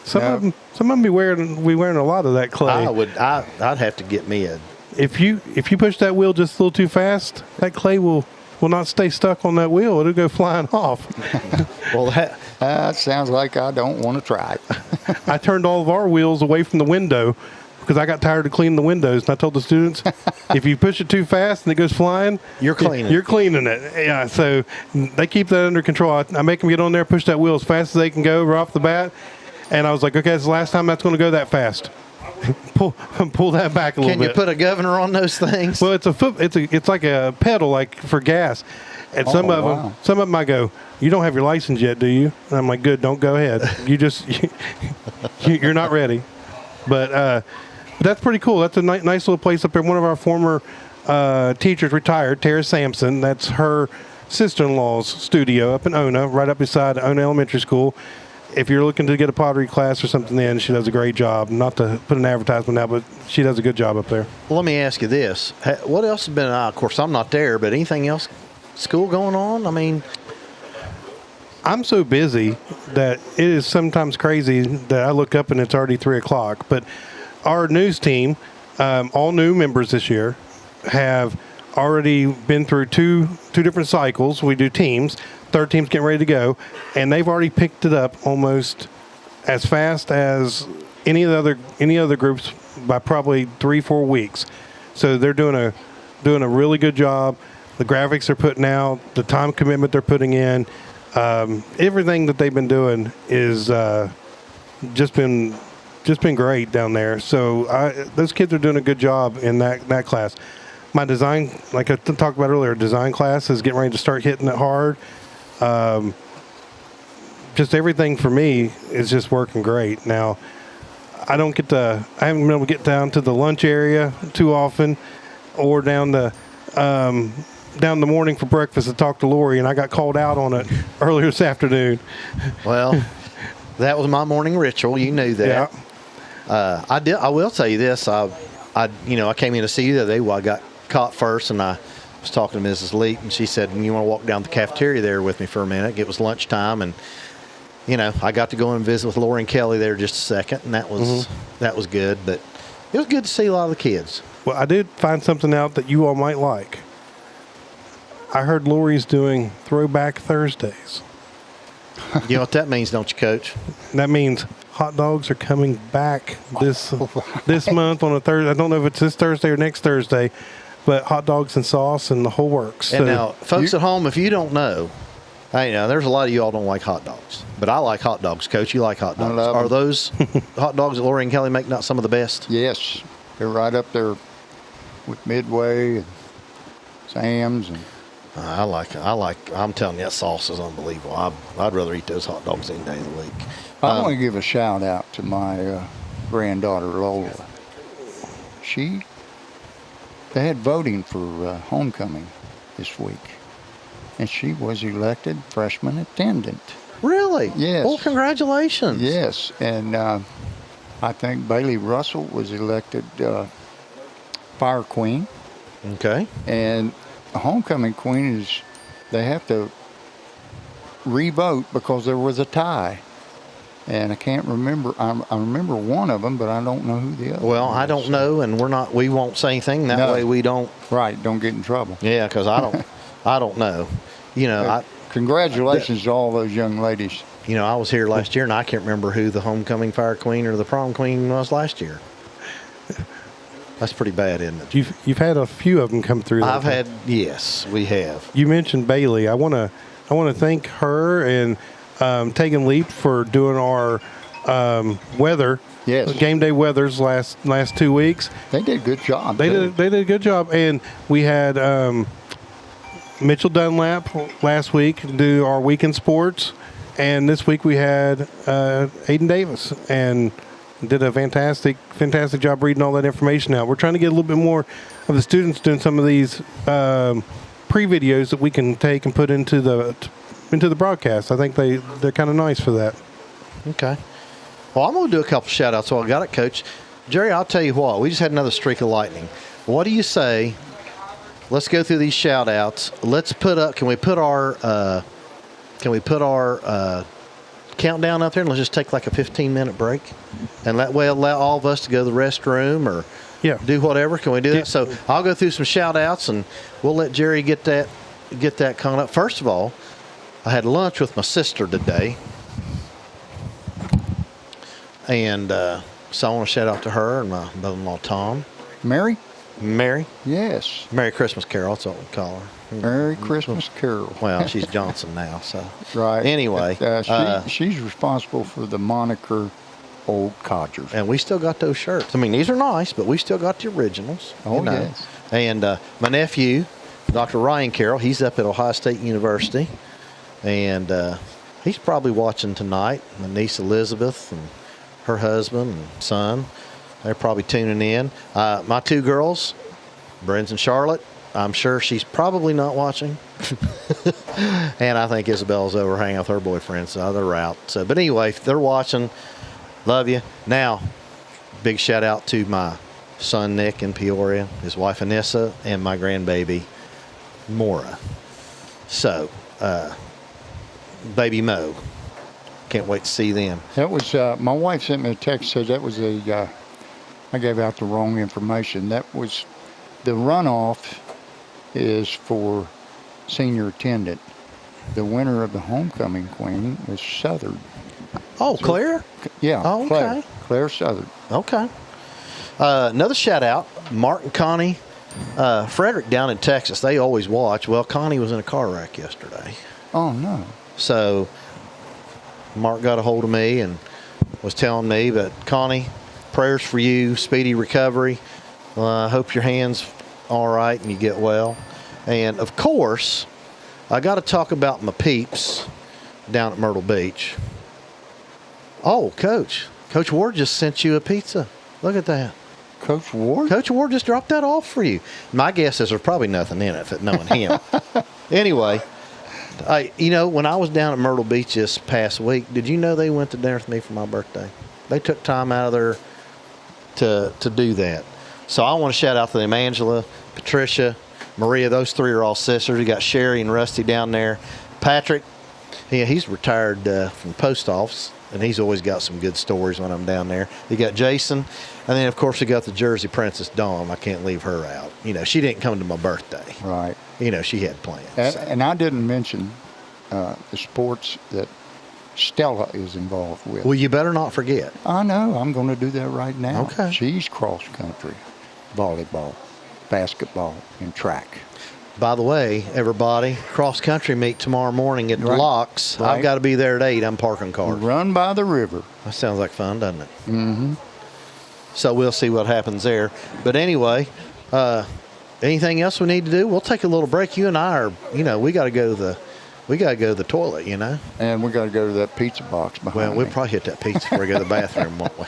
Some of them be wearing a lot of that clay. I'd have to get me a. If you push that wheel just a little too fast, that clay will not stay stuck on that wheel. It'll go flying off. Well, that sounds like I don't want to try it. I turned all of our wheels away from the window because I got tired of cleaning the windows. And I told the students, if you push it too fast and it goes flying, you're cleaning it. Yeah, so they keep that under control. I make them get on there, push that wheel as fast as they can go right off the bat. And I was like, okay, it's the last time that's going to go that fast. pull that back a little bit. Can you put a governor on those things? Well, it's like a pedal, like for gas. And some of them I go, you don't have your license yet, do you? And I'm like, good, don't go ahead. You're not ready. But that's pretty cool. That's a nice little place up there. One of our former teachers retired, Tara Sampson. That's her sister-in-law's studio up in Ona, right up beside Ona Elementary School. If you're looking to get a pottery class or something in, she does a great job. Not to put an advertisement out, but she does a good job up there. Well, let me ask you this. What else has been, of course, I'm not there, but anything else, school going on? I mean, I'm so busy that it is sometimes crazy that I look up and it's already 3 o'clock. But our news team, all new members this year, have already been through two different cycles. We do teams. Third team's getting ready to go, and they've already picked it up almost as fast as any other groups by probably 3-4 weeks. So they're doing a really good job. The graphics they're putting out, the time commitment they're putting in, everything that they've been doing is just been great down there. So those kids are doing a good job in that class. My design, like I talked about earlier, design class is getting ready to start hitting it hard. Just everything for me is just working great. Now, I haven't been able to get down to the lunch area too often, or down the morning for breakfast to talk to Lori, and I got called out on it earlier this afternoon. Well, that was my morning ritual. You knew that. Yeah. I will tell you this. I came in to see you the other day. Well, I got caught first, and I was talking to Mrs. Leet, and she said, you want to walk down the cafeteria there with me for a minute? It was lunchtime, and I got to go and visit with Lori and Kelly there just a second, and that was good. But it was good to see a lot of the kids. Well, I did find something out that you all might like. I heard Lori's doing Throwback Thursdays. You know what that means, don't you, Coach? That means hot dogs are coming back this month on a Thursday. I don't know if it's this Thursday or next Thursday, but hot dogs and sauce and the whole works. And now, folks at home, if you don't know, there's a lot of you all don't like hot dogs, but I like hot dogs. Coach, you like hot dogs. Are those hot dogs that Lori and Kelly make not some of the best? Yes, they're right up there with Midway and Sam's. And I'm telling you, that sauce is unbelievable. I'd rather eat those hot dogs any day of the week. I want to give a shout out to my granddaughter Lola. They had voting for homecoming this week, and she was elected freshman attendant. Really? Yes. Well, congratulations. Yes, and I think Bailey Russell was elected fire queen. Okay. And a homecoming queen they have to re-vote because there was a tie. And I can't remember. I remember one of them, but I don't know who the other. Well, I don't know, and we won't say anything. That way we don't. Right, don't get in trouble. Yeah, because I don't know. Congratulations to all those young ladies. I was here last year, and I can't remember who the homecoming fire queen or the prom queen was last year. That's pretty bad, isn't it? You've had a few of them come through. Yes, we have. You mentioned Bailey. I want to thank her and Taking Leap for doing our weather. Yes. Game day weathers last 2 weeks. They did a good job. They did a good job, and we had Mitchell Dunlap last week do our weekend sports, and this week we had Aiden Davis and did a fantastic job reading all that information out. We're trying to get a little bit more of the students doing some of these pre-videos that we can take and put into the broadcast. I think they're kind of nice for that. Okay. Well, I'm going to do a couple shout-outs while I got it, Coach. Jerry, I'll tell you what. We just had another streak of lightning. What do you say? Let's go through these shout-outs. Let's put up – can we put our countdown up there and let's just take like a 15-minute break? And that way allow all of us to go to the restroom or do whatever. Can we do that? So I'll go through some shout-outs and we'll let Jerry get that caught up. First of all, I had lunch with my sister today. And so I want to shout out to her and my mother-in-law, Tom. Mary? Mary? Yes. Merry Christmas Carol, that's what we call her. Merry Christmas Carol. Well, she's Johnson now, so. Right. Anyway. She's responsible for the moniker Old Codgers. And we still got those shirts. I mean, these are nice, but we still got the originals. Oh, yes. And my nephew, Dr. Ryan Carroll, he's up at Ohio State University. And he's probably watching tonight. My niece Elizabeth and her husband and son, they're probably tuning in. My two girls, Brens and Charlotte, I'm sure she's probably not watching. And I think Isabel's over hanging out with her boyfriend, so they're out. So, but anyway, if they're watching, love you. Now, big shout out to my son Nick in Peoria, his wife Anissa, and my grandbaby Mora. So, baby Mo. Can't wait to see them. That was my wife sent me a text, said that was I gave out the wrong information. That was the runoff is for senior attendant. The winner of the homecoming queen was Southern. Oh, Claire? Yeah. Oh, okay. Claire Southern. Okay. Another shout out, Mark and Connie Frederick down in Texas. They always watch. Well, Connie was in a car wreck yesterday. Oh, no. So Mark got a hold of me and was telling me, but Connie, prayers for you, speedy recovery. I hope your hand's all right and you get well. And, of course, I got to talk about my peeps down at Myrtle Beach. Oh, Coach Ward just sent you a pizza. Look at that. Coach Ward? Coach Ward just dropped that off for you. My guess is there's probably nothing in it, knowing him. Anyway, when I was down at Myrtle Beach this past week, did you know they went to dinner with me for my birthday? They took time out of there to do that. So I want to shout out to them, Angela, Patricia, Maria. Those three are all sisters. You got Sherry and Rusty down there. Patrick, he's retired from the post office, and he's always got some good stories when I'm down there. You got Jason, and then, of course, you got the Jersey Princess, Dawn. I can't leave her out. She didn't come to my birthday. Right. She had plans. And I didn't mention the sports that Stella is involved with. Well, you better not forget. I know. I'm going to do that right now. Okay. She's cross country, volleyball, basketball, and track. By the way, everybody, cross country meet tomorrow morning at the Locks. Right. I've got to be there at 8. I'm parking cars. Run by the river. That sounds like fun, doesn't it? Mm-hmm. So we'll see what happens there. But anyway, anything else we need to do? We'll take a little break. You and I are, we got to go to the toilet, And we got to go to that pizza box behind Well, we'll me. probably hit that pizza before we go to the bathroom, won't we?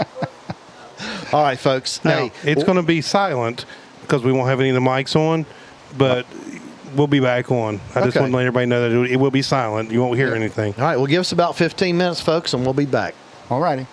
All right, folks. Now, it's going to be silent because we won't have any of the mics on, but we'll be back on. I just want to let everybody know that it will be silent. You won't hear anything. All right, well, give us about 15 minutes, folks, and we'll be back. All righty.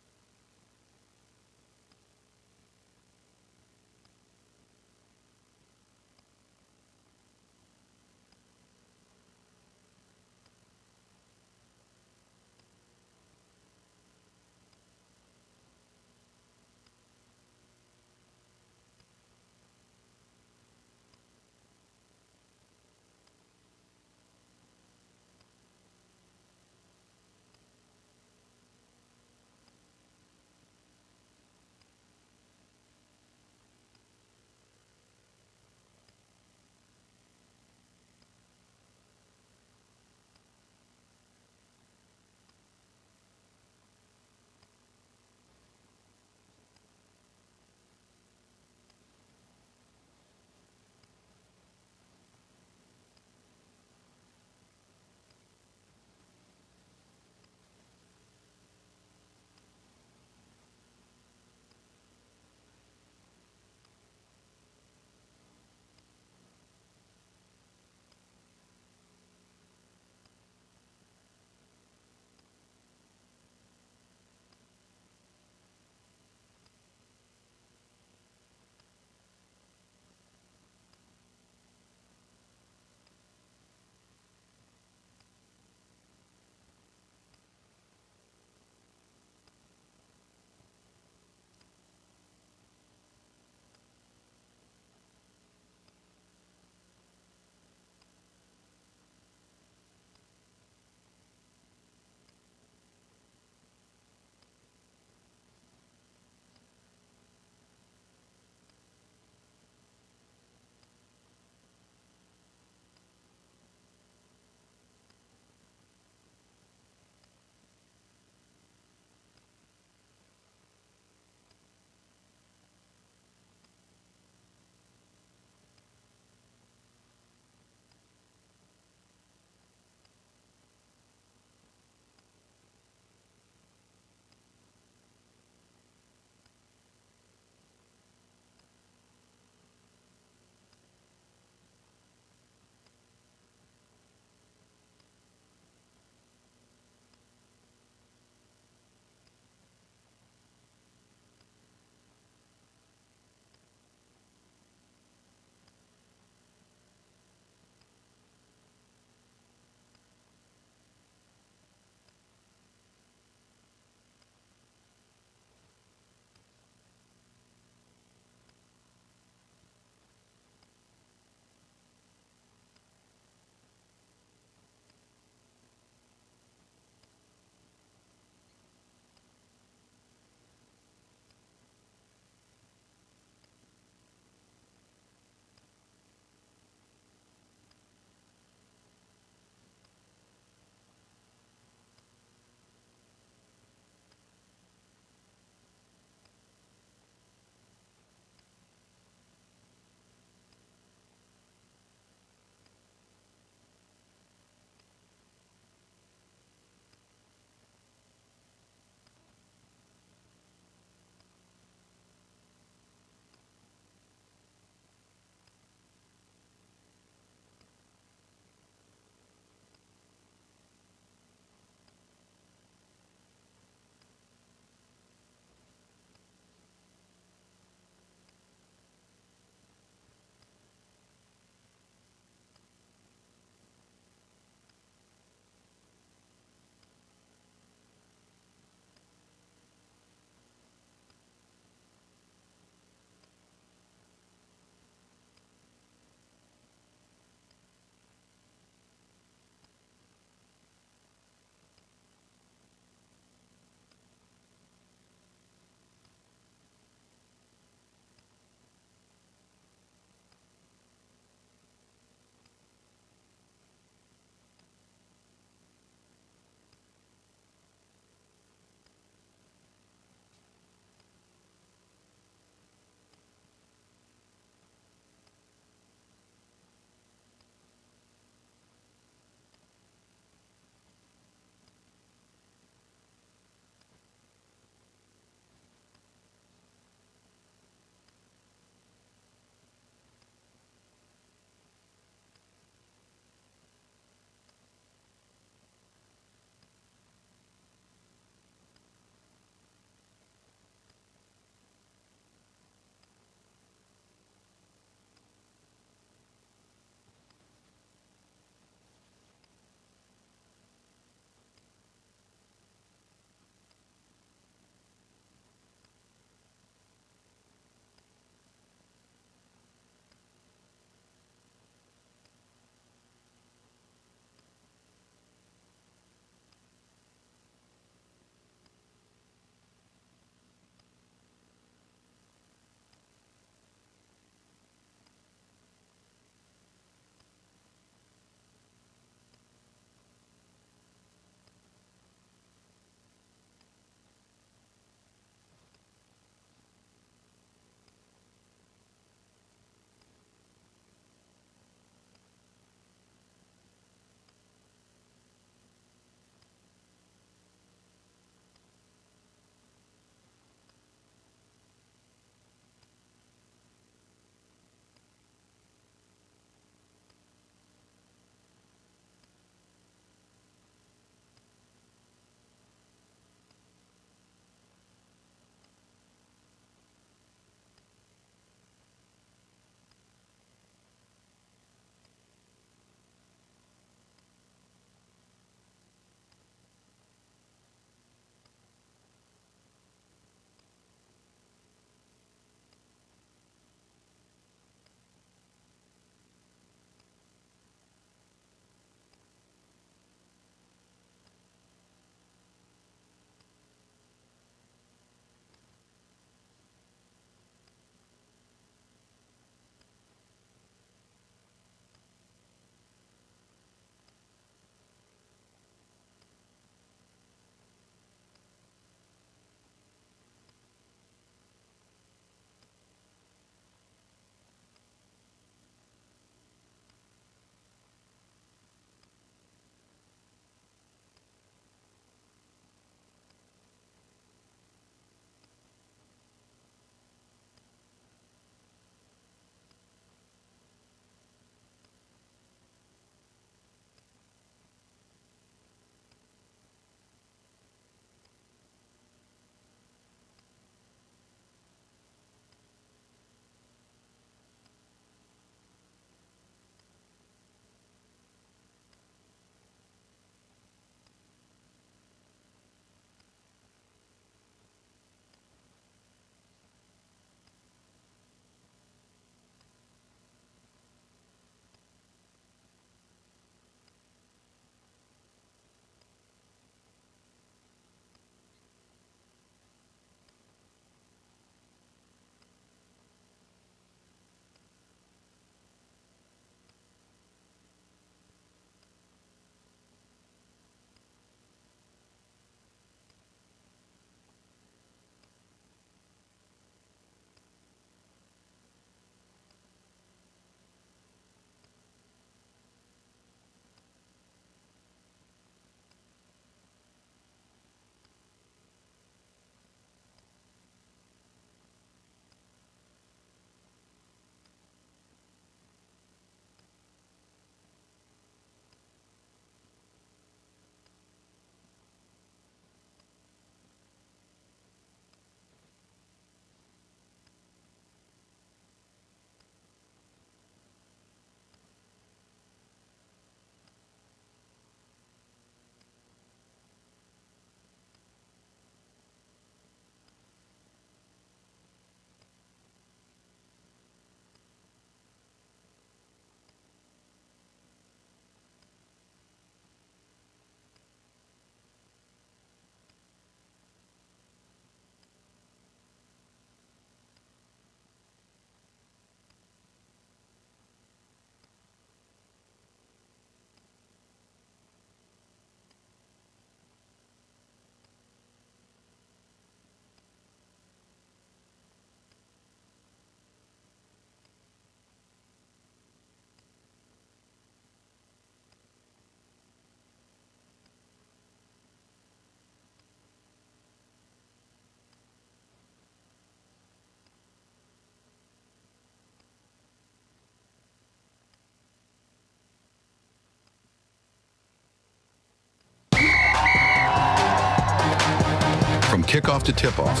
kickoff to tip-off,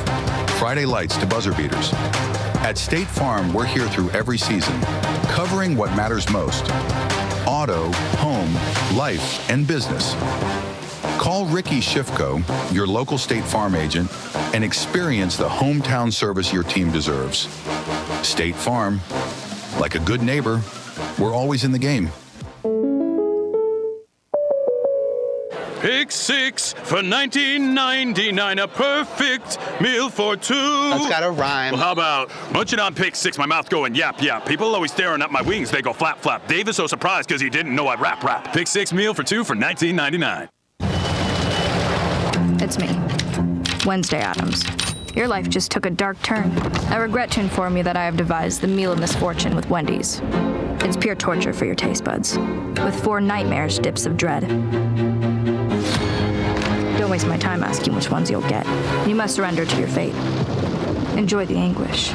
Friday lights to buzzer beaters. At State Farm, we're here through every season, covering what matters most: auto, home, life, and business. Call Ricky Schiffko, your local State Farm agent, and experience the hometown service your team deserves. State Farm, like a good neighbor, we're always in the game. Pick six for $19.99, a perfect meal for two. That's got a rhyme. Well, how about munching on pick six, my mouth going yap, yap. People always staring at my wings, they go flap, flap. Dave is so surprised because he didn't know I'd rap. Pick six meal for two for $19.99. It's me, Wednesday Addams. Your life just took a dark turn. I regret to inform you that I have devised the meal of misfortune with Wendy's. It's pure torture for your taste buds, with 4 nightmarish dips of dread. Don't waste my time asking which ones you'll get. You must surrender to your fate. Enjoy the anguish.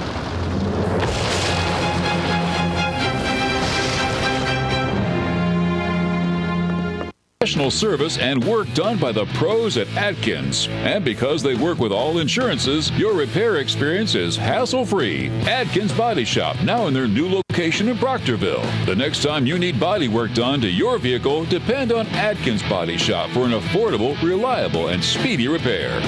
Professional service and work done by the pros at Atkins. And because they work with all insurances, your repair experience is hassle-free. Atkins Body Shop, now in their new location in Proctorville. The next time you need body work done to your vehicle, depend on Atkins Body Shop for an affordable, reliable, and speedy repair.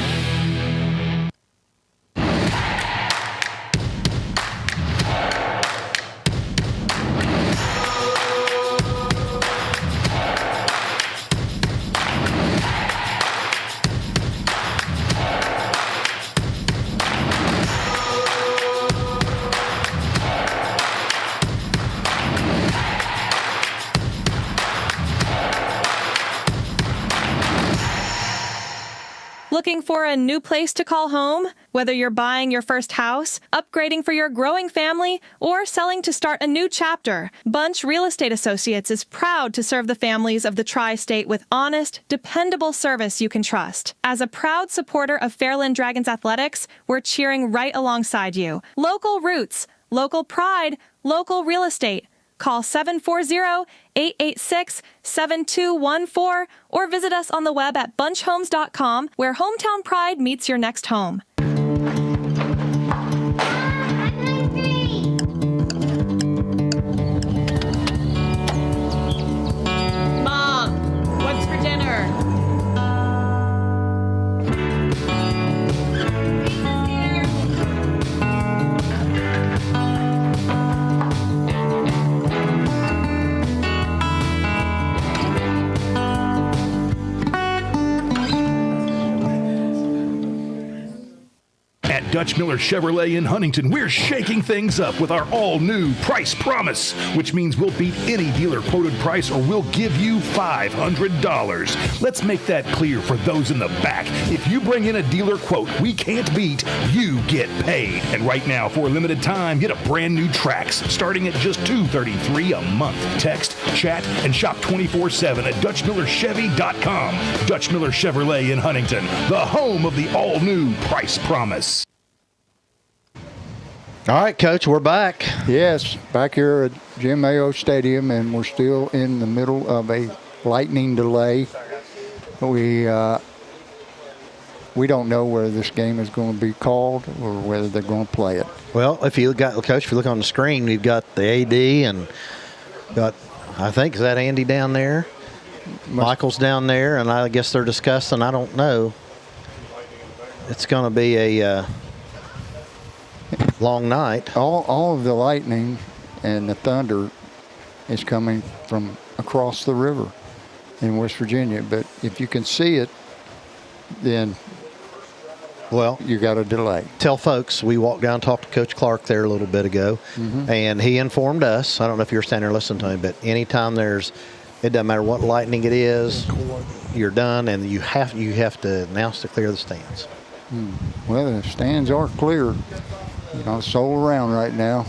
Looking for a new place to call home? Whether you're buying your first house, upgrading for your growing family, or selling to start a new chapter, Bunch Real Estate Associates is proud to serve the families of the Tri-State with honest, dependable service you can trust. As a proud supporter of Fairland Dragons Athletics, we're cheering right alongside you. Local roots, local pride, local real estate. Call 740-886-7214 or visit us on the web at bunchhomes.com, where hometown pride meets your next home. Mom, what's for dinner? At Dutch Miller Chevrolet in Huntington, we're shaking things up with our all-new Price Promise, which means we'll beat any dealer quoted price or we'll give you $500. Let's make that clear for those in the back. If you bring in a dealer quote we can't beat, you get paid. And right now, for a limited time, get a brand new Trax starting at just $233 a month. Text, chat, and shop 24/7 at DutchMillerChevy.com. Dutch Miller Chevrolet in Huntington, the home of the all-new Price Promise. All right, Coach, we're back. Yes, back here at Jim Mayo Stadium, and we're still in the middle of a lightning delay. We don't know whether this game is going to be called or whether they're going to play it. Well, if you look on the screen, we've got the AD and got, I think, is that Andy down there? Michael's down there, and I guess they're discussing. I don't know. It's going to be a long night. All of the lightning and the thunder is coming from across the river in West Virginia. But if you can see it, then you got a delay. Tell folks, we walked down and talked to Coach Clark there a little bit ago, and he informed us. I don't know if you're standing there listening to him, but anytime it doesn't matter what lightning it is, you're done, and you have to announce to clear the stands. Well, the stands are clear. It's all around right now.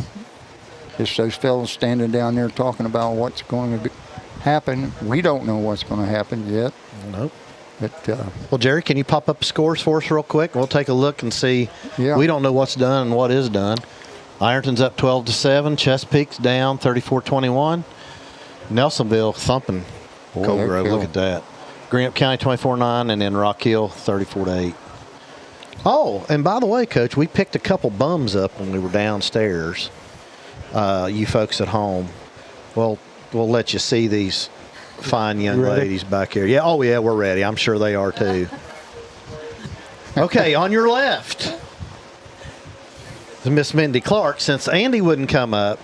Just those fellas standing down there talking about what's going to happen. We don't know what's going to happen yet. Nope. But, well, Jerry, can you pop up scores for us real quick? We'll take a look and see. Yeah. We don't know what's done and what is done. Ironton's up 12-7. Chesapeake's down 34-21. Nelsonville thumping Cold Grove. Look at that. Greenup County 24-9, and then Rock Hill 34-8. Oh, and by the way, Coach, we picked a couple bums up when we were downstairs. You folks at home, well, we'll let you see these fine young ladies back here. Yeah, oh yeah, we're ready. I'm sure they are too. Okay, on your left, Miss Mindy Clark. Since Andy wouldn't come up,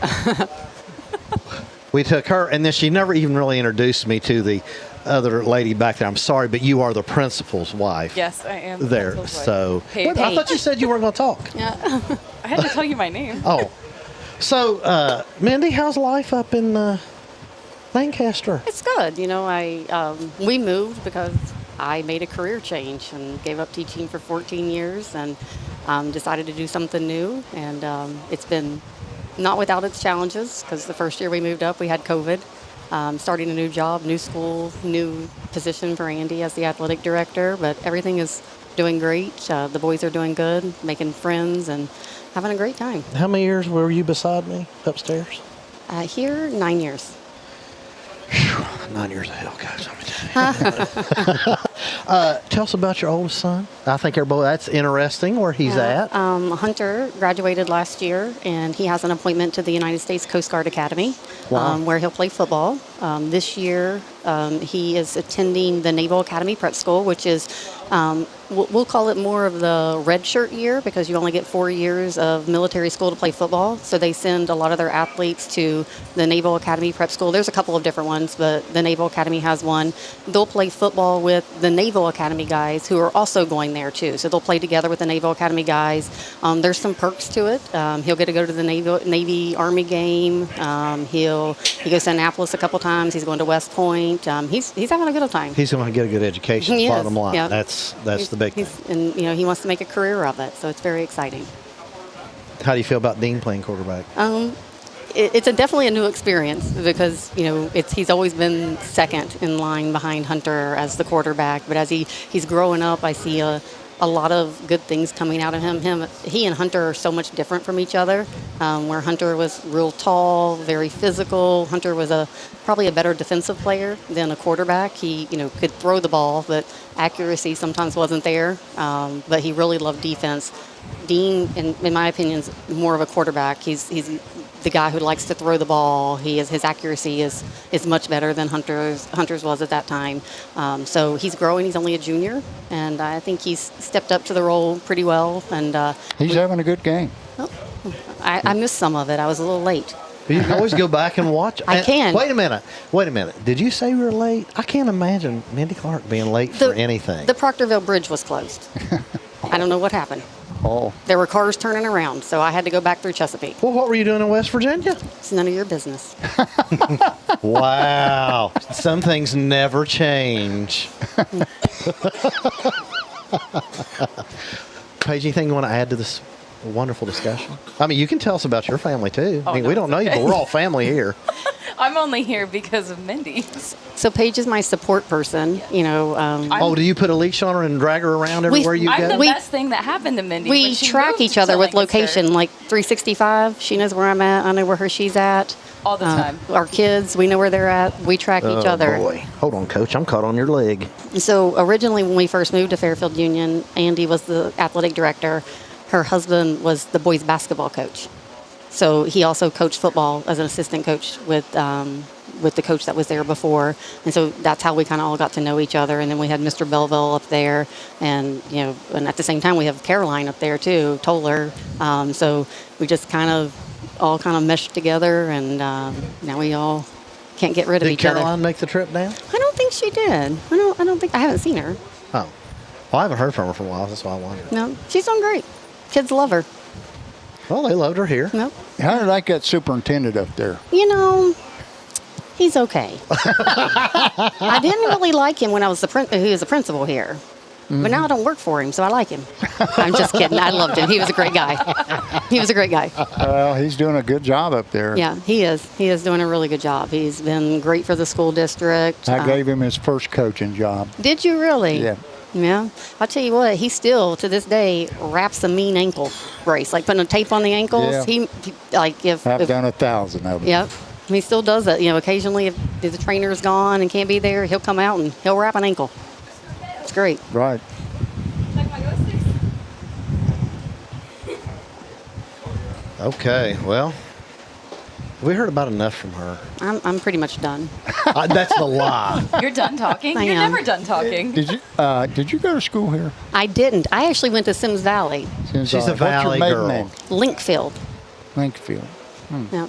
we took her, and then she never even really introduced me to the other lady back there. I'm sorry, but you are the principal's wife. Yes, I am. There, so Paige. I thought you said you weren't going to talk. Yeah. I had to tell you my name. Oh, so Mindy, how's life up in Lancaster? It's good. You know, we moved because I made a career change and gave up teaching for 14 years and decided to do something new. And it's been not without its challenges, because the first year we moved up, we had COVID. Starting a new job, new school, new position for Andy as the athletic director, but everything is doing great. The boys are doing good, making friends, and having a great time. How many years were you beside me upstairs? Here, 9 years. 9 years of hell, guys. Tell us about your oldest son. I think that's interesting where he's at. Hunter graduated last year, and he has an appointment to the United States Coast Guard Academy, Wow. where he'll play football. This year, he is attending the Naval Academy Prep School, which is, we'll call it more of the red shirt year, because you only get 4 years of military school to play football. So they send a lot of their athletes to the Naval Academy Prep School. There's a couple of different ones, but the Naval Academy has one. They'll play football with the Naval Academy guys who are also going there too. So they'll play together with the Naval Academy guys. There's some perks to it. He'll get to go to the Navy Army game. He goes to Annapolis a couple times. He's going to West Point. He's having a good time. He's going to get a good education. He is, Bottom line, yeah. that's the big thing. And he wants to make a career of it. So it's very exciting. How do you feel about Dean playing quarterback? It's definitely a new experience, because he's always been second in line behind Hunter as the quarterback. But as he's growing up, I see a lot of good things coming out of him. He and Hunter are so much different from each other. Where Hunter was real tall, very physical. Hunter was probably a better defensive player than a quarterback. He could throw the ball, but accuracy sometimes wasn't there. But he really loved defense. Dean, in my opinion, is more of a quarterback. He's the guy who likes to throw the ball. His accuracy is much better than Hunter's was at that time. So he's growing. He's only a junior, and I think he's stepped up to the role pretty well. And he's having a good game. I missed some of it. I was a little late. You can always go back and watch. I can. Wait a minute. Did you say you were late? I can't imagine Mindy Clark being late for anything. The Proctorville Bridge was closed. I don't know what happened. Oh. There were cars turning around, so I had to go back through Chesapeake. Well, what were you doing in West Virginia? It's none of your business. Wow. Some things never change. Paige, anything you want to add to this wonderful discussion? I mean, you can tell us about your family, too. I mean, we don't know you, but we're all family here. I'm only here because of Mindy. So Paige is my support person. Do you put a leash on her and drag her around everywhere you go? I'm the best thing that happened to Mindy. We when she track moved each other to with Lancaster. location, like 365. She knows where I'm at. I know where she's at. All the time. Our kids, we know where they're at. We track each other. Oh, boy. Hold on, Coach. I'm caught on your leg. So originally, when we first moved to Fairfield Union, Andy was the athletic director. Her husband was the boys' basketball coach. So he also coached football as an assistant coach with the coach that was there before. And so that's how we kind of all got to know each other. And then we had Mr. Belleville up there. And at the same time, we have Caroline up there too, Toller. So we just all meshed together. And now we all can't get rid of each other. Did Caroline make the trip down? I don't think she did. I haven't seen her. Oh. Well, I haven't heard from her for a while. That's why I wondered. No, she's doing great. Kids love her. Well, they loved her here. No. How did I get superintendent up there? He's okay. I didn't really like him when he was the principal here. But now I don't work for him, so I like him. I'm just kidding. I loved him. He was a great guy. Well, he's doing a good job up there. Yeah, he is. He is doing a really good job. He's been great for the school district. I gave him his first coaching job. Did you really? Yeah. Yeah. I'll tell you what, he still, to this day, wraps a mean ankle brace. Like putting a tape on the ankles. Yeah. I've done 1,000 of them. Yep. He still does that. Occasionally if the trainer's gone and can't be there, he'll come out and he'll wrap an ankle. It's great. Right. Okay, well, we heard about enough from her. I'm pretty much done. That's the lie. You're done talking? I You're am. never done talking. Did you go to school here? I didn't. I actually went to Sims Valley. She's a Valley girl. Name? Linkfield. Linkfield. Yeah.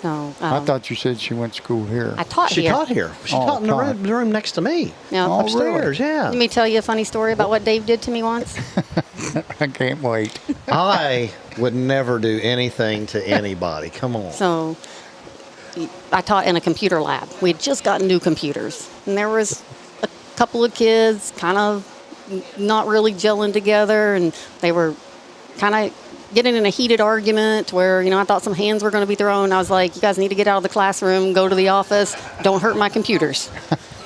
So I thought you said she went to school here. I taught She here. taught here. She taught in the room next to me. Yeah. Oh, Upstairs, yeah. Let me tell you a funny story about what Dave did to me once. I can't wait. I would never do anything to anybody. Come on. So I taught in a computer lab. We had just gotten new computers, and there was a couple of kids kind of not really gelling together, and they were kind of getting in a heated argument where, I thought some hands were going to be thrown. I was like, you guys need to get out of the classroom, go to the office, don't hurt my computers.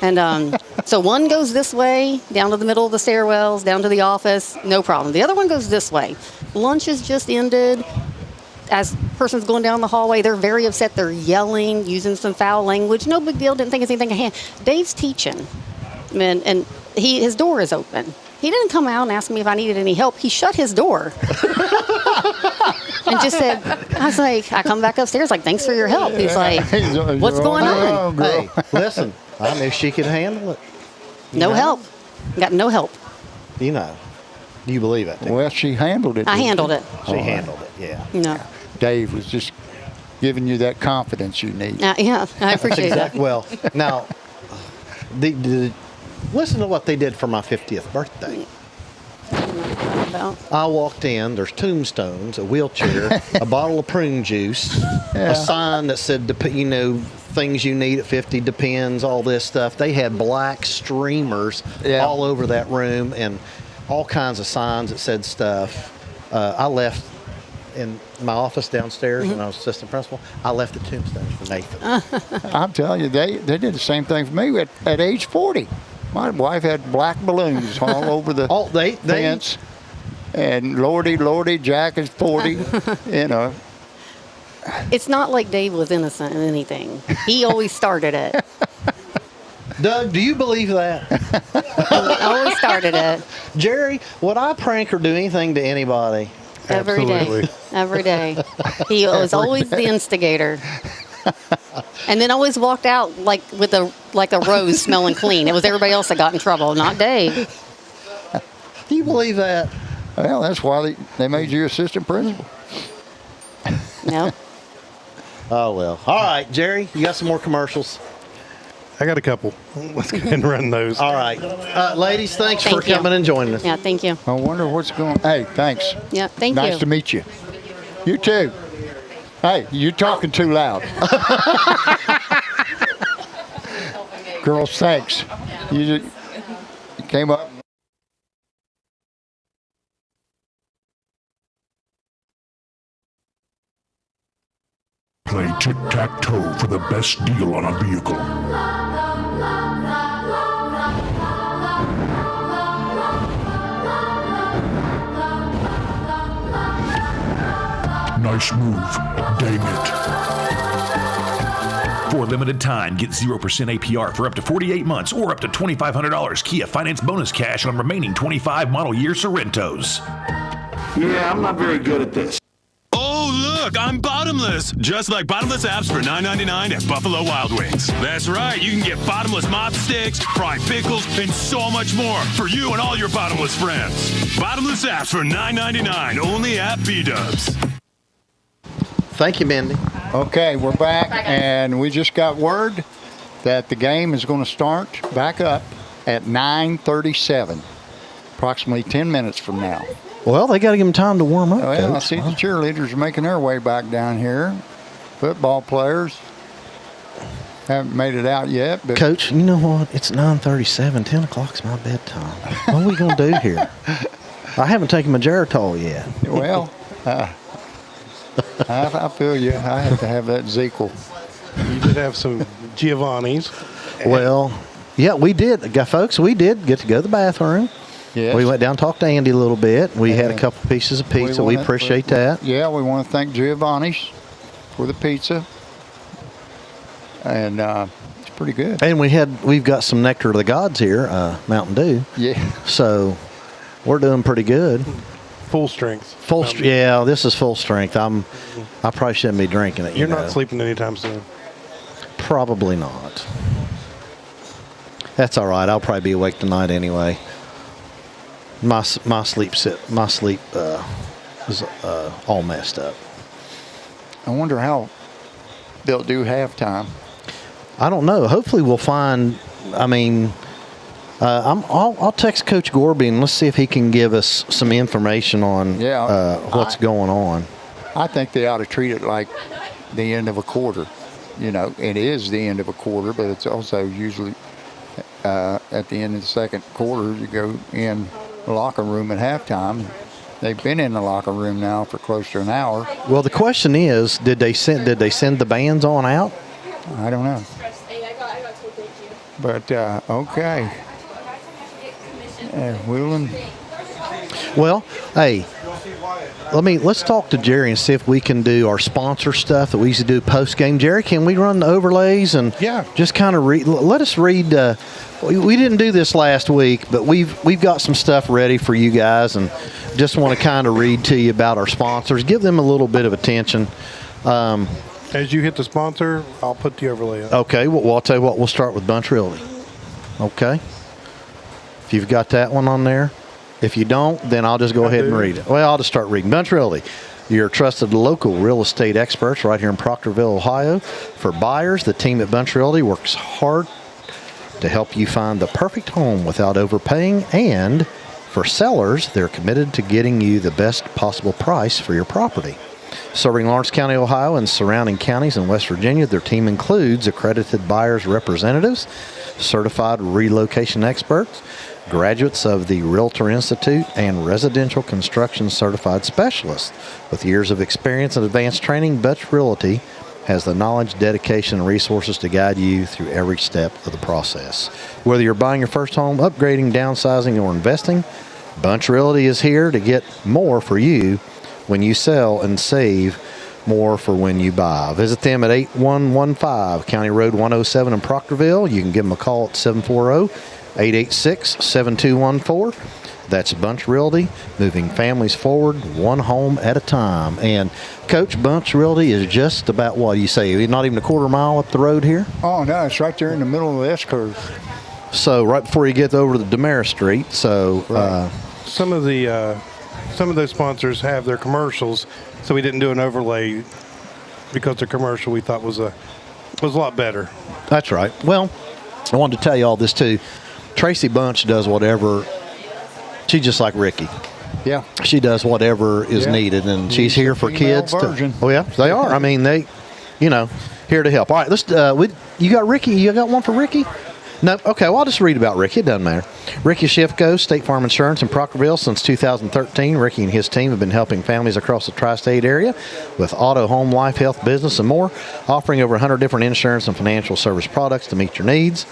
And so one goes this way, down to the middle of the stairwells, down to the office, no problem. The other one goes this way. Lunch has just ended. As the person's going down the hallway, they're very upset. They're yelling, using some foul language. No big deal, didn't think it's anything of hand. Dave's teaching, and his door is open. He didn't come out and ask me if I needed any help. He shut his door and just said, I was like, I come back upstairs, like, thanks for your help. He's like, what's going on? Hey, listen, I knew she could handle it. No help. Got no help. Do you believe it? Well, she handled it. I handled it. She handled it, yeah. No. Dave was just giving you that confidence you need. Yeah, I appreciate that. Well, now, listen to what they did for my 50th birthday. I walked in, there's tombstones, a wheelchair, a bottle of prune juice, a sign that said, things you need at 50 depends, all this stuff. They had black streamers all over that room and all kinds of signs that said stuff. I left in my office downstairs when I was assistant principal. I left the tombstones for Nathan. I'm telling you, they did the same thing for me at age 40. My wife had black balloons all over the fence. And Lordy, Jack is 40, It's not like Dave was innocent in anything. He always started it. Doug, do you believe that? He always started it. Jerry, would I prank or do anything to anybody? Every day. Every day. He was always the instigator. And then always walked out like a rose smelling clean. It was everybody else that got in trouble, not Dave. Do you believe that? Well, that's why they made you assistant principal. No. Oh, well. All right, Jerry, you got some more commercials? I got a couple. Let's go ahead and run those. All right. Ladies, thanks for coming and joining us. Yeah, thank you. I wonder what's going on. Hey, thanks. Yeah, thank you. Nice to meet you. You too. Hey, you're talking too loud. Girls, thanks. You came up. Play tic-tac-toe for the best deal on a vehicle. Nice move. Dang it. For a limited time, get 0% APR for up to 48 months or up to $2,500 Kia Finance bonus cash on remaining 25 model year Sorrentos. Yeah, I'm not very good at this. Oh, look, I'm bottomless. Just like bottomless apps for $9.99 at Buffalo Wild Wings. That's right, you can get bottomless mop sticks, fried pickles, and so much more for you and all your bottomless friends. Bottomless apps for $9.99 only at B-Dubs. Thank you, Mindy. Okay, we're back, and we just got word that the game is going to start back up at 9:37, approximately 10 minutes from now. Well, they got to give them time to warm up. Well, I Coach. see the cheerleaders are making their way back down here. Football players haven't made it out yet. But Coach, you know what? It's 9:37. 10 o'clock's my bedtime. What are we going to do here? I haven't taken my Geritol yet. Well, I feel you. I have to have that Zekel. You did have some Giovanni's. Well, yeah, we did. Folks, we did get to go to the bathroom. Yes. We went down and talked to Andy a little bit. We had a couple pieces of pizza. We appreciate that. Yeah, we want to thank Giovanni's for the pizza. And it's pretty good. And we've got some Nectar of the Gods here, Mountain Dew. Yeah. So we're doing pretty good. full strength. Yeah, this is full strength. I probably shouldn't be drinking it. You're not sleeping anytime soon. Probably not. That's all right. I'll probably be awake tonight anyway. My sleep is all messed up. I wonder how they'll do halftime. I don't know. Hopefully we'll find. I mean, I'll text Coach Gorby and let's see if he can give us some information on what's going on. I think they ought to treat it like the end of a quarter. You know, it is the end of a quarter, but it's also usually at the end of the second quarter you go in the locker room at halftime. They've been in the locker room now for close to an hour. Well, the question is, did they send the bands on out? I don't know. But okay. Wheeling. Well, hey, let's talk to Jerry and see if we can do our sponsor stuff that we used to do post game. Jerry, can we run the overlays and just kind of let us read? We didn't do this last week, but we've got some stuff ready for you guys, and just want to kind of read to you about our sponsors, give them a little bit of attention. As you hit the sponsor, I'll put the overlay up. Okay, well, I'll tell you what, we'll start with Bunch Realty. Okay? If you've got that one on there. If you don't, then I'll just go ahead and read it. Well, I'll just start reading. Bunch Realty, your trusted local real estate experts right here in Proctorville, Ohio. For buyers, the team at Bunch Realty works hard to help you find the perfect home without overpaying. And for sellers, they're committed to getting you the best possible price for your property. Serving Lawrence County, Ohio, and surrounding counties in West Virginia, their team includes accredited buyers representatives, certified relocation experts, graduates of the Realtor Institute, and residential construction certified specialists. With years of experience and advanced training, Bunch Realty has the knowledge, dedication, and resources to guide you through every step of the process. Whether you're buying your first home, upgrading, downsizing, or investing, Bunch Realty is here to get more for you when you sell and save more for when you buy. Visit them at 8115 County Road 107 in Proctorville. You can give them a call at 740-886-7214. That's Bunch Realty, moving families forward one home at a time. And Coach, Bunch Realty is just about, what do you say, not even a quarter mile up the road here? Oh, no, it's right there in the middle of the S-curve. So right before you get over to the Demarest Street. So some of those sponsors have their commercials, so we didn't do an overlay because their commercial we thought was a lot better. That's right. Well, I wanted to tell you all this too. Tracy Bunch does whatever. She's just like Ricky. Yeah. She does whatever is needed, and she's here for kids. Oh yeah, they are. I mean, they, here to help. All right, let's. You got Ricky? You got one for Ricky? No. Okay. Well, I'll just read about Ricky. It doesn't matter. Ricky Schiffko, State Farm Insurance in Proctorville since 2013. Ricky and his team have been helping families across the tri-state area with auto, home, life, health, business, and more, offering over 100 different insurance and financial service products to meet your needs.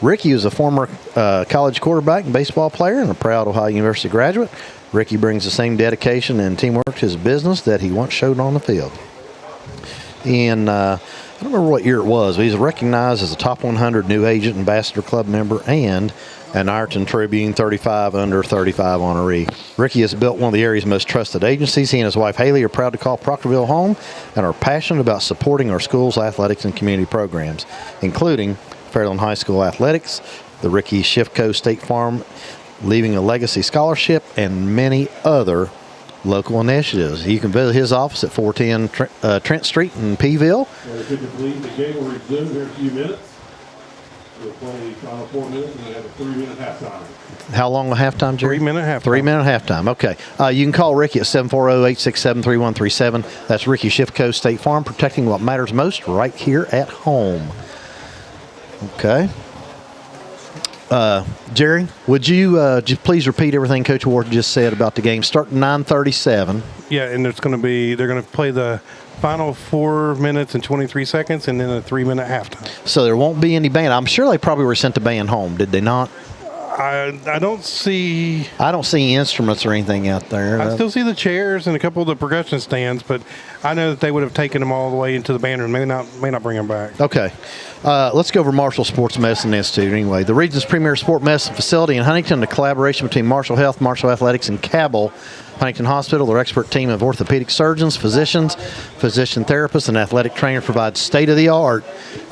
Ricky is a former college quarterback and baseball player and a proud Ohio University graduate. Ricky brings the same dedication and teamwork to his business that he once showed on the field. And I don't remember what year it was, but he's recognized as a top 100 new agent ambassador club member and an Ireton Tribune 35 under 35 honoree. Ricky has built one of the area's most trusted agencies. He and his wife Haley are proud to call Proctorville home and are passionate about supporting our school's athletics and community programs, including Fairland High School athletics, the Ricky Schiffko State Farm Leaving a Legacy Scholarship, and many other local initiatives. You can visit his office at 410 Trent Street in Peeville. Could you believe the game will resume here in a few minutes? We'll play the final 4 minutes and we have a 3-minute halftime. How long a halftime, Jerry? 3-minute halftime. 3-minute halftime. Okay. You can call Ricky at 740-867-3137. That's Ricky Schiffko State Farm, protecting what matters most right here at home. Okay. Jerry, would you just please repeat everything Coach Ward just said about the game? Starting 9:37. Yeah, and they're going to play the final 4 minutes and 23 seconds and then a 3-minute halftime. So there won't be any band. I'm sure they probably were sent the band home, did they not? I don't see instruments or anything out there. I still see the chairs and a couple of the percussion stands, but I know that they would have taken them all the way into the band room. May not bring them back. Okay. Let's go over Marshall Sports Medicine Institute anyway. The region's premier sport medicine facility in Huntington, a collaboration between Marshall Health, Marshall Athletics, and Cabell Huntington Hospital. Their expert team of orthopedic surgeons, physicians, physician therapists, and athletic trainers provides state-of-the-art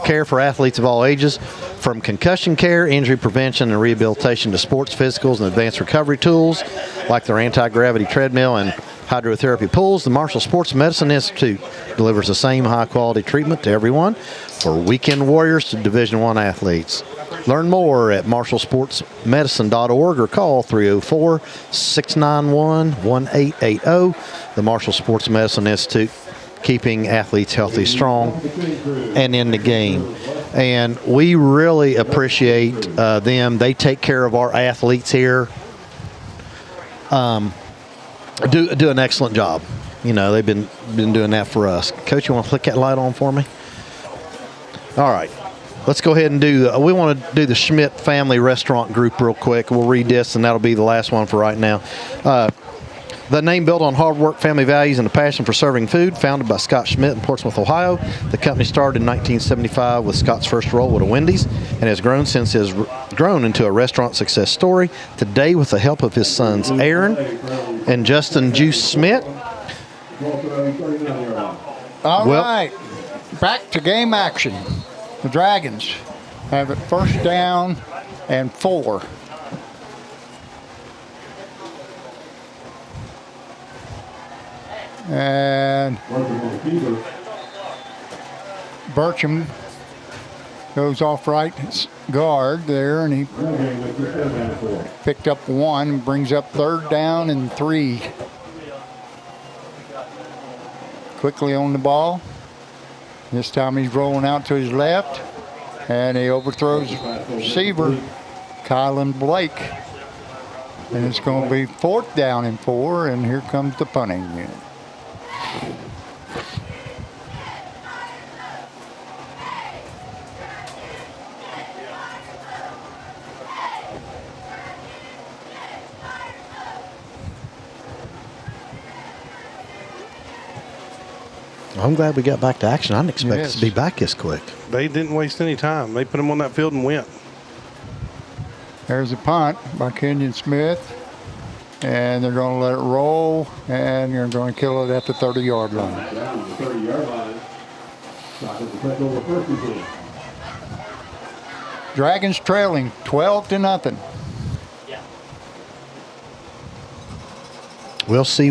care for athletes of all ages, from concussion care, injury prevention, and rehabilitation to sports physicals and advanced recovery tools like their anti-gravity treadmill and hydrotherapy pools. The Marshall Sports Medicine Institute delivers the same high-quality treatment to everyone, for weekend warriors to Division I athletes. Learn more at marshallsportsmedicine.org or call 304-691-1880. The Marshall Sports Medicine Institute, keeping athletes healthy, strong, and in the game. And we really appreciate them. They take care of our athletes here. Do an excellent job. You know, they've been doing that for us. Coach, you want to flick that light on for me? All right. Let's go ahead and we want to do the Schmidt family restaurant group real quick. We'll read this, and that'll be the last one for right now. The name built on hard work, family values, and a passion for serving food, founded by Scott Schmidt in Portsmouth, Ohio. The company started in 1975 with Scott's first role at a Wendy's and has grown into a restaurant success story. Today, with the help of his sons Aaron and Justin Juice Schmidt. All right, back to game action. The Dragons have it 1st down and 4. And Burcham goes off right guard there, and he picked up 1, brings up 3rd down and 3. Quickly on the ball. This time he's rolling out to his left, and he overthrows receiver Kylan Blake. And it's going to be 4th down and 4, and here comes the punting unit. I'm glad we got back to action. I didn't expect us to be back this quick. They didn't waste any time. They put them on that field and went. There's a punt by Kenyon Smith, and they're going to let it roll, and they're going to kill it at the 30-yard line. Down to the 30-yard line. Stockton to take over 1st and 10. Dragons trailing 12-0. We'll see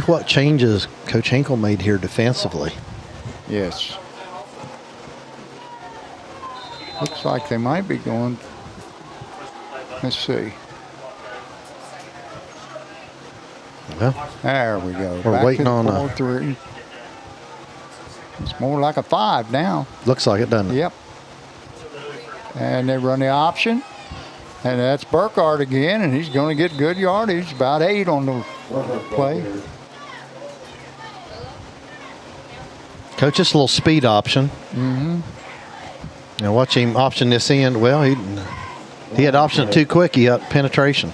what changes Coach Hinkle made here defensively. Yes. Looks like they might be going. Let's see. Well, there we go. We're Back waiting to on 4-3. It's more like a 5 now. Looks like it, doesn't it? Yep. And they run the option. And that's Burkhardt again, and he's going to get good yardage, about 8 on the play. Coach, just a little speed option. Mm-hmm. Now watch him option this end. Well, he had option it too quick. He got penetration.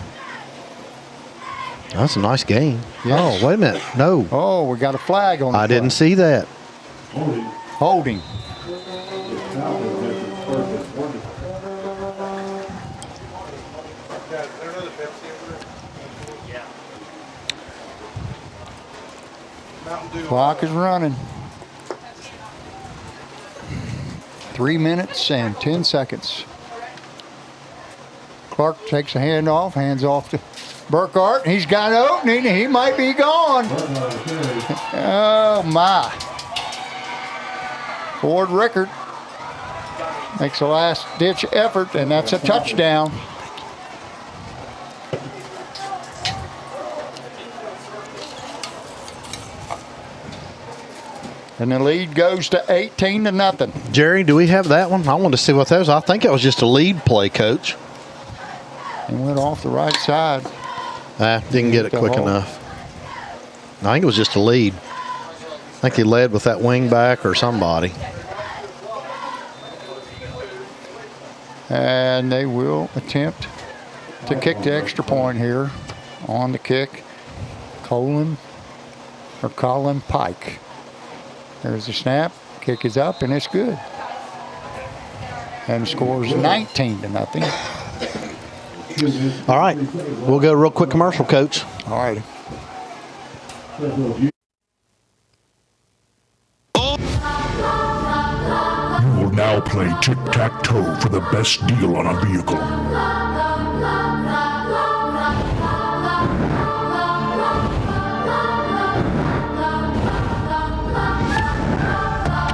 That's a nice game. Yes. Oh, wait a minute. No. Oh, we got a flag on the I play. didn't see that. Holding. Clock is running. 3 minutes and 10 seconds. Clark takes a hands off to Burkhardt. He's got an opening. He might be gone. Oh, my. Ford Rickard makes a last-ditch effort, and that's a touchdown. And the lead goes to 18-0. Jerry, do we have that one? I wanted to see what that was. I think it was just a lead play, Coach. He went off the right side. Didn't get it quick enough. I think it was just a lead. I think he led with that wing back or somebody. And they will attempt to kick the extra point here on the kick. Colin Pike. There's the snap, Kick is up, and it's good. And the score is 19-0. All right. We'll go real quick commercial, Coach. All right. You will now play tic-tac-toe for the best deal on a vehicle.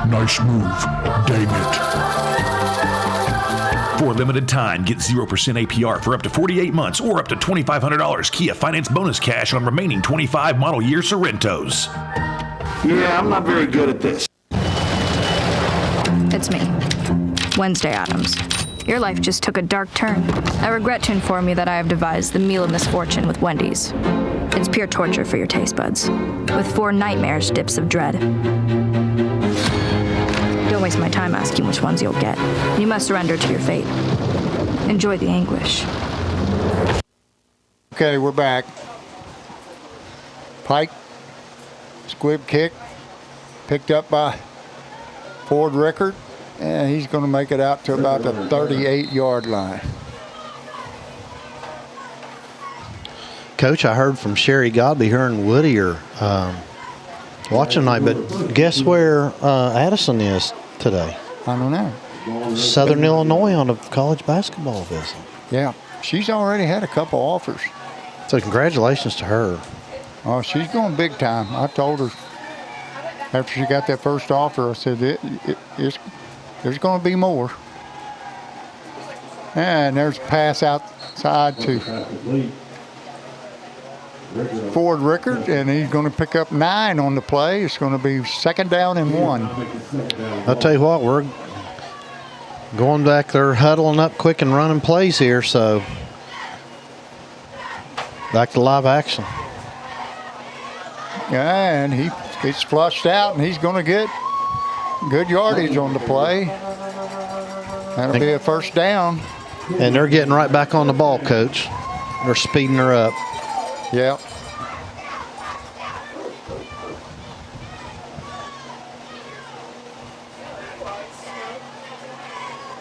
Nice move. Dang it. For a limited time, get 0% APR for up to 48 months or up to $2,500 Kia Finance bonus cash on remaining 25 model year Sorrentos. Yeah, I'm not very good at this. It's me, Wednesday Addams. Your life just took a dark turn. I regret to inform you that I have devised the meal of misfortune with Wendy's. It's pure torture for your taste buds, with 4 nightmarish dips of dread. Don't waste my time asking which ones you'll get. You must surrender to your fate. Enjoy the anguish. Okay, we're back. Pike, squib kick, picked up by Ford Rickard, and he's going to make it out to about the 38-yard line. Coach, I heard from Sherry Godby here in Whittier watching tonight, but guess where Addison is today? I don't know. Southern Illinois on a college basketball visit. Yeah, she's already had a couple offers. So congratulations to her. Oh, she's going big time. I told her after she got that first offer, I said, there's going to be more. And there's a pass outside to Ford Rickard, and he's going to pick up 9 on the play. It's going to be 2nd down and 1. I'll tell you what, we're going back there, huddling up quick and running plays here, so back to live action. Yeah, and he gets flushed out, and he's going to get good yardage on the play. That'll be a 1st down. And they're getting right back on the ball, Coach. They're speeding her up. Yep.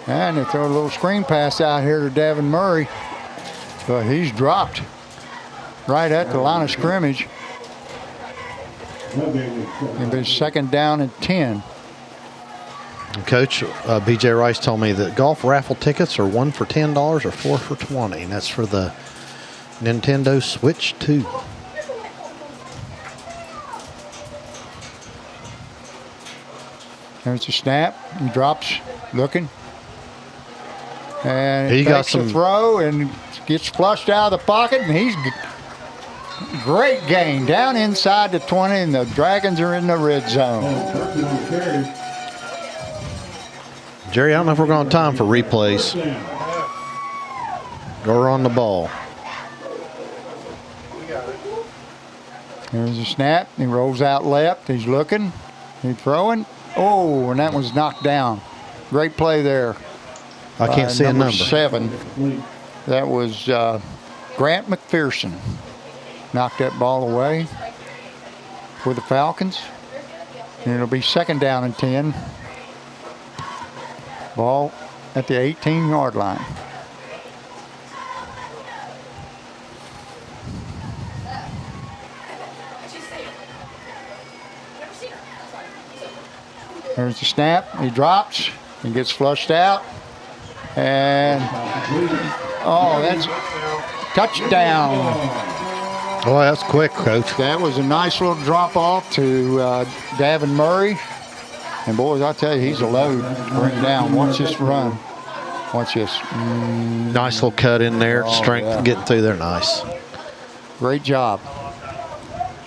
And they throw a little screen pass out here to Davin Murray, but he's dropped right at the line of scrimmage. It'll be 2nd down and 10. Coach, B.J. Rice told me that golf raffle tickets are 1 for $10 or 4 for $20, and that's for the Nintendo Switch 2. There's a snap. He drops, looking. And he got takes some a throw and gets flushed out of the pocket, and he's great gain down inside the 20, and the Dragons are in the red zone. Jerry, I don't know if we're going to have time for replays. Go on the ball. There's a snap. He rolls out left. He's looking. He's throwing. Oh, and that one's knocked down. Great play there. I can't see a number. 7. That was Grant McPherson. Knocked that ball away for the Falcons. And it'll be 2nd down and 10. Ball at the 18-yard line. There's the snap. He drops and gets flushed out. And, oh, that's touchdown. Oh, that's quick, Coach. That was a nice little drop off to Davin Murray. And, boys, I tell you, he's a load to bring down. Watch this run. Watch this. Nice little cut in there. Strength getting through there. Nice. Great job.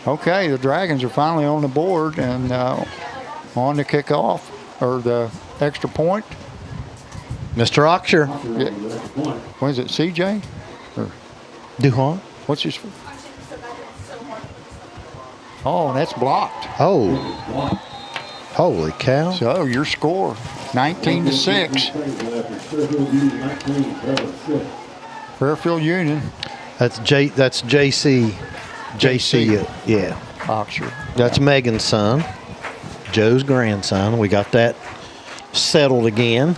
Okay, the Dragons are finally on the board and on the kickoff, or the extra point. Mr. Oxer. Yeah. What is it, CJ? Or Duhon? What's his? Oh, that's blocked. Oh. Holy cow. So your score, 19-6. Fairfield Union. That's JC. JC, yeah. Oxer. That's Megan's son. Joe's grandson. We got that settled again.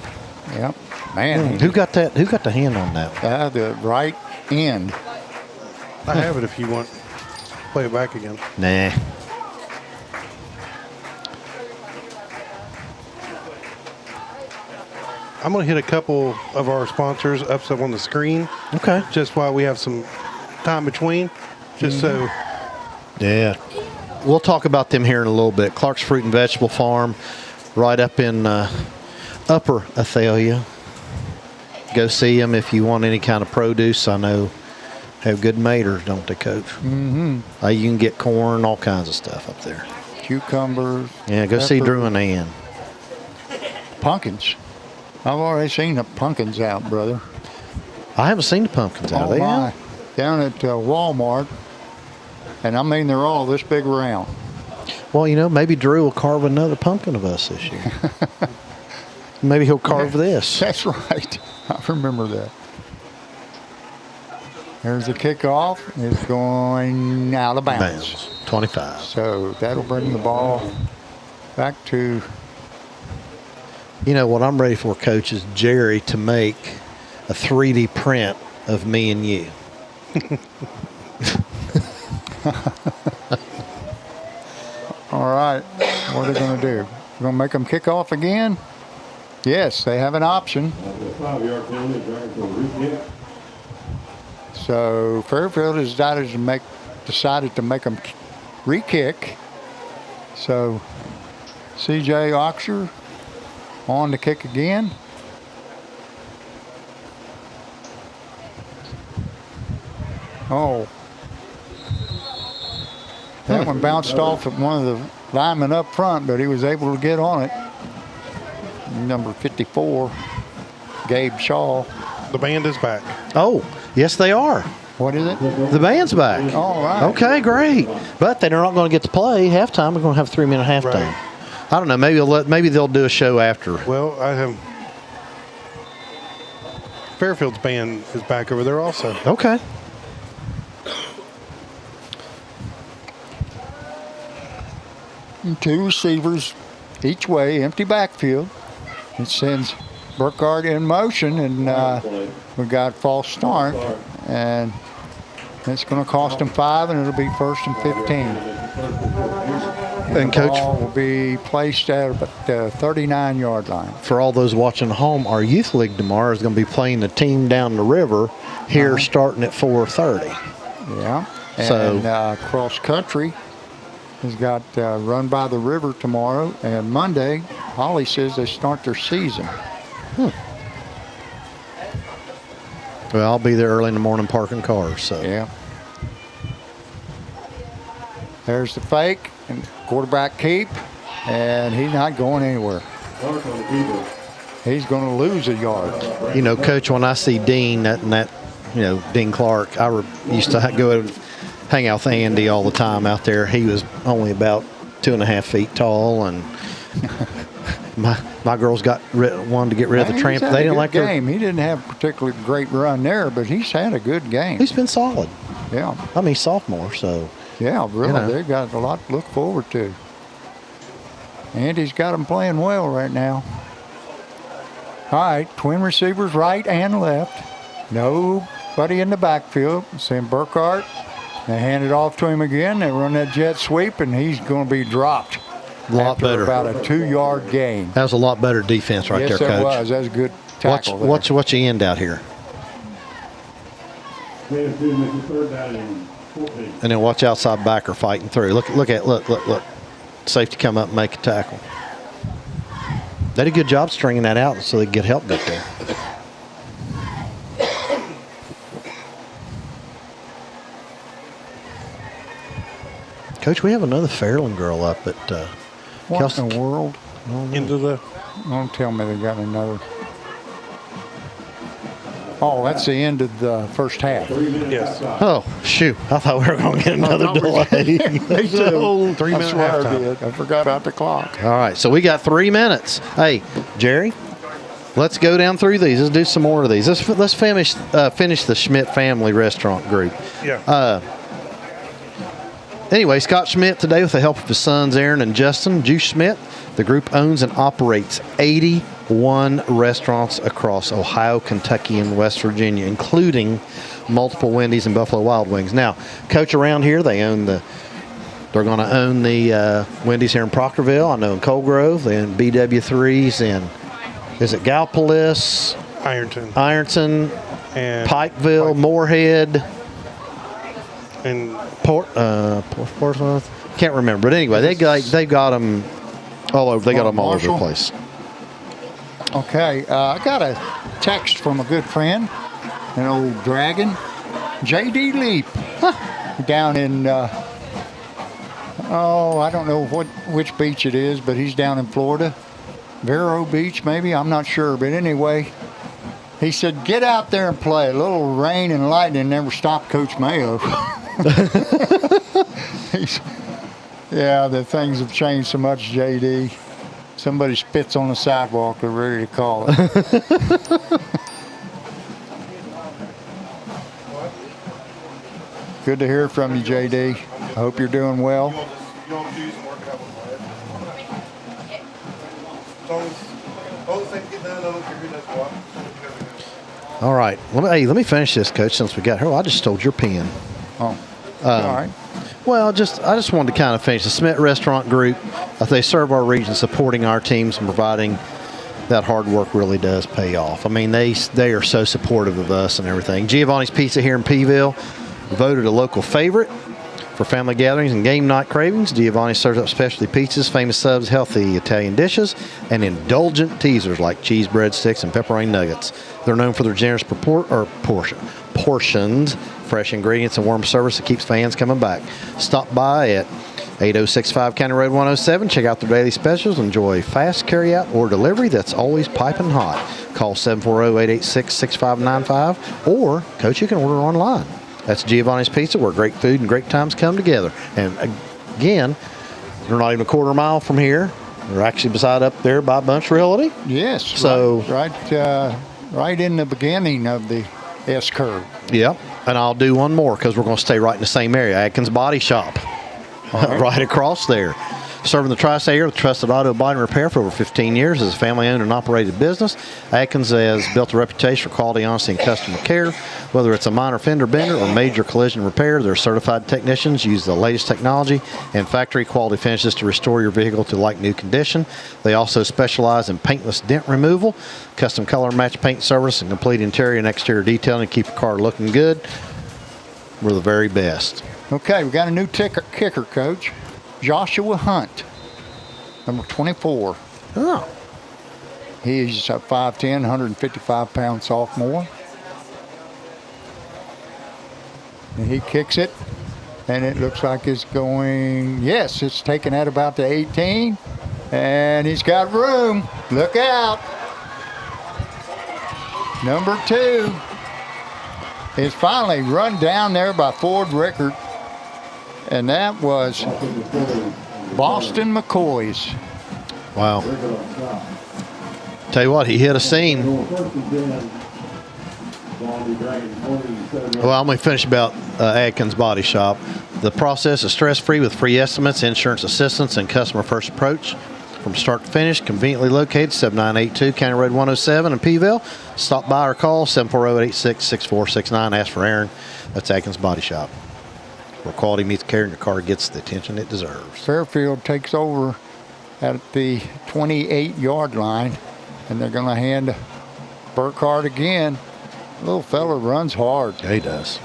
Yep. Man. Who got that? Who got the hand on that? The right end. I have it if you want. Play it back again. Nah. I'm going to hit a couple of our sponsors up on the screen. Okay. Just while we have some time between. Just so. Yeah. We'll talk about them here in a little bit. Clark's Fruit and Vegetable Farm, right up in Upper Athalia. Go see them if you want any kind of produce. I know have good maters, don't they, Coach? Mm-hmm. You can get corn, all kinds of stuff up there. Cucumbers. Yeah, go see Drew and Ann. Pumpkins. I've already seen the pumpkins out, brother. I haven't seen the pumpkins out. Are they out? Down at Walmart. And I mean, they're all this big around. Well, maybe Drew will carve another pumpkin of us this year. Maybe he'll carve this. That's right. I remember that. There's the kickoff. It's going out of bounds. 25. So that'll bring the ball back to... What I'm ready for, Coach, is Jerry to make a 3D print of me and you. All right. What are they going to do? We're going to make them kick off again? Yes, they have an option. So Fairfield has decided to make them re-kick. So C.J. Oxer on to kick again. Oh. That one bounced off of one of the linemen up front, but he was able to get on it. Number 54, Gabe Shaw. The band is back. Oh, yes, they are. What is it? The band's back. All right. Okay, great. But they're not going to get to play halftime. We're going to have a 3-minute halftime. Right. I don't know. Maybe they'll do a show after. Well, I have Fairfield's band is back over there also. Okay. And 2 receivers each way, empty backfield. It sends Burkhardt in motion, and we got false start, and it's going to cost him 5, and it'll be 1st and 15. And Coach, the ball will be placed at about the 39-yard line. For all those watching at home, our youth league tomorrow is going to be playing the team down the river here, starting at 4:30. Yeah. So and cross country has got Run by the River tomorrow, and Monday, Holly says they start their season. Well, I'll be there early in the morning parking cars. So yeah. There's the fake, and quarterback keep, and he's not going anywhere. He's going to lose a yard. Coach, when I see Dean, Dean Clark, I used to go and hang out with Andy all the time out there. He was only about 2.5 feet tall, and my girls wanted to get rid of the tramp. They didn't like the game. He didn't have a particularly great run there, but he's had a good game. He's been solid. Yeah. I mean, sophomore, so. Yeah, really. They've got a lot to look forward to. Andy's got them playing well right now. All right, twin receivers right and left. Nobody in the backfield. Send Burkhardt. They hand it off to him again. They run that jet sweep, and he's going to be dropped. A lot better. About a 2-yard gain. That was a lot better defense right there, Coach. Yes, it was. That was a good tackle. Watch you end out here. And then watch outside backer fighting through. Look. Safety come up and make a tackle. They did a good job stringing that out so they could get help back there. Coach, we have another Fairland girl up at what in the world? Don't tell me they got another. Oh, that's the end of the first half. Yes. Oh, shoot. I thought we were going to get another delay. Me too. 3 minute halftime. I forgot about the clock. All right, so we got 3 minutes. Hey, Jerry, let's go down through these. Let's do some more of these. Let's finish the Schmidt family restaurant group. Yeah. Anyway, Scott Schmidt today, with the help of his sons Aaron and Justin Juice Schmidt, the group owns and operates 81 restaurants across Ohio, Kentucky, and West Virginia, including multiple Wendy's and Buffalo Wild Wings. Now, Coach, around here, they're going to own the Wendy's here in Proctorville. I know in Cold Grove, and BW3s in, is it Gallipolis? Ironton. And Pikeville, Moorhead. And Portsmouth. Can't remember. But anyway, they've got them all over. They got them all over the place. Okay, I got a text from a good friend, an old dragon, J.D. Leap, down in, I don't know which beach it is, but he's down in Florida. Vero Beach, maybe? I'm not sure. But anyway, he said, get out there and play. A little rain and lightning never stopped Coach Mayo. Yeah, the things have changed so much, J.D. Somebody spits on the sidewalk, they're ready to call it. Good to hear from you, J.D. I hope you're doing well. All right. Let me finish this, Coach, since we got here. I just stole your pen. Oh, all right. Well, I just wanted to kind of finish. The Schmidt Restaurant Group, they serve our region, supporting our teams and providing that hard work really does pay off. I mean, they are so supportive of us and everything. Giovanni's Pizza here in Peeville, voted a local favorite for family gatherings and game night cravings. Giovanni serves up specialty pizzas, famous subs, healthy Italian dishes, and indulgent teasers like cheese breadsticks and pepperoni nuggets. They're known for their generous portions, fresh ingredients, and warm service that keeps fans coming back. Stop by at 8065 County Road 107. Check out their daily specials. Enjoy fast carryout or delivery that's always piping hot. Call 740-886-6595, or, Coach, you can order online. That's Giovanni's Pizza, where great food and great times come together. And again, they're not even a quarter mile from here. They're actually beside up there by Bunch Realty. Yes. So right in the beginning of the S curve. Yep. And I'll do one more because we're going to stay right in the same area. Adkins Body Shop, right across there. Serving the tri-state area with trusted auto body repair for over 15 years as a family-owned and operated business. Adkins has built a reputation for quality, honesty, and customer care. Whether it's a minor fender bender or major collision repair, their certified technicians use the latest technology and factory-quality finishes to restore your vehicle to like-new condition. They also specialize in paintless dent removal, custom color match paint service, and complete interior and exterior detailing to keep your car looking good. We're the very best. Okay, we got a new kicker, Coach. Joshua Hunt, number 24. Oh. He's a 5'10", 155-pound sophomore. And he kicks it, and it looks like it's going, yes, it's taken at about the 18, and he's got room. Look out. Number 2 is finally run down there by Ford Rickard. And that was Boston McCoy's. Wow. Tell you what, he hit a seam. Well, I'm going to finish about Adkins Body Shop. The process is stress-free with free estimates, insurance assistance, and customer-first approach. From start to finish, conveniently located, 7982 County Road 107 in Peeville. Stop by or call 740-886-6469. Ask for Aaron. That's Adkins Body Shop, where quality meets care and your car gets the attention it deserves. Fairfield takes over at the 28-yard line, and they're going to hand Burkhardt again. Little fella runs hard. Yeah, he does.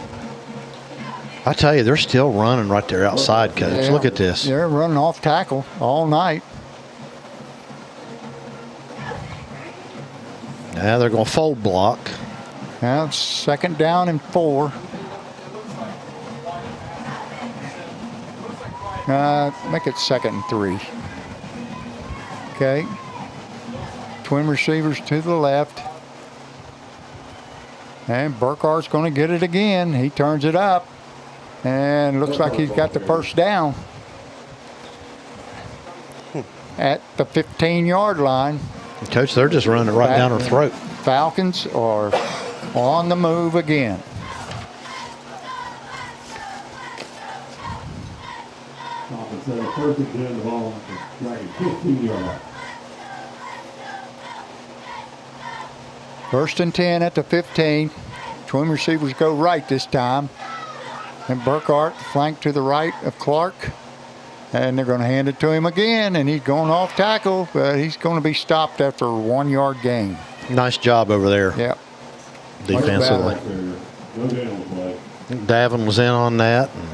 I tell you, they're still running right there outside, Coach. Yeah, look at this. They're running off tackle all night. Now they're going to fold block. Now it's 2nd down and 4. Make it 2nd and 3. Okay. Twin receivers to the left. And Burkhardt's going to get it again. He turns it up. And looks like he's got the first down at the 15-yard line. Coach, they're just running it right down her throat. Falcons are on the move again. It's a first and 10, the ball Dragon 15-yard line. First and 10 at the 15. Twin receivers go right this time. And Burkhart flanked to the right of Clark. And they're going to hand it to him again. And he's going off tackle, but he's going to be stopped after a 1-yard gain. Nice job over there. Yep. Defensively. Davin was in on that. And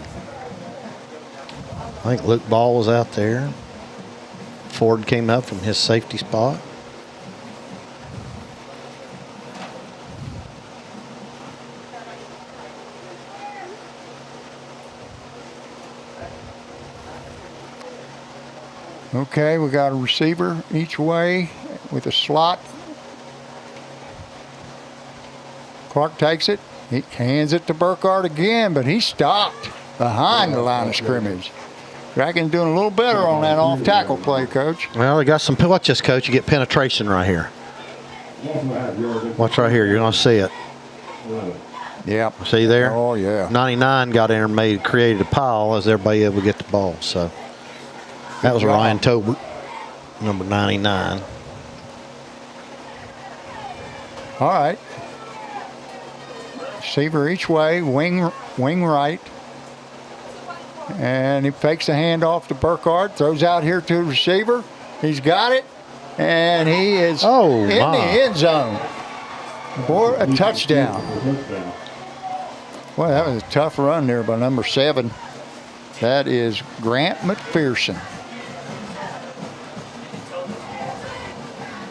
I think Luke Ball was out there. Ford came up from his safety spot. Okay, we got a receiver each way with a slot. Clark takes it. He hands it to Burkhart again, but he's stopped behind the line of scrimmage. Dragon's doing a little better on that off-tackle play, Coach. Well, they got some. Watch this, Coach. You get penetration right here. Watch right here. You're going to see it. Yep. See there? Oh, yeah. 99 got in there, created a pile as everybody able to get the ball. So that was Ryan Tobert, number 99. All right. Receiver each way, wing right. And he fakes a handoff to Burkhart, throws out here to the receiver. He's got it, and he is in the end zone for a touchdown. Well, that was a tough run there by number 7. That is Grant McPherson.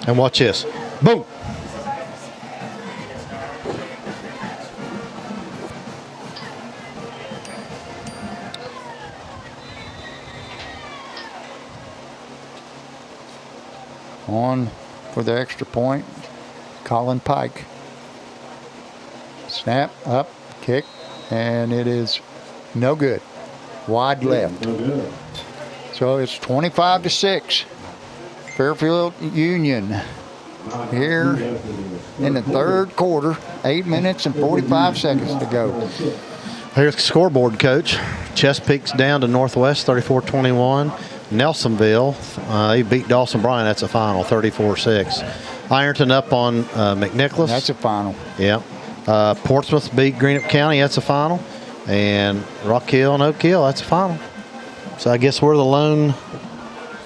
And watch this. Boom. On for the extra point, Colin Pike. Snap, up, kick, and it is no good. Wide left. So it's 25-6. Fairfield Union here in the third quarter. 8 minutes and 45 seconds to go. Here's the scoreboard, Coach. Chesapeake's down to Northwest, 34-21. Nelsonville, he beat Dawson Bryan. That's a final, 34-6. Ironton up on McNicholas. That's a final. Yeah. Portsmouth beat Greenup County. That's a final. And Rock Hill and Oak Hill, that's a final. So I guess we're the lone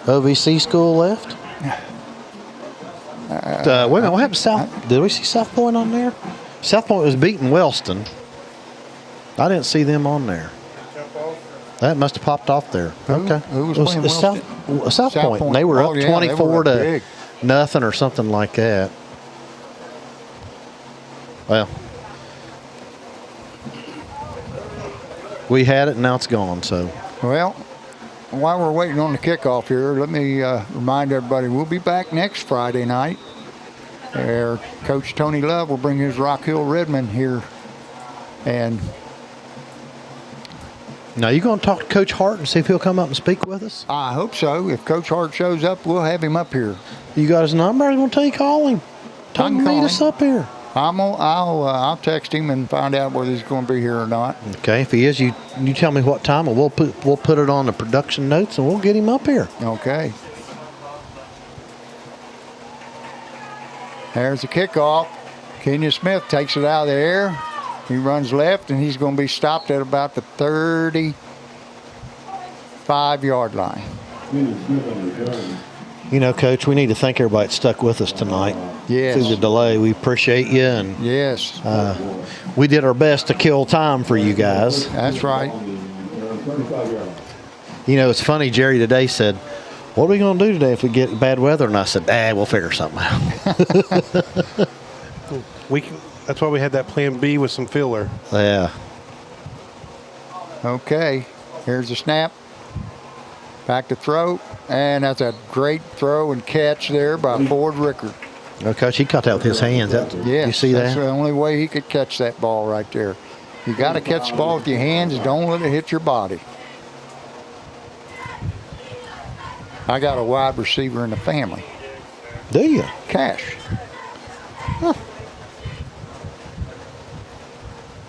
OVC school left. Wait a minute, what happened to South? Did we see South Point on there? South Point was beating Wellston. I didn't see them on there. That must have popped off there. Okay. Who was playing Wellston? South Point. And they were up 24 to nothing or something like that. Well, we had it and now it's gone. So. Well, while we're waiting on the kickoff here, let me remind everybody we'll be back next Friday night. Coach Tony Love will bring his Rock Hill Redmond here, and. Now, you going to talk to Coach Hart and see if he'll come up and speak with us? I hope so. If Coach Hart shows up, we'll have him up here. You got his number? I'm going to tell you call him. Tell him to meet us up here. I'll text him and find out whether he's going to be here or not. Okay, if he is, you tell me what time, and we'll put it on the production notes, and we'll get him up here. Okay. There's the kickoff. Kenya Smith takes it out of the air. He runs left, and he's going to be stopped at about the 35-yard line. You know, Coach, we need to thank everybody that stuck with us tonight. Yes. Through the delay. We appreciate you. And yes. We did our best to kill time for you guys. That's right. You know, it's funny, Jerry today said, what are we going to do today if we get bad weather? And I said, we'll figure something out. That's why we had that plan B with some filler. Yeah. Okay. Here's the snap. Back to throw. And that's a great throw and catch there by Ford Rickard. Oh, Coach, he caught that with his hands. Yes, you see that? That's the only way he could catch that ball right there. You got to catch the ball with your hands. Don't let it hit your body. I got a wide receiver in the family. Do you? Cash. Huh.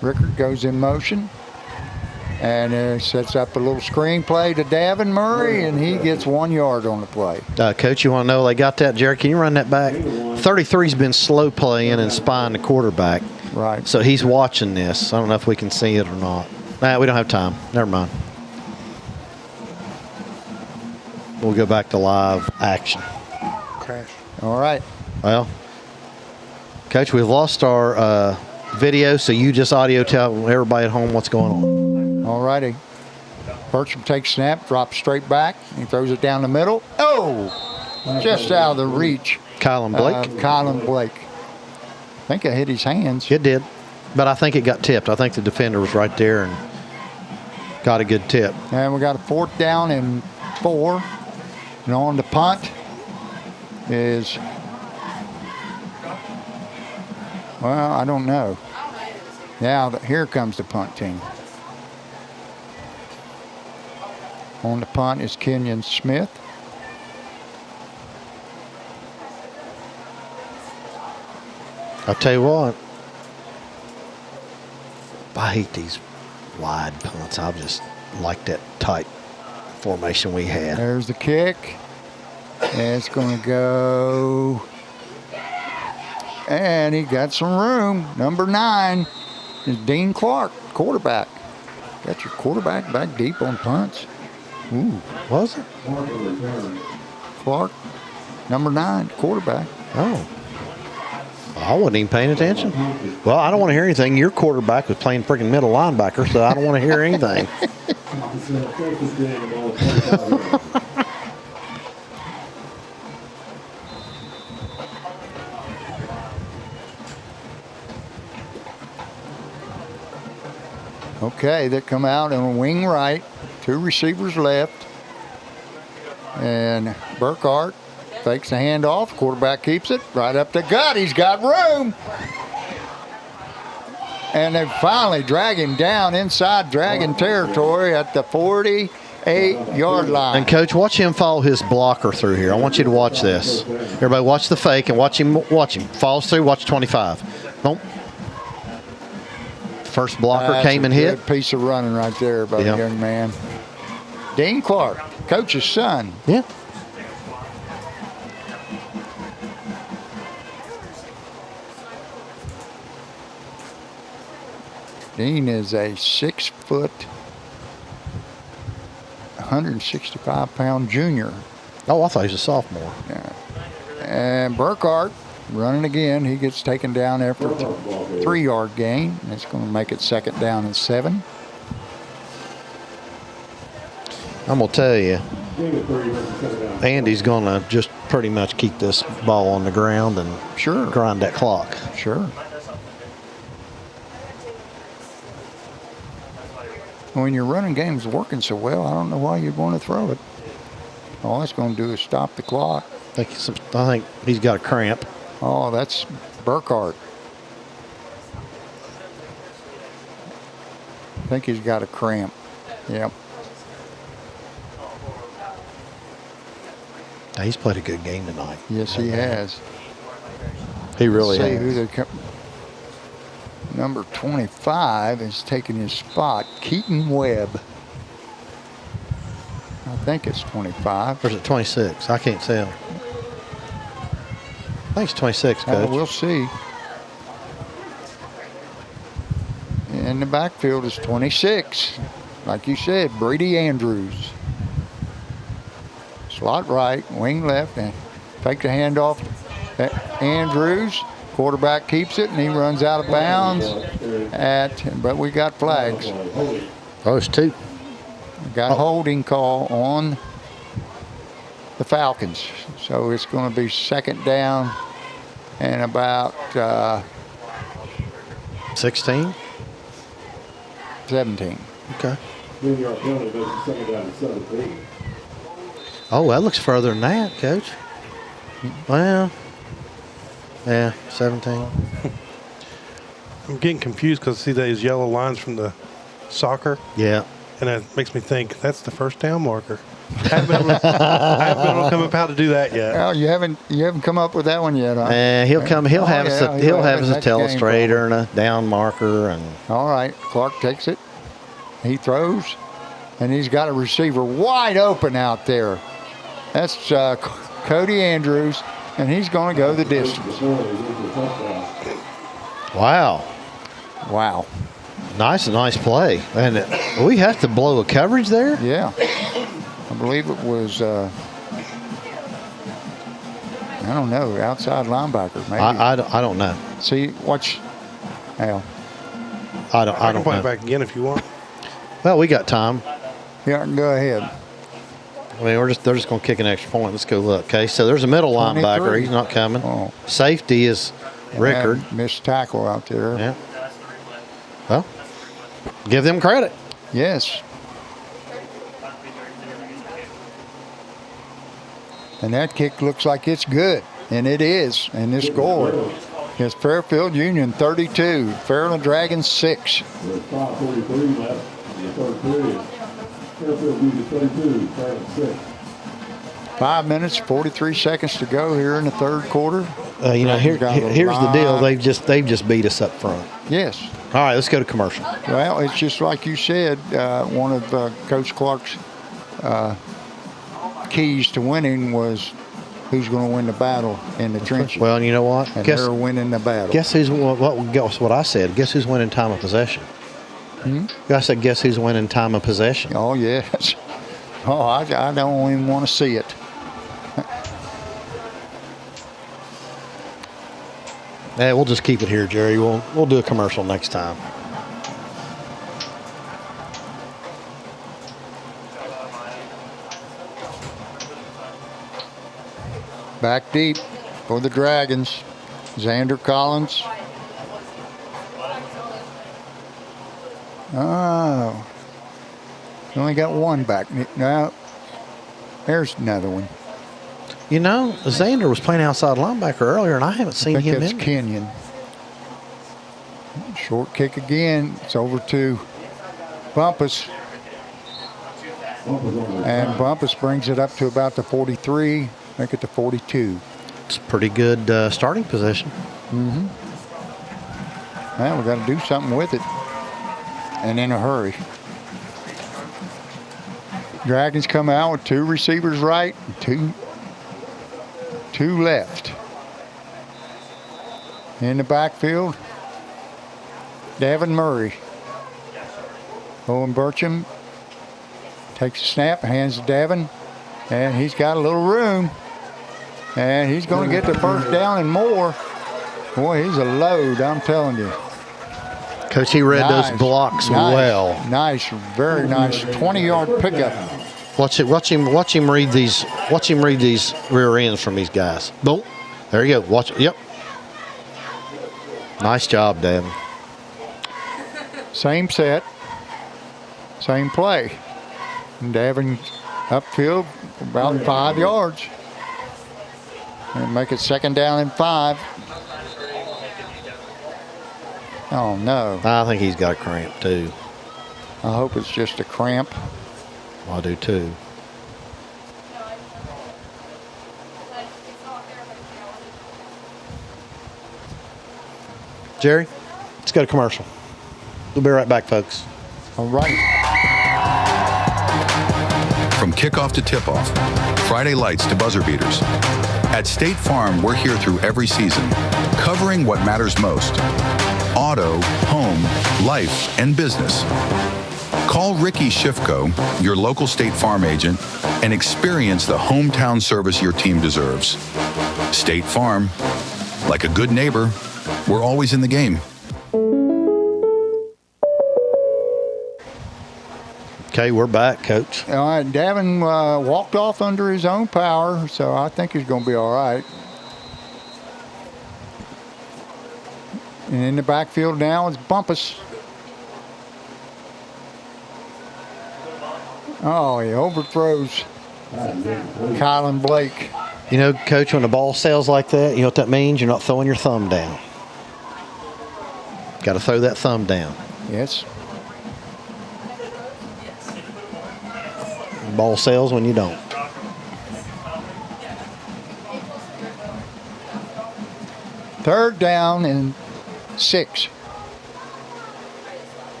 Rickard goes in motion. And sets up a little screenplay to Davin Murray, and he gets 1 yard on the play. Coach, you want to know they got that? Jared, can you run that back? 33's been slow playing and spying the quarterback. Right. So he's watching this. I don't know if we can see it or not. Nah, we don't have time. Never mind. We'll go back to live action. Crash. All right. Well, Coach, we've lost our video, so you just audio tell everybody at home what's going on. All righty. Bertram takes snap, drops straight back. He throws it down the middle. Oh! Just out of the reach. Kylan Blake. Kylan Blake. I think it hit his hands. It did, but I think it got tipped. I think the defender was right there and got a good tip. And we got a 4th down and 4. And on the punt is, well, I don't know. Now, here comes the punt team. On the punt is Kenyon Smith. I'll tell you what, I hate these wide punts. I just like that tight formation we had. There's the kick. And it's going to go. And he got some room. Number 9 is Dean Clark, quarterback. Got your quarterback back deep on punts. Ooh. Was it? Clark, number 9, quarterback. Oh. I wasn't even paying attention. Well, I don't want to hear anything. Your quarterback was playing freaking middle linebacker, so I don't want to hear anything. Okay, they come out on wing right, 2 receivers left. And Burkhart fakes the handoff. Quarterback keeps it right up the gut. He's got room. And they finally drag him down inside Dragon territory at the 48-yard line. And, Coach, watch him follow his blocker through here. I want you to watch this. Everybody watch the fake and watch him. Follows through. Watch 25. Nope. First blocker came and hit. Good piece of running right there by the young man. Dean Clark, Coach's son. Yeah. Dean is a 6 foot, 165-pound junior. Oh, I thought he was a sophomore. Yeah. And Burkhart running again. He gets taken down after a 3-yard gain. It's going to make it 2nd down and 7. I'm going to tell you, Andy's going to just pretty much keep this ball on the ground and grind that clock. Sure. When your running game's working so well, I don't know why you'd want to throw it. All it's going to do is stop the clock. I think he's got a cramp. Oh, that's Burkhart. I think he's got a cramp. Yep. He's played a good game tonight. Yes, he has. He really Let's see has. who number 25 is taking his spot. Keaton Webb. I think it's 25. Or is it 26? I can't tell. I think it's 26, Coach. We'll see. In the backfield is 26. Like you said, Brady Andrews. Slot right, wing left, and fake the handoff. Andrews, quarterback keeps it, and he runs out of bounds. But we got flags. Oh, it's 2. We got a holding call on the Falcons. So it's going to be 2nd down and about 16? 17. Okay. Then your penalty goes to 2nd down and 17. Oh, that looks further than that, Coach. Well, yeah, 17. I'm getting confused because I see those yellow lines from the soccer. Yeah. And that makes me think that's the first down marker. I haven't been able to come up how to do that yet. Well, you haven't come up with that one yet, huh? He'll have us a telestrator and a down marker. And all right, Clark takes it. He throws, and he's got a receiver wide open out there. That's Cody Andrews, and he's going to go the distance. Wow. Wow. Nice play. And we have to blow a coverage there? Yeah. I believe it was, I don't know, outside linebacker, maybe. I don't know. See, watch, Al. I don't can know. play it back again if you want. Well, we got time. Yeah, go ahead. I mean, they're just going to kick an extra point. Let's go look. Okay, so there's a middle 23. linebacker. He's not coming. Oh. Safety is Rickard. Missed tackle out there. Yeah. Well, give them credit. Yes. And that kick looks like it's good, and it is. And this score is Fairfield Union 32, Fairland Dragons 6. There's 5:43 left in the third period. Fairfield Union 32, Fairland 6. 5 minutes, 43 seconds to go here in the third quarter. Here's the deal. They've just beat us up front. Yes. All right, let's go to commercial. Well, it's just like you said, one of Coach Clark's keys to winning was who's going to win the battle in the trenches. Well, and you know what? And they're winning the battle. Guess what I said. Guess who's winning time of possession? I said, guess who's winning time of possession? Oh, yes. Oh, I don't even want to see it. Yeah, we'll just keep it here, Jerry. We'll do a commercial next time. Back deep for the Dragons. Xander Collins. Oh. Only got one back. Now, there's another one. You know, Xander was playing outside linebacker earlier, and I haven't seen him That's in. Kenyon. Short kick again. It's over to Bumpus. And Bumpus brings it up to about the 43, make it to 42. It's a pretty good starting position. Mm-hmm. Well, we got to do something with it. And in a hurry. Dragons come out with two receivers right, two left. In the backfield, Davin Murray. Owen Burcham takes a snap, hands to Davin, and he's got a little room. And he's going to get the first down and more. Boy, he's a load, I'm telling you. Coach, he read those blocks well. Nice, very nice. 20-yard pickup. Watch him read these. Watch him read these rear ends from these guys. Boom. There you go. Watch it. Yep. Nice job, Davin. Same set, same play. And Davin upfield about 5 yards. And make it second down and 5. Oh, no. I think he's got a cramp, too. I hope it's just a cramp. I do, too. Jerry, let's go to commercial. We'll be right back, folks. All right. From kickoff to tip-off, Friday lights to buzzer beaters. At State Farm, we're here through every season, covering what matters most. Auto, home, life, and business. Call Ricky Shifko, your local State Farm agent, and experience the hometown service your team deserves. State Farm, like a good neighbor, we're always in the game. Okay, we're back, Coach. All right, Davin walked off under his own power, so I think he's going to be all right. And in the backfield now is Bumpus. Oh, he overthrows Kylan Blake. You know, Coach, when the ball sails like that, you know what that means? You're not throwing your thumb down. Got to throw that thumb down. Yes. Ball sails when you don't. Third down and 6.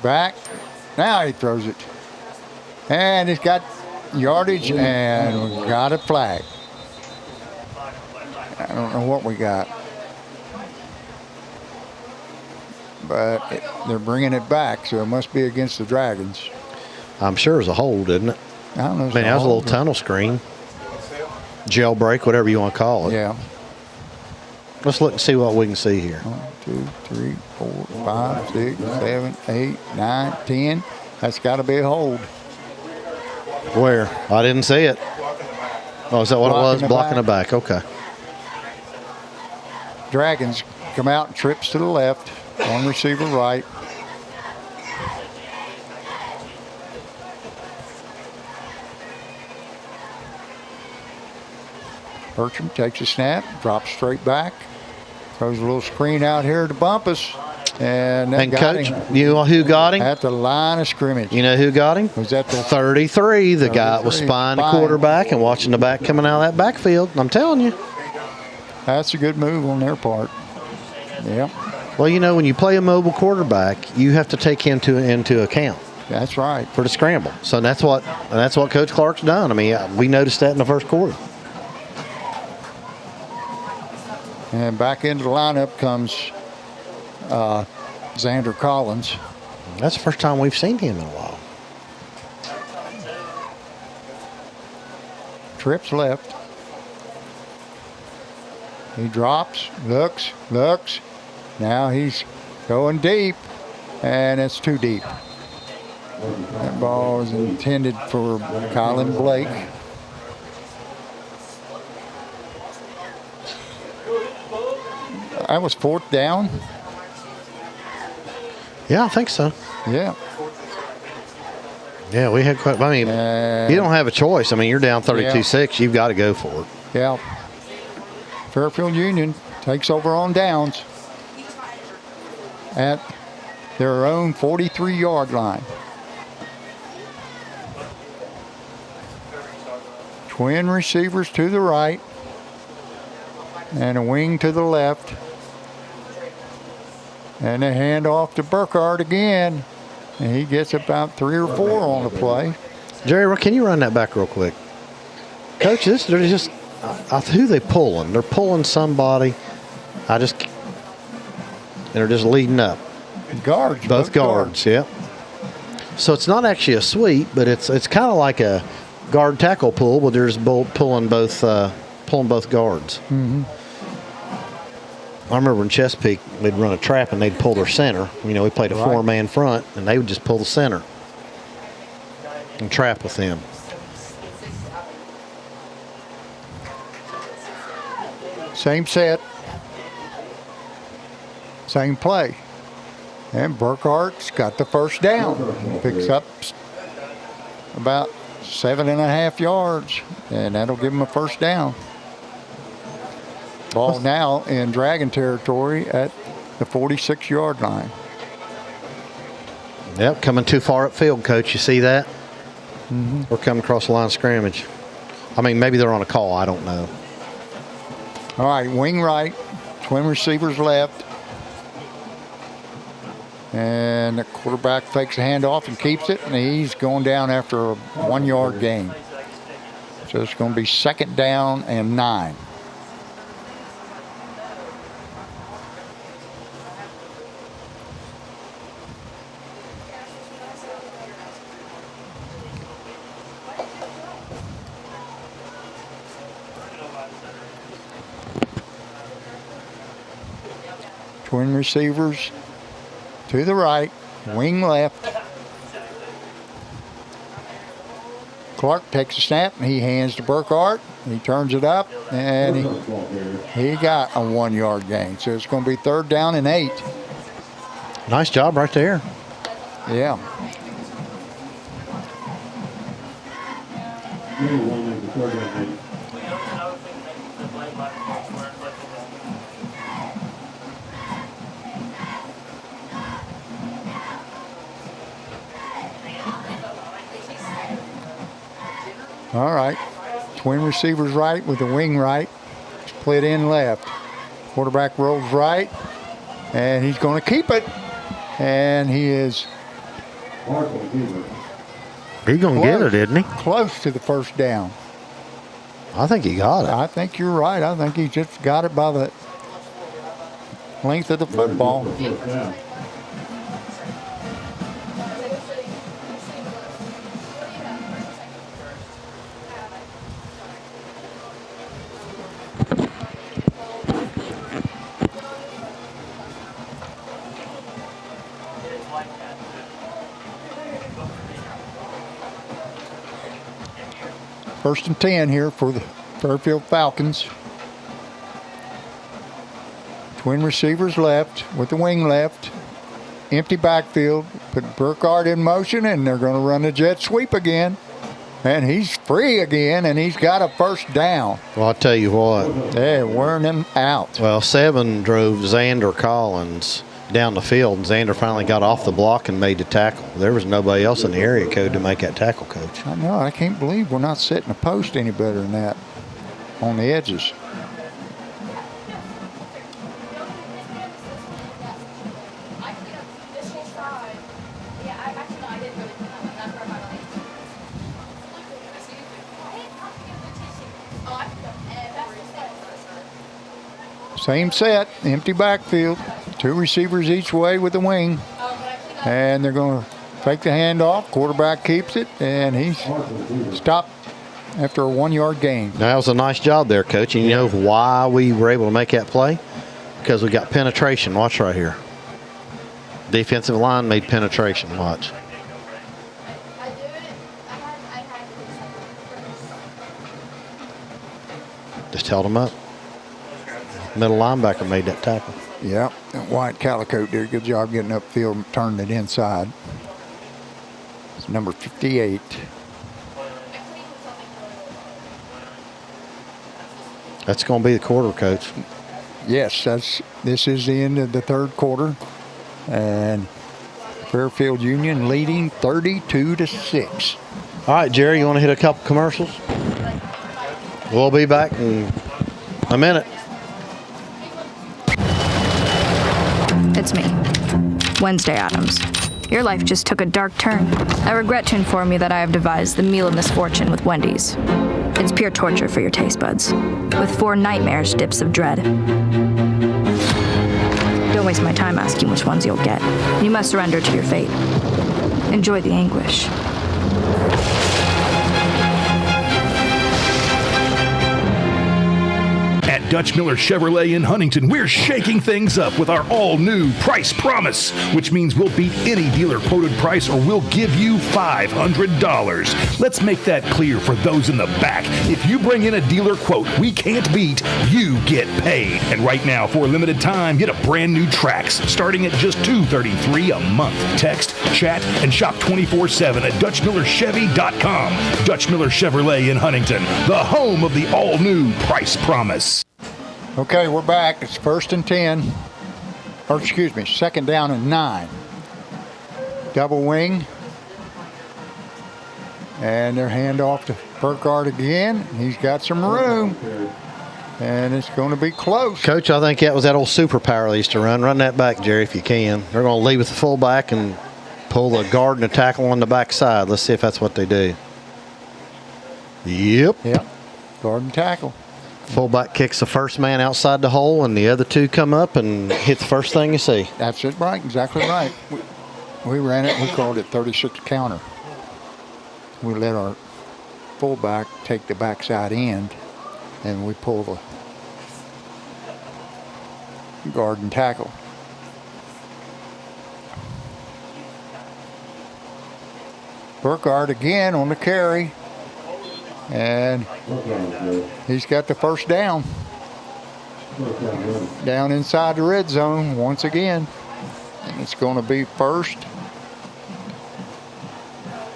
Back. Now he throws it. And he's got yardage, and we got a flag. I don't know what we got. But they're bringing it back, so it must be against the Dragons. I'm sure it's a hold, isn't it? I don't know. I mean, that was a little tunnel screen. Jailbreak, whatever you want to call it. Yeah. Let's look and see what we can see here. 1, 2, 3, 4, 5, 6, 7, 8, 9, 10. That's got to be a hold. Where? I didn't see it. Oh, is that what it was? Blocking the back. back. Okay. Dragons come out and trips to the left. One receiver right. Bertram takes a snap, drops straight back, throws a little screen out here to Bumpus, and that got Coach, him. you know who got him? At the line of scrimmage. You know who got him? Was that the 33? The guy was spying the quarterback and watching the back coming out of that backfield. I'm telling you. That's a good move on their part. Yeah. Well, you know, when you play a mobile quarterback, you have to take him into account. That's right. For the scramble. So that's what Coach Clark's done. I mean, we noticed that in the first quarter. And back into the lineup comes Xander Collins. That's the first time we've seen him in a while. Trips left. He drops, looks. Now he's going deep, and it's too deep. That ball is intended for Colin Blake. That was 4th down. Yeah, I think so. Yeah. Yeah, we had quite. I mean, you don't have a choice. I mean, you're down 32-6. You've got to go for it. Yeah. Fairfield Union takes over on downs at their own 43-yard line. Twin receivers to the right and a wing to the left. And a handoff to Burkhardt again. And he gets about 3 or 4 on the play. Jerry, can you run that back real quick? Coach, they're just, who they pulling? They're pulling somebody. They're just leading up. Guards. Both guards, yeah. So it's not actually a sweep, but it's kind of like a guard tackle pull, but they're just pulling both guards. Mm-hmm. I remember in Chesapeake, they'd run a trap and they'd pull their center. You know, we played a 4-man front, and they would just pull the center and trap with them. Same set. Same play. And Burkhart's got the first down. Picks up about 7.5 yards, and that'll give him a first down. Ball now in Dragon territory at the 46-yard line. Yep, coming too far upfield, Coach. You see that? Mm-hmm. We're coming across the line of scrimmage. I mean, maybe they're on a call. I don't know. All right, wing right, twin receivers left. And the quarterback fakes a handoff and keeps it, and he's going down after a 1-yard gain. So it's going to be 2nd down and 9. Twin receivers to the right, wing left. Clark takes a snap, and he hands to Burkhardt. He turns it up, and he got a 1-yard gain. So it's going to be 3rd down and 8. Nice job right there. Yeah. All right. Twin receivers right with the wing right. Split in left. Quarterback rolls right. And he's going to keep it. And he is He gonna get it, isn't he? Close to the first down. I think he got it. I think you're right. I think he just got it by the length of the football. First and 10 here for the Fairfield Falcons. Twin receivers left with the wing left. Empty backfield. Put Burkhardt in motion, and they're going to run the jet sweep again. And he's free again, and he's got a first down. Well, I'll tell you what. They're wearing him out. Well, 7 drove Xander Collins down the field, and Xander finally got off the block and made the tackle. There was nobody else in the area code to make that tackle, Coach. I know. I can't believe we're not setting a post any better than that on the edges. Same set, empty backfield. 2 receivers each way with the wing. And they're going to fake the handoff. Quarterback keeps it, and he's stopped after a 1-yard gain. That was a nice job there, Coach. And you know why we were able to make that play? Because we got penetration. Watch right here. Defensive line made penetration. Watch. Just held him up. Middle linebacker made that tackle. Yeah, and White Calico did a good job getting upfield and turning it inside. It's number 58. That's going to be the quarter, Coach. Yes, this is the end of the third quarter. And Fairfield Union leading 32-6. All right, Jerry, you want to hit a couple commercials? We'll be back in a minute. It's me, Wednesday Addams. Your life just took a dark turn. I regret to inform you that I have devised the meal of misfortune with Wendy's. It's pure torture for your taste buds, with 4 nightmarish dips of dread. Don't waste my time asking which ones you'll get. You must surrender to your fate. Enjoy the anguish. At Dutch Miller Chevrolet in Huntington, we're shaking things up with our all-new Price Promise, which means we'll beat any dealer-quoted price or we'll give you $500. Let's make that clear for those in the back. If you bring in a dealer quote we can't beat, you get paid. And right now, for a limited time, get a brand new Trax, starting at just $233 a month. Text, chat, and shop 24/7 at DutchMillerChevy.com. Dutch Miller Chevrolet in Huntington, the home of the all-new Price Promise. Okay, we're back. It's first and 10. Or excuse me, second down and 9. Double wing. And their handoff to Burkhardt again. He's got some room. And it's going to be close. Coach, I think that was that old superpower they used to run. Run that back, Jerry, if you can. They're going to leave with the fullback and pull the guard and the tackle on the backside. Let's see if that's what they do. Yep. Guard and tackle. Fullback kicks the first man outside the hole, and the other 2 come up and hit the first thing you see. That's it, right. Exactly right. We ran it. We called it 36 counter. We let our fullback take the backside end, and we pull the guard and tackle. Burkhardt again on the carry. And he's got the first down. Down inside the red zone once again. And it's going to be first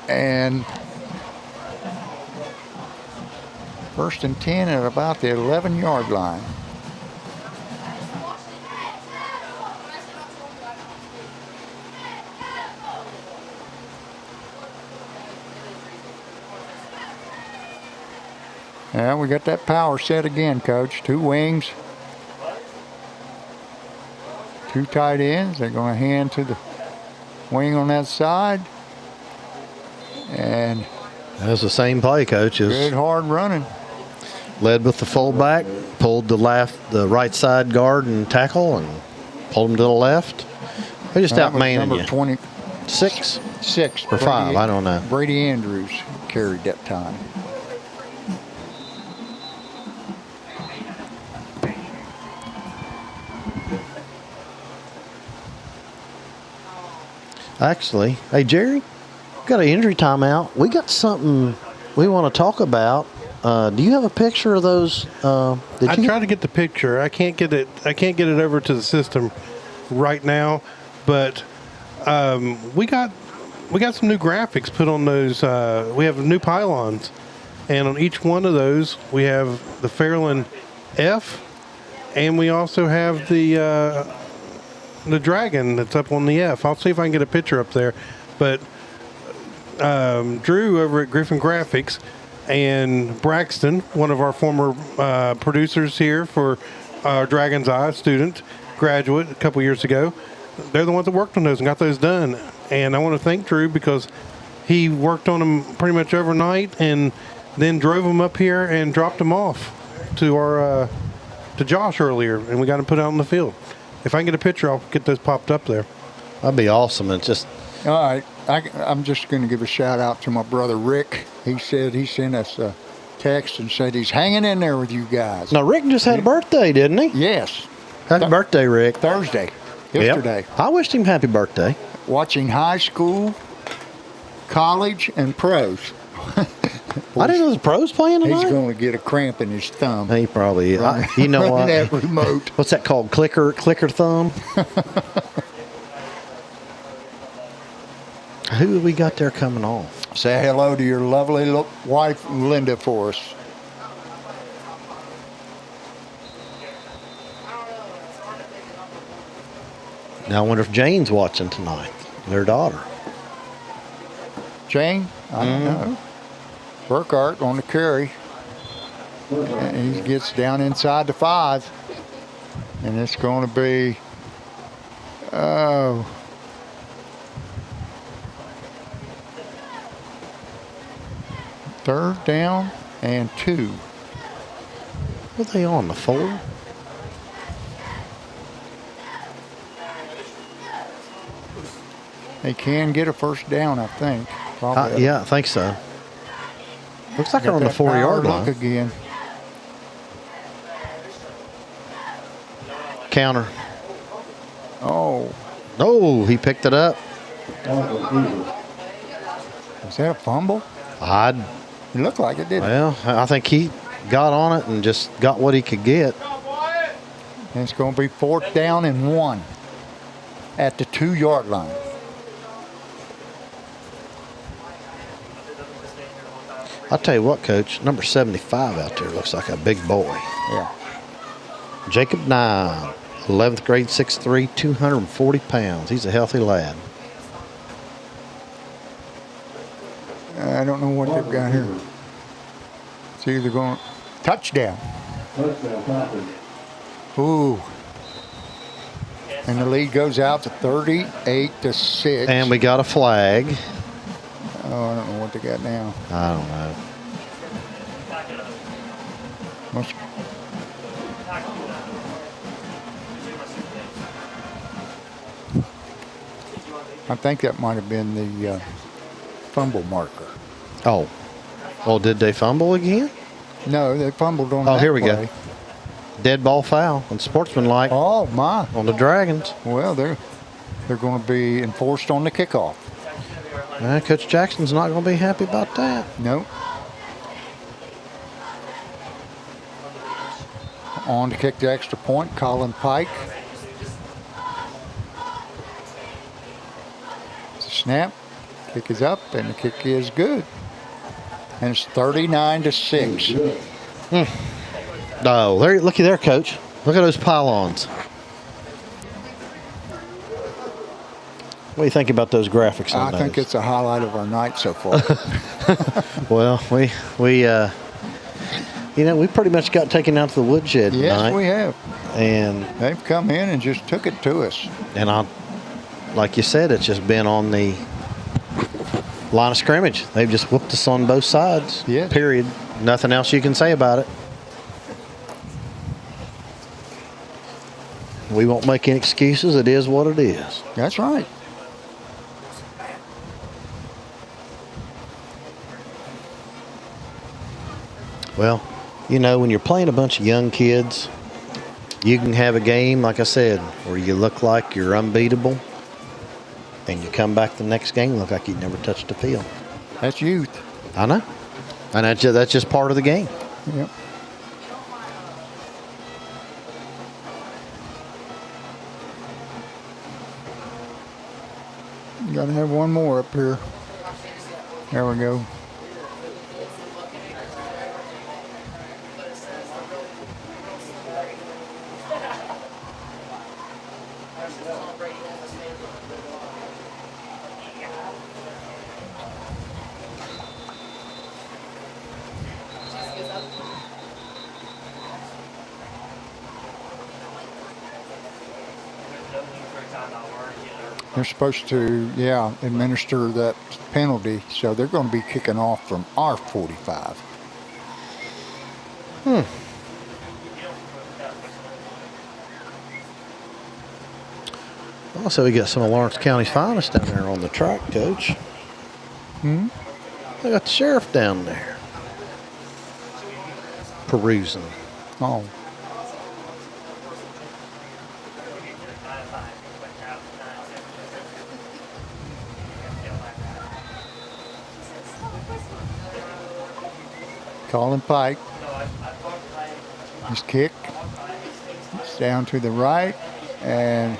and 10 at about the 11-yard line. Yeah, we got that power set again, Coach. 2 wings. 2 tight ends. They're going to hand to the wing on that side. And That was the same play, Coach. good hard running. Led with the fullback, pulled the right side guard and tackle, and pulled him to the left. They just That was outmanning number you. 26 or 5, I don't know. Brady Andrews carried that time. Actually, hey, Jerry, got an injury timeout. We got something we want to talk about. Do you have a picture of those? I tried to get the picture. I can't get it. I can't get it over to the system right now. But we got some new graphics put on those. We have new pylons, and on each one of those we have the Fairland F, and we also have the dragon that's up on the F. I'll see if I can get a picture up there. But Drew over at Griffin Graphics and Braxton, one of our former producers here for our Dragon's Eye student, graduate a couple years ago, they're the ones that worked on those and got those done. And I want to thank Drew because he worked on them pretty much overnight and then drove them up here and dropped them off to Josh earlier, and we got them put out on the field. If I can get a picture, I'll get those popped up there. That'd be awesome. It's just all right. I'm just going to give a shout out to my brother Rick. He said he sent us a text and said he's hanging in there with you guys. Now Rick just had a birthday, didn't he? Yes. Happy birthday, Rick. Thursday. Yesterday. Yep. I wished him happy birthday. Watching high school, college, and pros. I didn't know the pros playing tonight. He's going to get a cramp in his thumb. He probably. Right. You know what? That remote. What's that called? Clicker thumb. Who have we got there coming on? Say hello to your lovely wife, Linda, for us. Now I wonder if Jane's watching tonight. Their daughter. Jane? I don't know. Burkhart on the carry. And he gets down inside the 5. And it's going to be, third down and 2. What are they on, the 4? They can get a first down, I think. Probably. Yeah, I think so. Looks like they're on the 4-yard line. Again. Counter. Oh. Oh, he picked it up. Was that a fumble? It looked like it, didn't it? Well, I think he got on it and just got what he could get. And it's going to be 4th down and 1 at the 2-yard line. I'll tell you what, Coach, number 75 out there looks like a big boy. Yeah. Jacob Nye, 11th grade, 6'3", 240 pounds. He's a healthy lad. I don't know what they've got here. It's either going touchdown. Ooh. And the lead goes out to 38-6. And we got a flag. Oh, I don't know what they got now. I don't know. I think that might have been the fumble marker. Oh. Well, did they fumble again? No, they fumbled on that Oh, here we play. go. Dead ball foul and sportsmanlike. Oh, my. On the Dragons. Well, they're going to be enforced on the kickoff. Coach Jackson's not going to be happy about that. Nope. On to kick the extra point, Colin Pike. It's a snap. Kick is up, and the kick is good. And it's 39-6. Oh, there, looky there, Coach. Look at those pylons. What do you think about those graphics on I think it's a highlight of our night so far. Well, we pretty much got taken out to the woodshed tonight. Yes, we have. And they've come in and just took it to us. And like you said, it's just been on the line of scrimmage. They've just whooped us on both sides. Yeah. Period. Nothing else you can say about it. We won't make any excuses. It is what it is. That's right. Well, you know, when you're playing a bunch of young kids, you can have a game, like I said, where you look like you're unbeatable, and you come back the next game and look like you never touched the field. That's youth. I know. And that's just part of the game. Yep. Got to have one more up here. There we go. They're supposed to, administer that penalty, so they're going to be kicking off from our 45. Also, we got some of Lawrence County's finest down there on the track, Coach. They got the sheriff down there perusing. Oh. Colin Pike. His kick. It's down to the right. And.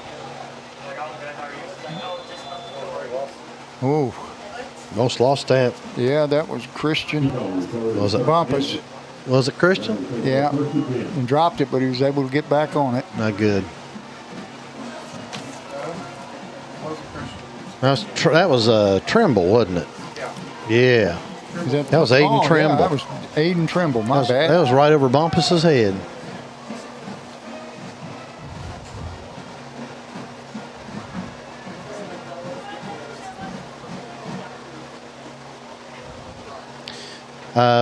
Oh. Most lost that. Yeah, that was Christian. Was it? Bumpus. Was it Christian? Yeah. And dropped it, but he was able to get back on it. Not good. That was Trimble, wasn't it? Yeah. That was Aiden Trimble. Yeah, that was Aiden Trimble, my bad. That was right over Bumpus's head.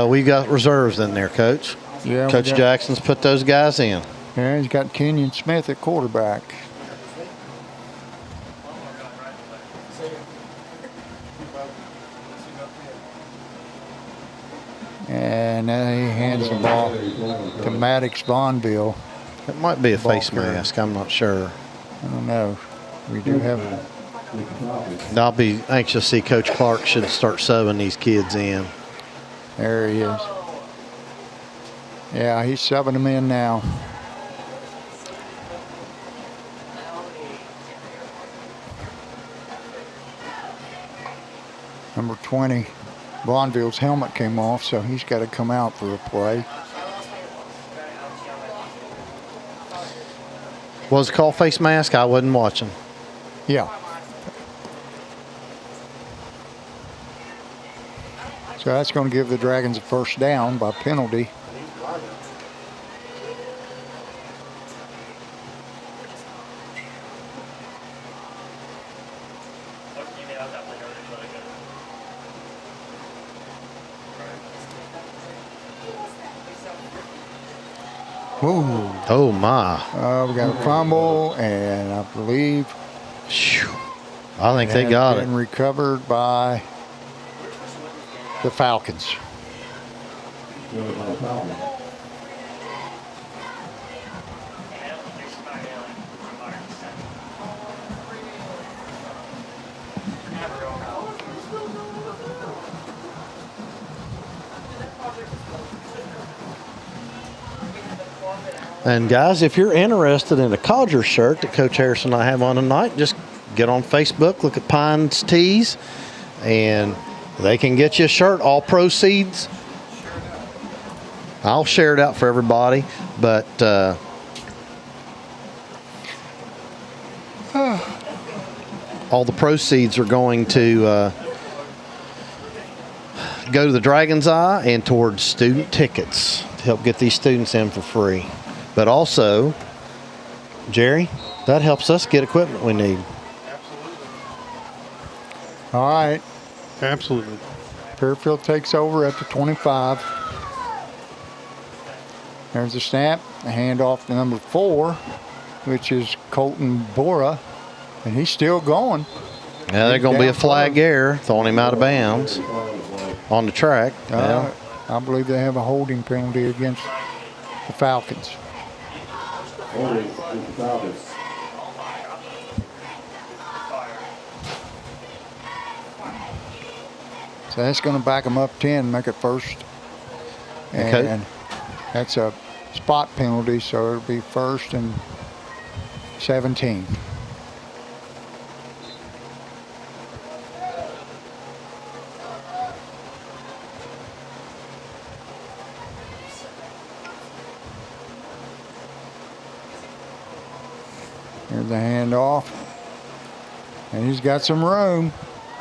We got reserves in there, Coach. Yeah, Coach Jackson's put those guys in. Yeah, he's got Kenyon Smith at quarterback. And then he hands the ball to Maddox Bonneville. It might be a face mask. I'm not sure. I don't know. We do have. I'll be anxious to see Coach Clark should start subbing these kids in. There he is. Yeah, he's subbing them in now. Number 20, Bonneville's helmet came off, so he's got to come out for a play. Was it called face mask? I wasn't watching. Yeah. So that's going to give the Dragons a first down by penalty. Ooh. Oh, my. We got a fumble, and I believe. I think they got it. And recovered by the Falcons. And guys, if you're interested in a Codgers shirt that Coach Harrison and I have on tonight, just get on Facebook, look at Pines Tees, and they can get you a shirt. All proceeds, I'll share it out for everybody, but all the proceeds are going to go to the Dragon's Eye and towards student tickets to help get these students in for free. But also, Jerry, that helps us get equipment we need. All right. Absolutely. Fairfield takes over at the 25. There's the snap, a handoff to number 4, which is Colton Bora, and he's still going. Yeah, there's going to be a flag error, throwing him out of bounds on the track. I believe they have a holding penalty against the Falcons. Holding against the Falcons. So that's going to back them up 10, make it first. And that's a spot penalty, so it'll be first and 17. Here's the handoff. And he's got some room.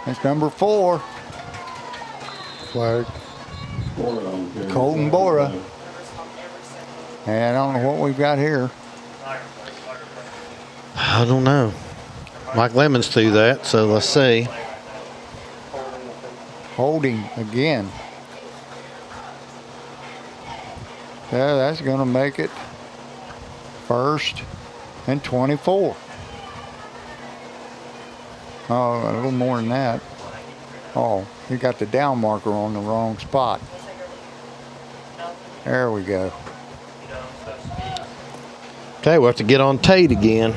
That's number 4. Flag. Colton Bora. And I don't know what we've got here. I don't know. Mike Lemons threw that, so let's see. Holding again. Yeah, that's going to make it first and 24. Oh, a little more than that. Oh, he got the down marker on the wrong spot. There we go. Okay, we'll have to get on Tate again.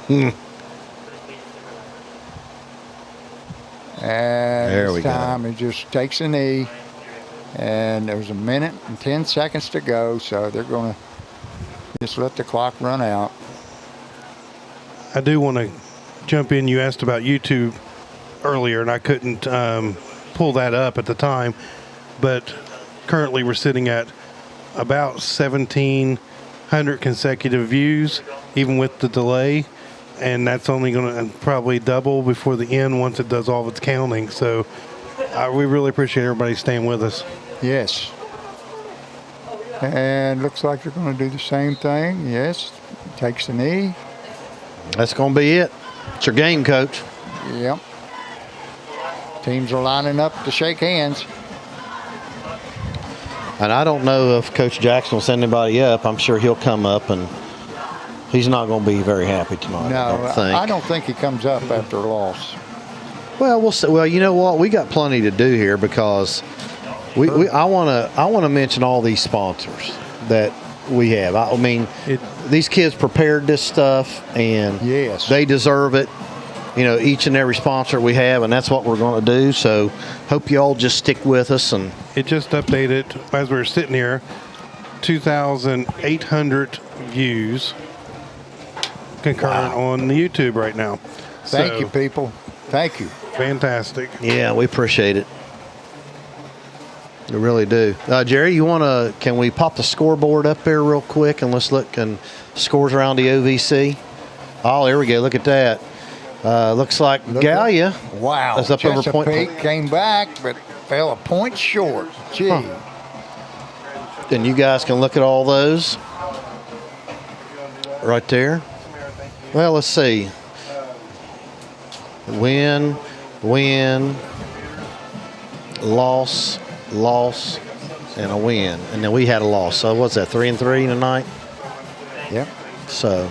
And there we this time he just takes a knee. And there's a minute and 10 seconds to go, so they're going to just let the clock run out. I do want to jump in. You asked about YouTube earlier, and I couldn't pull that up at the time. But currently we're sitting at about 1,700 consecutive views, even with the delay. And that's only going to probably double before the end once it does all of its counting. So we really appreciate everybody staying with us. Yes. And looks like they're going to do the same thing. Yes. Takes the knee. That's going to be it. It's your game, Coach. Yep. Teams are lining up to shake hands. And I don't know if Coach Jackson will send anybody up. I'm sure he'll come up, and he's not going to be very happy tonight. No, I I don't think he comes up after a loss. Well, we'll see. Well, you know what? We got plenty to do here because I want to mention all these sponsors that we have. I mean, these kids prepared this stuff, and yes, they deserve it. You know, each and every sponsor we have, and that's what we're going to do. So, hope you all just stick with us. And it just updated as we were sitting here. 2,800 views concurrent on the YouTube right now. Thank you, people. Thank you. Fantastic. Yeah, we appreciate it. We really do. Jerry, can we pop the scoreboard up there real quick and let's look and scores around the OVC? Oh, there we go. Look at that. Looks like Gallia. Wow. Is up over point. Chesapeake came back, but fell a point short. Gee. And you guys can look at all those right there. Well, let's see. Win, loss, and a win. And then we had a loss. So what's that, 3-3 tonight? Yep. So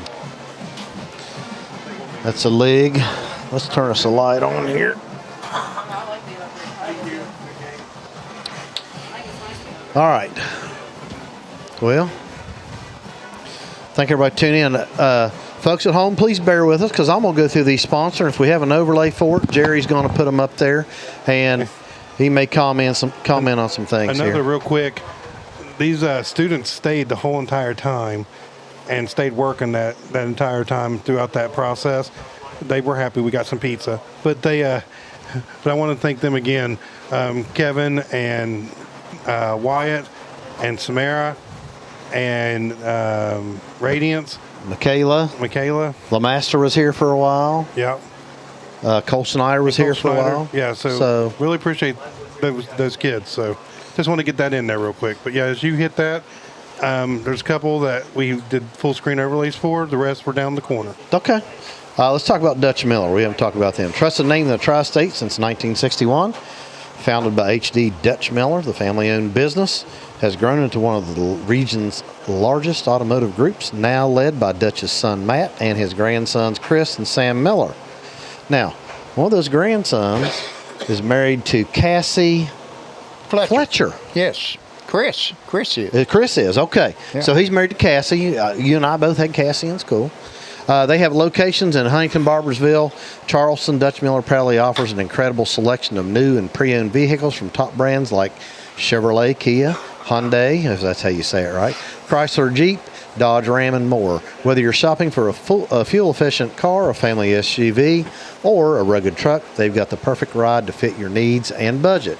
that's a league. Let's turn us a light on here. All right. Well, thank everybody for tuning in. Folks at home, please bear with us because I'm going to go through these sponsors. If we have an overlay for it, Jerry's going to put them up there, and he may comment on some things. Another real quick, these students stayed the whole entire time and stayed working that entire time throughout that process. They were happy we got some pizza, but I want to thank them again, Kevin and Wyatt and Samara and Radiance. Michaela. LeMaster was here for a while. Yeah. Cole Snyder was here for a while. Yeah, so really appreciate those kids. So just want to get that in there real quick. But yeah, as you hit that, there's a couple that we did full screen overlays for. The rest were down the corner. Okay. Let's talk about Dutch Miller. We haven't talked about them. Trusted name in the Tri-State since 1961. Founded by H.D. Dutch Miller, the family-owned business has grown into one of the region's largest automotive groups, now led by Dutch's son Matt and his grandsons Chris and Sam Miller. Now, one of those grandsons is married to Cassie Fletcher. Yes, Chris. Chris is. Chris is, okay. Yeah. So he's married to Cassie. You and I both had Cassie in school. They have locations in Huntington, Barbersville, Charleston. Dutch Miller proudly offers an incredible selection of new and pre-owned vehicles from top brands like Chevrolet, Kia, Hyundai, if that's how you say it right, Chrysler, Jeep, Dodge, Ram, and more. Whether you're shopping for a fuel-efficient car, a family SUV, or a rugged truck, they've got the perfect ride to fit your needs and budget.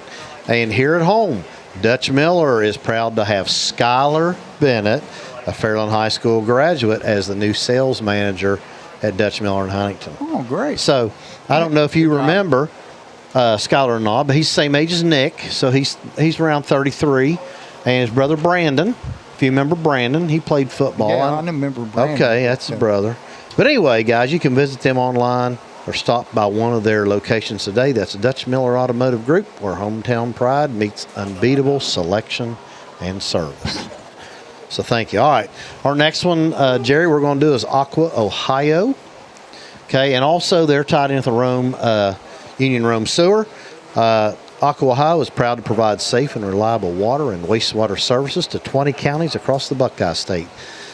And here at home, Dutch Miller is proud to have Skylar Bennett, a Fairland High School graduate, as the new sales manager at Dutch Miller in Huntington. Oh, great. So I don't know if you remember Skylar or not, but he's the same age as Nick, so he's around 33. And his brother Brandon, if you remember Brandon, he played football. Yeah, I remember Brandon. Okay, that's his brother. But anyway, guys, you can visit them online or stop by one of their locations today. That's Dutch Miller Automotive Group, where hometown pride meets unbeatable selection and service. So thank you. All right. Our next one, Jerry, we're going to do is Aqua, Ohio. Okay. And also they're tied into the Union Rome Sewer. Aqua, Ohio is proud to provide safe and reliable water and wastewater services to 20 counties across the Buckeye State.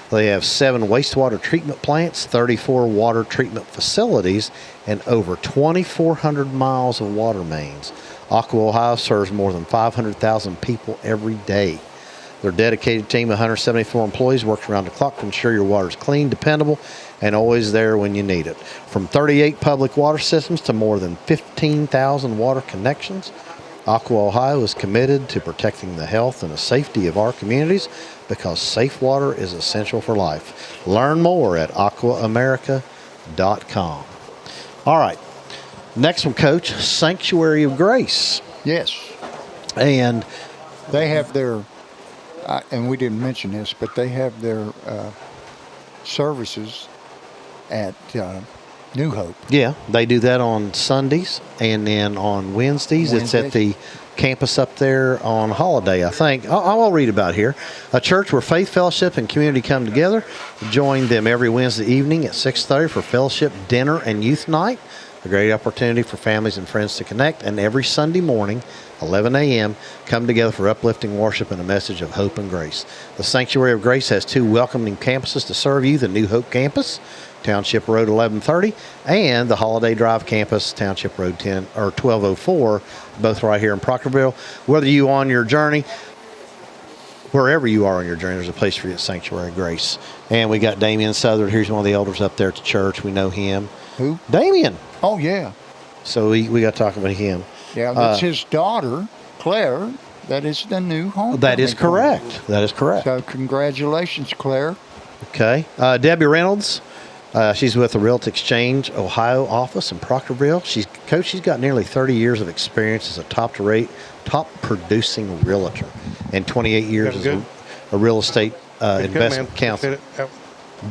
They have 7 wastewater treatment plants, 34 water treatment facilities, and over 2,400 miles of water mains. Aqua, Ohio serves more than 500,000 people every day. Their dedicated team of 174 employees works around the clock to ensure your water is clean, dependable, and always there when you need it. From 38 public water systems to more than 15,000 water connections, Aqua, Ohio is committed to protecting the health and the safety of our communities because safe water is essential for life. Learn more at aquaamerica.com. All right. Next one, Coach, Sanctuary of Grace. Yes. And they have their, and we didn't mention this, but they have their services at New Hope. Yeah, they do that on Sundays, and then on Wednesdays. It's at the campus up there on Holiday, I think. I'll read about here. A church where faith, fellowship, and community come together. Join them every Wednesday evening at 6:30 for fellowship, dinner, and youth night. A great opportunity for families and friends to connect. And every Sunday morning, 11 a.m., come together for uplifting worship and a message of hope and grace. The Sanctuary of Grace has 2 welcoming campuses to serve you, the New Hope campus, Township Road 1130, and the Holiday Drive campus, Township Road 1204, both right here in Proctorville. Whether you on your journey, wherever you are on your journey, there's a place for you at Sanctuary of Grace. And we got Damian Southern. Here's one of the elders up there at the church. We know him. Who? Damian. Oh, yeah. So we got to talk about him. Yeah, that's his daughter, Claire. That is the new home. That is correct. That is correct. So congratulations, Claire. Okay. Debbie Reynolds. She's with the Realty Exchange Ohio office in Proctorville. She's got nearly 30 years of experience as a top producing realtor and 28 years as a real estate investment counsel.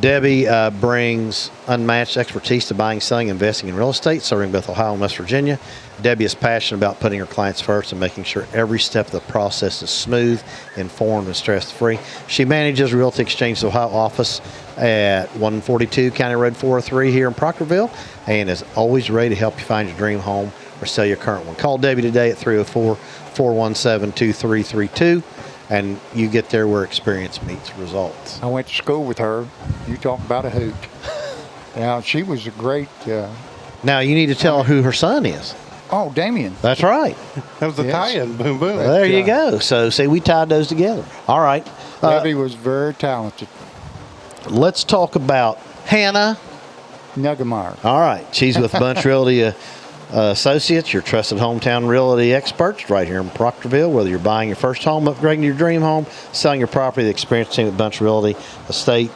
Debbie brings unmatched expertise to buying, selling, investing in real estate, serving both Ohio and West Virginia. Debbie is passionate about putting her clients first and making sure every step of the process is smooth, informed, and stress-free. She manages Realty Exchange's Ohio office at 142 County Road 403 here in Proctorville and is always ready to help you find your dream home or sell your current one. Call Debbie today at 304-417-2332. And you get there where experience meets results. I went to school with her. You talk about a hoot. Now, she was a great... now, you need to tell her who her son is. Oh, Damien. That's right. That was the tie-in. Boom, boom. There you go. So, see, we tied those together. All right. Debbie was very talented. Let's talk about Hannah Nuggemeyer. All right. She's with Bunch Realty Associates, your trusted hometown realty experts right here in Proctorville. Whether you're buying your first home, upgrading your dream home, selling your property, the experience team at Bunch Realty Estate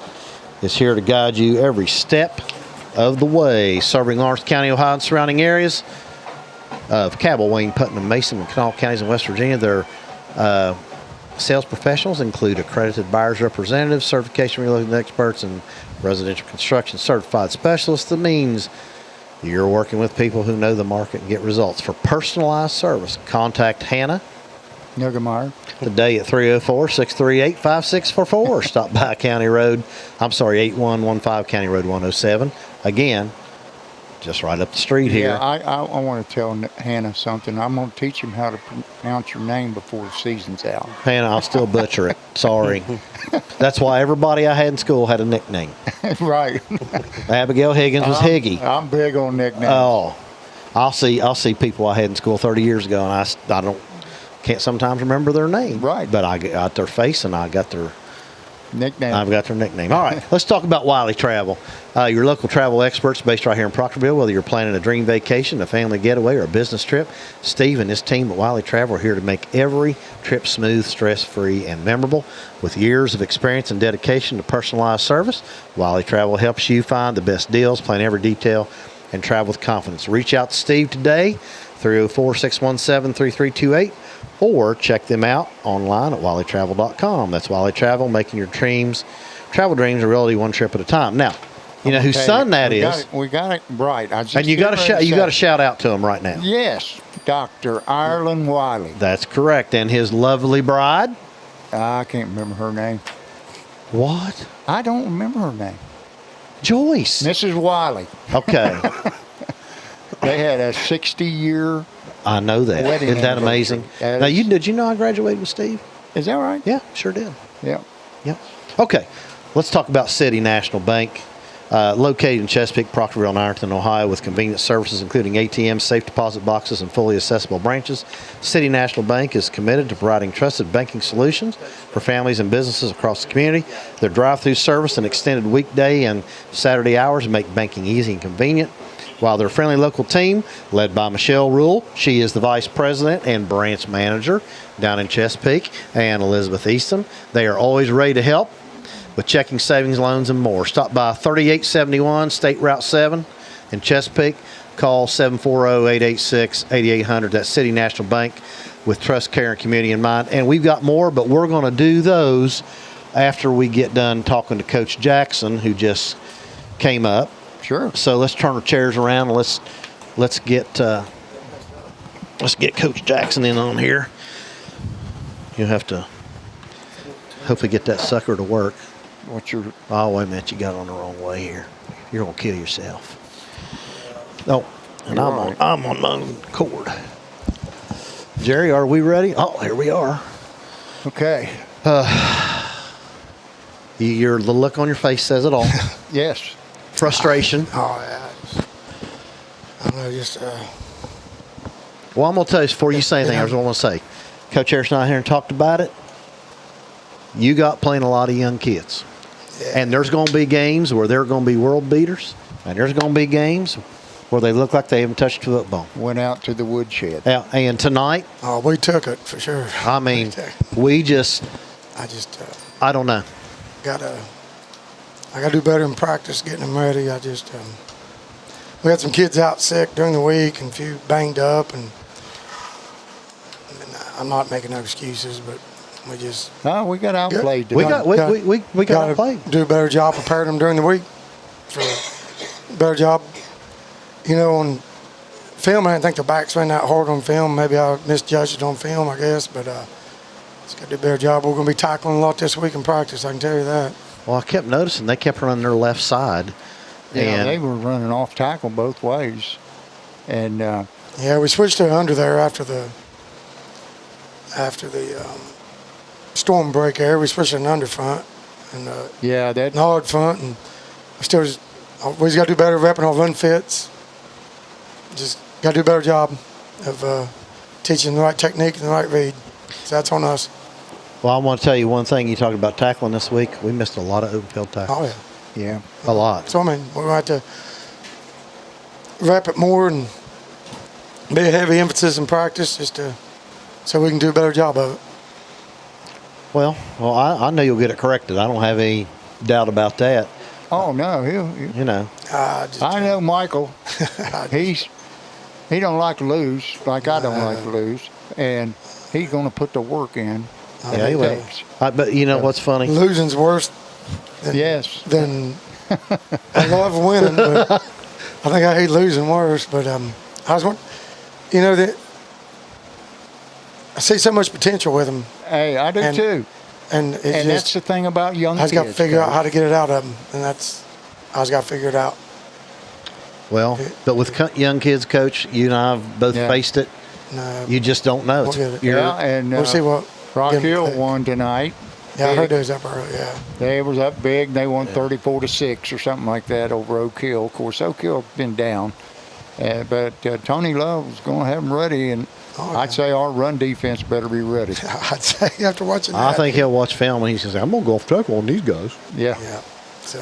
is here to guide you every step of the way. Serving Lawrence County, Ohio, and surrounding areas of Cabell, Wayne, Putnam, Mason, and Kanawha counties in West Virginia. They're Sales professionals include accredited buyer's representatives, certification related experts, and residential construction certified specialists. That means you're working with people who know the market and get results. For personalized service, contact Hannah Nuggemeyer today at 304-638-5644 or stop by 8115 County Road 107. Again, just right up the street here. Yeah, I want to tell Hannah something. I'm going to teach him how to pronounce your name before the season's out. Hannah, I'll still butcher it. Sorry. That's why everybody I had in school had a nickname. Right. Abigail Higgins was Higgy. I'm big on nicknames. Oh, I'll see people I had in school 30 years ago, and I can't sometimes remember their name. Right. But I got their face and I got their nickname. I've got their nickname. All right, let's talk about Wiley Travel. Your local travel experts based right here in Proctorville. Whether you're planning a dream vacation, a family getaway, or a business trip, Steve and his team at Wiley Travel are here to make every trip smooth, stress-free, and memorable. With years of experience and dedication to personalized service, Wiley Travel helps you find the best deals, plan every detail, and travel with confidence. Reach out to Steve today, 304-617-3328. Or check them out online at wileytravel.com. That's Wiley Travel, making your travel dreams a reality one trip at a time. Now, you know whose son that is. We got it right. And you got to shout out to him right now. Yes, Dr. Ireland Wiley. That's correct. And his lovely bride? I can't remember her name. What? I don't remember her name. Joyce. Mrs. Wiley. Okay. They had a 60-year. I know that. Isn't that amazing? Now, did you know I graduated with Steve? Is that right? Yeah, sure did. Yeah. Yep. Okay, let's talk about City National Bank. Located in Chesapeake, Proctorville, and Ironton, Ohio, with convenient services including ATMs, safe deposit boxes, and fully accessible branches. City National Bank is committed to providing trusted banking solutions for families and businesses across the community. Their drive-through service and extended weekday and Saturday hours make banking easy and convenient. While their friendly local team, led by Michelle Rule, she is the vice president and branch manager down in Chesapeake, and Elizabeth Easton, they are always ready to help with checking, savings, loans, and more. Stop by 3871 State Route 7 in Chesapeake. Call 740-886-8800. That's City National Bank, with trust, care, and community in mind. And we've got more, but we're going to do those after we get done talking to Coach Jackson, who just came up. Sure. So let's turn our chairs around and let's get Coach Jackson in on here. You'll have to hopefully get that sucker to work. Oh, wait a minute, you got on the wrong way here. You're gonna kill yourself. Oh, and I'm on my own cord. Jerry, are we ready? Oh, here we are. Okay. The look on your face says it all. Yes. Frustration. I don't know, Well, I'm going to tell you, before you say anything, I just want to say, Coach Harrison and I here and talked about it. You got playing a lot of young kids. Yeah. And there's going to be games where they're going to be world beaters, and there's going to be games where they look like they haven't touched a football. Went out to the woodshed. Yeah, and tonight. Oh, we took it for sure. I mean, I don't know. I got to do better in practice, getting them ready. We had some kids out sick during the week and a few banged up, and I'm not making no excuses, but we just. No, we got outplayed today. We got outplayed. Do a better job preparing them during the week for a better job. You know, on film, I didn't think the backs went that hard on film. Maybe I misjudged it on film, I guess, but it's got to do a better job. We're going to be tackling a lot this week in practice, I can tell you that. Well, I kept noticing they kept running their left side. Yeah, and they were running off tackle both ways. And yeah, we switched to under there after the storm break there. We switched to an under front and an hard front, and we just got to do better repping our run fits. Just got to do a better job of teaching the right technique and the right read. So that's on us. Well, I want to tell you one thing. You talked about tackling this week. We missed a lot of open field tackles. Oh, yeah. Yeah. A lot. So, I mean, we're going to have to wrap it more and be a heavy emphasis in practice so we can do a better job of it. Well, I know you'll get it corrected. I don't have any doubt about that. Oh, no. You know. I know Michael. He don't like to lose, like I don't like to lose. And he's going to put the work in. Yeah, he will. But you know what's funny? Losing's worse. Than I love winning, but I think I hate losing worse. But I was, that I see so much potential with him. Hey, I do too. And that's the thing about young kids. I just got to figure out how to get it out of them, and I just got to figure it out. Well, but with young kids, Coach, you and I have both faced it. No, you just don't know. We'll get it. And we'll see what Rock Hill won tonight. Yeah, I heard they was up early. Yeah, they was up big. They won 34-6 or something like that over Oak Hill. Of course, Oak Hill's been down, but Tony Love was going to have them ready, and I'd say our run defense better be ready. I'd say after watching that, I think he'll watch film and he's going to say, "I'm going to go off tackle on these guys." Yeah. Yeah. So.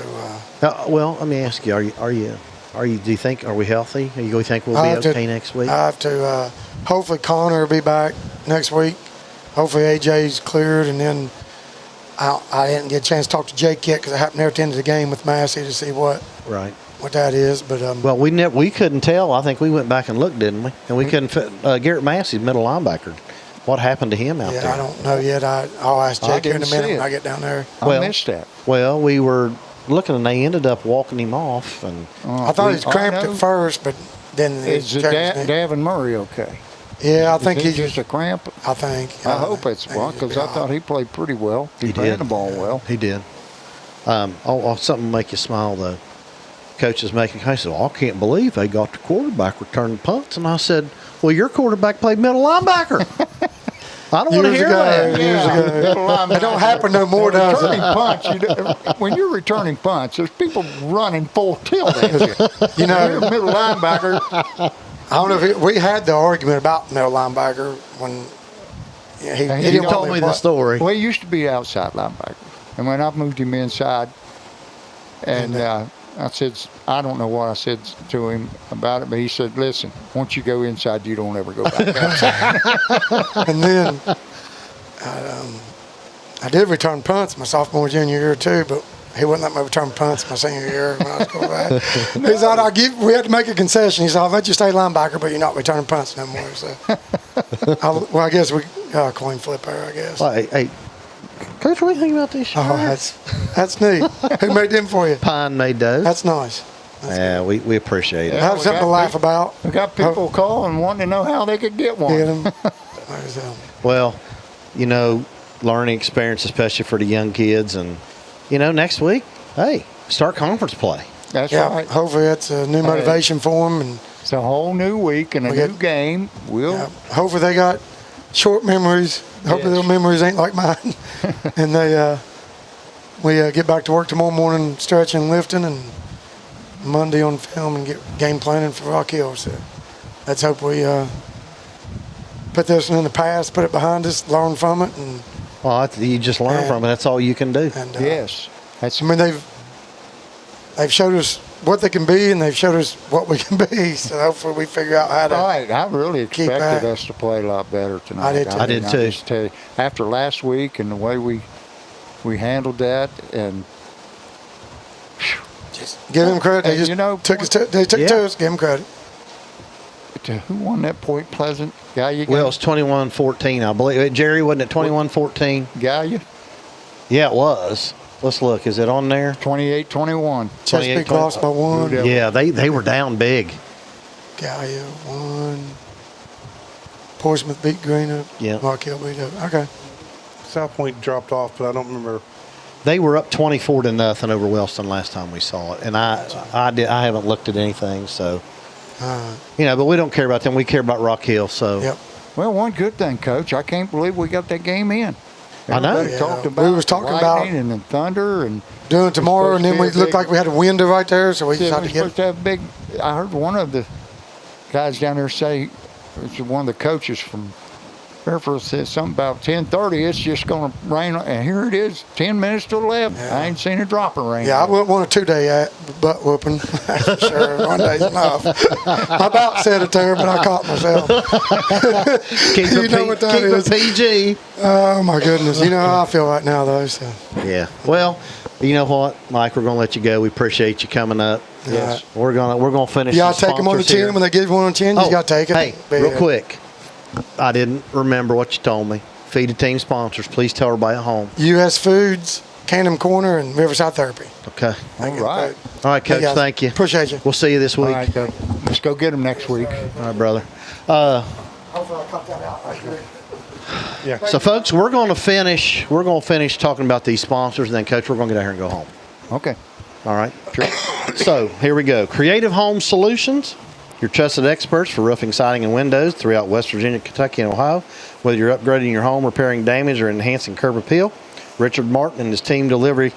Well, let me ask you: Are you? Do you think are we healthy? Do you think we'll be okay next week? I have to. Hopefully, Connor will be back next week. Hopefully, AJ's cleared, and then I didn't get a chance to talk to Jake yet because I happened there at the end of the game with Massey to see what that is. But well, we couldn't tell. I think we went back and looked, didn't we? And we couldn't fit Garrett Massey, middle linebacker. What happened to him out there? I don't know yet. I'll ask Jake here in a minute when I get down there. I missed that. Well, we were looking, and they ended up walking him off. And I thought he was cramped at first, but then is Davin Murray okay? Yeah, I think he's just a cramp. I think. I hope it's because I thought he played pretty well. He ran the ball well. He did. Something to make you smile though. Coach is making. I said, "I can't believe they got the quarterback returning punts," and I said, "Well, your quarterback played middle linebacker." I don't want to hear that. Years ago. It don't happen no more, does it? Punts, when you're returning punts, there's people running full tilt at you. You're a middle linebacker. I don't know if we had the argument about middle linebacker when he told me the story. Well, he used to be outside linebacker, and when I moved him inside, and I said, I don't know what I said to him about it, but he said, "Listen, once you go inside, you don't ever go back outside." And then I did return punts my sophomore, junior year too, but he wouldn't let me return punts my senior year when I was going back. He said, we had to make a concession. He said, "I'll let you stay linebacker, but you're not returning punts no more." So, I guess we coin flip there, I guess. Well, hey, Coach, what do you think about these? Oh, that's neat. Who made them for you? Pine made those. That's nice. We appreciate it. Have something to laugh about. We got people calling wanting to know how they could get one. Well, learning experience, especially for the young kids, and next week, hey, start conference play. That's right. Hopefully, that's a new motivation for them, and it's a whole new week and a new game. Hopefully, they got short memories. Hopefully, their memories ain't like mine, and we get back to work tomorrow morning, stretching, lifting, and Monday on film and get game planning for Rock Hill. So let's hope we put this in the past, put it behind us, learn from it, and you just learn from it. That's all you can do. And, yes, they've showed us what they can be, and they've showed us what we can be. So hopefully we figure out how to. Right, I really expected us to play a lot better tonight. I did too. Just tell you, after last week and the way we handled that, and just give them credit. They just took us to us. Give them credit. Who won that Point Pleasant? Gallia? Well, it's 21-14, I believe. Jerry, wasn't it 21-14? Gallia? Yeah, it was. Let's look. Is it on there? 28-21. Chesapeake lost by 1. Yeah, they were down big. Gallia won. Portsmouth beat Greenup. Yeah. Rock Hill beat up. Okay. South Point dropped off, but I don't remember. They were up 24-0 over Wellston last time we saw it, and I haven't looked at anything, so. But we don't care about them. We care about Rock Hill. So. Yep. Well, one good thing, Coach. I can't believe we got that game in. Everybody talked about we was talking about and the thunder and doing tomorrow, and then we looked like we had a window right there, so we decided to get. To have big. I heard one of the guys down there say, it's one of the coaches from Fairfield said something about 10:30. It's just going to rain, and here it is, 10 minutes to the left. Yeah. I ain't seen a drop of rain. Yeah, I wouldn't want a 2-day butt whooping. That's for sure. 1 day's enough. I about said it there, but I caught myself. Keep it PG. Oh my goodness! You know how I feel right now, though. So. Yeah. Well, you know what, Mike? We're going to let you go. We appreciate you coming up. Yes. We're gonna finish. You gotta take them on the chin when they give you one on the chin. You gotta take it. Hey, real quick. I didn't remember what you told me. Feed the team sponsors. Please tell everybody at home. U.S. Foods, Canham Corner, and Riverside Therapy. Okay. All right. All right, Coach. Hey, guys. Thank you. Appreciate you. We'll see you this week. All right, let's go get them next week. All right, brother. Hopefully I'll cut that out right here. Yeah. So, folks, we're going to finish talking about these sponsors, and then, Coach, we're going to get out here and go home. Okay. All right. Sure. So, here we go. Creative Home Solutions, your trusted experts for roofing, siding, and windows throughout West Virginia, Kentucky, and Ohio. Whether you're upgrading your home, repairing damage, or enhancing curb appeal, Richard Martin and his team deliver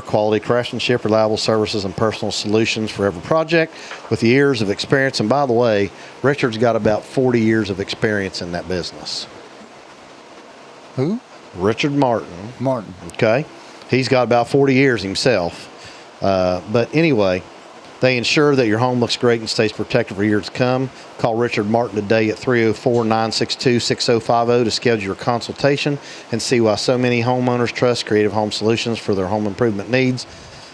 quality craftsmanship, reliable services, and personal solutions for every project with years of experience. And by the way, Richard's got about 40 years of experience in that business. Who? Richard Martin. Martin. Okay. He's got about 40 years himself. But anyway, they ensure that your home looks great and stays protected for years to come. Call Richard Martin today at 304-962-6050 to schedule your consultation and see why so many homeowners trust Creative Home Solutions for their home improvement needs.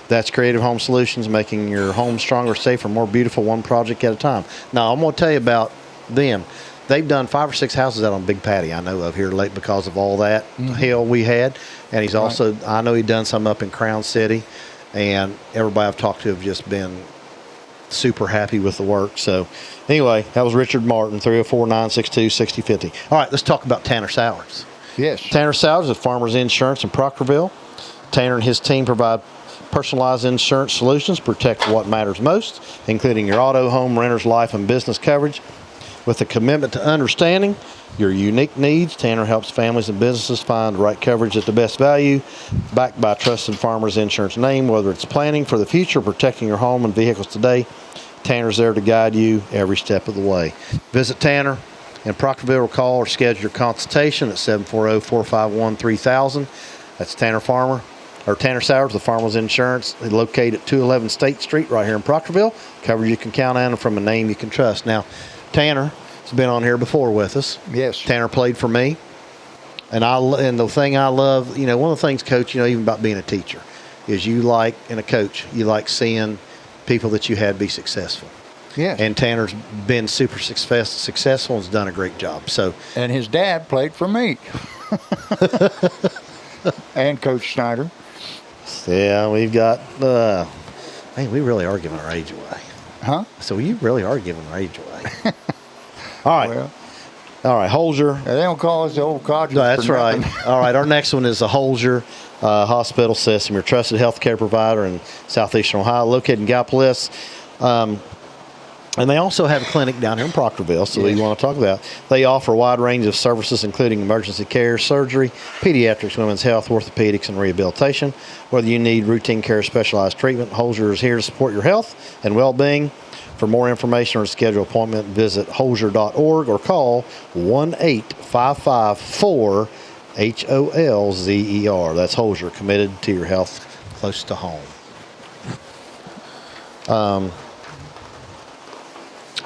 That's Creative Home Solutions, making your home stronger, safer, more beautiful, one project at a time. Now, I'm going to tell you about them. They've done 5 or 6 houses out on Big Patty I know of here late because of all that hell we had. And he's also, I know he's done some up in Crown City. And everybody I've talked to have just been super happy with the work. So anyway, that was Richard Martin, 304-962-6050. All right, let's talk about Tanner Sowers. Yes. Tanner Sowers of Farmers Insurance in Proctorville. Tanner and his team provide personalized insurance solutions to protect what matters most, including your auto, home, renters, life, and business coverage. With a commitment to understanding your unique needs, Tanner helps families and businesses find the right coverage at the best value, backed by a trusted Farmers Insurance name. Whether it's planning for the future or protecting your home and vehicles today, Tanner's there to guide you every step of the way. Visit Tanner in Proctorville, or call or schedule your consultation at 740-451-3000. That's Tanner Sowers, the Farmers Insurance, located at 211 State Street right here in Proctorville. Coverage you can count on from a name you can trust. Now, Tanner has been on here before with us. Yes. Tanner played for me. And the thing I love, one of the things, Coach, even about being a teacher, is and a coach, you like seeing people that you had be successful. Yeah. And Tanner's been super successful and has done a great job. So. And his dad played for me. And Coach Snyder. Yeah, we've got, we really are giving our age away. Huh? So you really are giving our age away. All right. Well, all right, Holzer. They don't call us the old Codgers. No, that's right. All right, our next one is the Holzer Hospital System, your trusted healthcare provider in southeastern Ohio, located in Gallipolis. And they also have a clinic down here in Proctorville, so we want to talk about. They offer a wide range of services, including emergency care, surgery, pediatrics, women's health, orthopedics, and rehabilitation. Whether you need routine care or specialized treatment, Holzer is here to support your health and well-being. For more information or to schedule an appointment, visit holzer.org or call 1-855-4-HOLZER. That's Holzer, committed to your health close to home.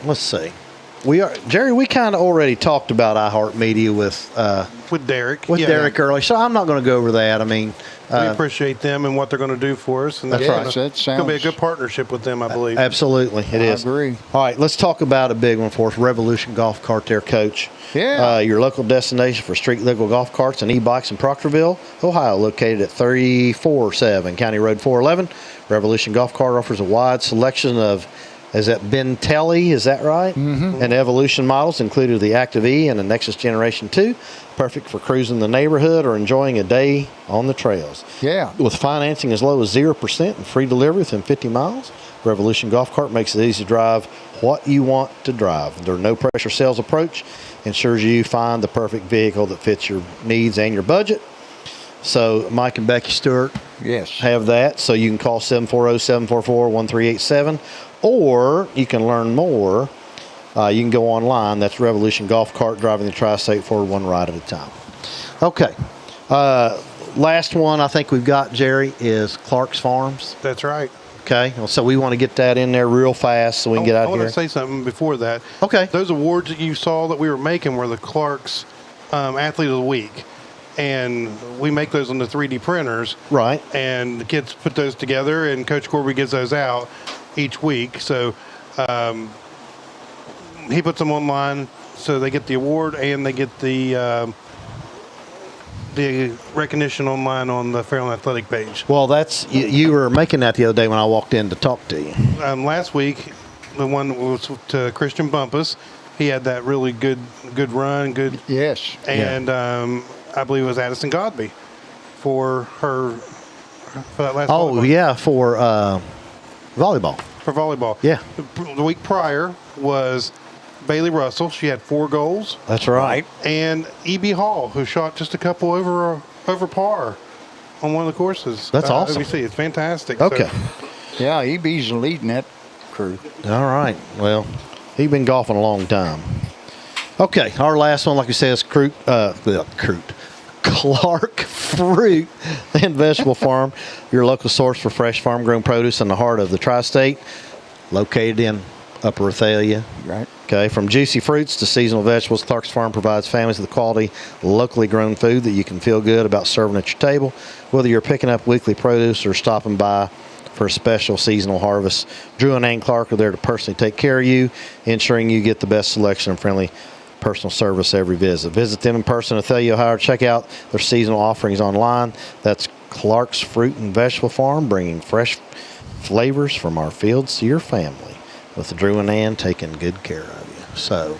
Let's see. Jerry, we kind of already talked about iHeartMedia with Derek. Derek earlier, so I'm not going to go over that. I mean, we appreciate them and what they're going to do for us, and that's right. It's going to be a good partnership with them, I believe. Absolutely, it is. I agree. All right, let's talk about a big one for us. Revolution Golf Cart, there, Coach. Yeah. Your local destination for street legal golf carts and e-bikes in Proctorville, Ohio, located at 347 County Road 411. Revolution Golf Cart offers a wide selection of. Is that Bentelli? Is that right? Mm-hmm. And Evolution models included the Active E and the Nexus Generation 2. Perfect for cruising the neighborhood or enjoying a day on the trails. Yeah. With financing as low as 0% and free delivery within 50 miles, Revolution Golf Cart makes it easy to drive what you want to drive. Their no-pressure sales approach ensures you find the perfect vehicle that fits your needs and your budget. So Mike and Becky Stewart have that. So you can call 740-744-1387. Or you can learn more. You can go online. That's Revolution Golf Cart, driving the tri-state forward one ride at a time. Okay. Last one I think we've got, Jerry, is Clark's Farms. That's right. Okay. So we want to get that in there real fast so we can get out here. I want to say something before that. Okay. Those awards that you saw that we were making were the Clark's Athlete of the Week. And we make those on the 3D printers. Right. And the kids put those together, and Coach Corby gives those out each week. So he puts them online so they get the award and they get the the recognition online on the Fairland Athletic page. Well, that's you were making that the other day when I walked in to talk to you. Last week, the one was to Christian Bumpus. He had that really good run. Good. Yes. And I believe it was Addison Godby for that last. Oh volleyball. yeah, for volleyball. For volleyball. Yeah. The week prior was Bailey Russell. She had 4 goals. That's right. And E.B. Hall, who shot just a couple over par on one of the courses. That's awesome. OBC. It's fantastic. Okay. So. Yeah, E.B.'s leading that crew. All right. Well, he's been golfing a long time. Okay, our last one, like you said, is Clark Fruit and Vegetable Farm, your local source for fresh farm-grown produce in the heart of the tri-state, located in Upper Athalia. Right. Okay, from juicy fruits to seasonal vegetables, Clark's Farm provides families with quality, locally grown food that you can feel good about serving at your table. Whether you're picking up weekly produce or stopping by for a special seasonal harvest, Drew and Ann Clark are there to personally take care of you, ensuring you get the best selection and friendly personal service every visit. Visit them in person in Athalia, Ohio. Check out their seasonal offerings online. That's Clark's Fruit and Vegetable Farm, bringing fresh flavors from our fields to your family, with Drew and Ann taking good care of you. So,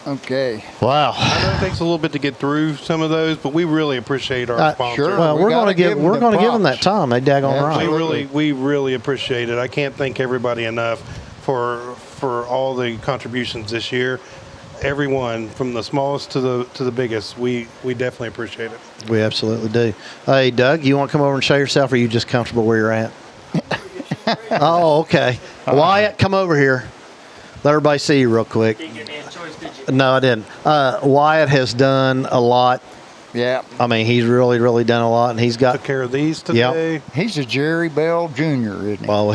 okay. Wow. I know it takes a little bit to get through some of those, but we really appreciate our sponsors. Sure. Well, we're going to give them that time. They daggone right. We really appreciate it. I can't thank everybody enough for all the contributions this year. Everyone, from the smallest to the biggest, we definitely appreciate it. We absolutely do. Hey, Doug, you want to come over and show yourself, or are you just comfortable where you're at? Oh, okay. Wyatt, come over here. Let everybody see you real quick. Didn't give me a choice, did you? No, I didn't. Wyatt has done a lot. Yeah. I mean, he's really done a lot, and he's got took care of these today. Yep. He's a Jerry Bell Jr., isn't he? Well,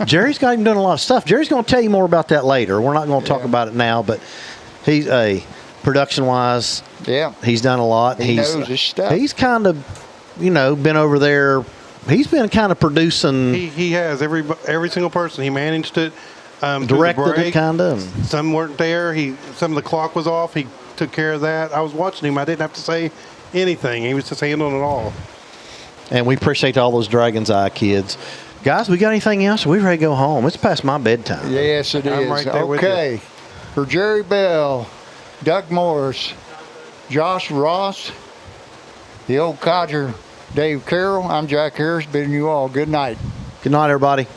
Jerry's got him doing a lot of stuff. Jerry's going to tell you more about that later. We're not going to talk about it now, but he's production-wise. Yeah. He's done a lot. He knows his stuff. He's kind of, been over there. He's been kind of producing. He has every single person. He managed it. Directed it, kind of. Some weren't there. Some of the clock was off. He took care of that. I was watching him. I didn't have to say anything. He was just handling it all. And we appreciate all those Dragon's Eye kids. Guys, we got anything else? We ready to go home? It's past my bedtime. Yes, it is. I'm right there with you. Okay. For Jerry Bell, Doug Morris, Josh Ross, the old codger Dave Carroll, I'm Jack Harris, bidding you all good night. Good night, everybody.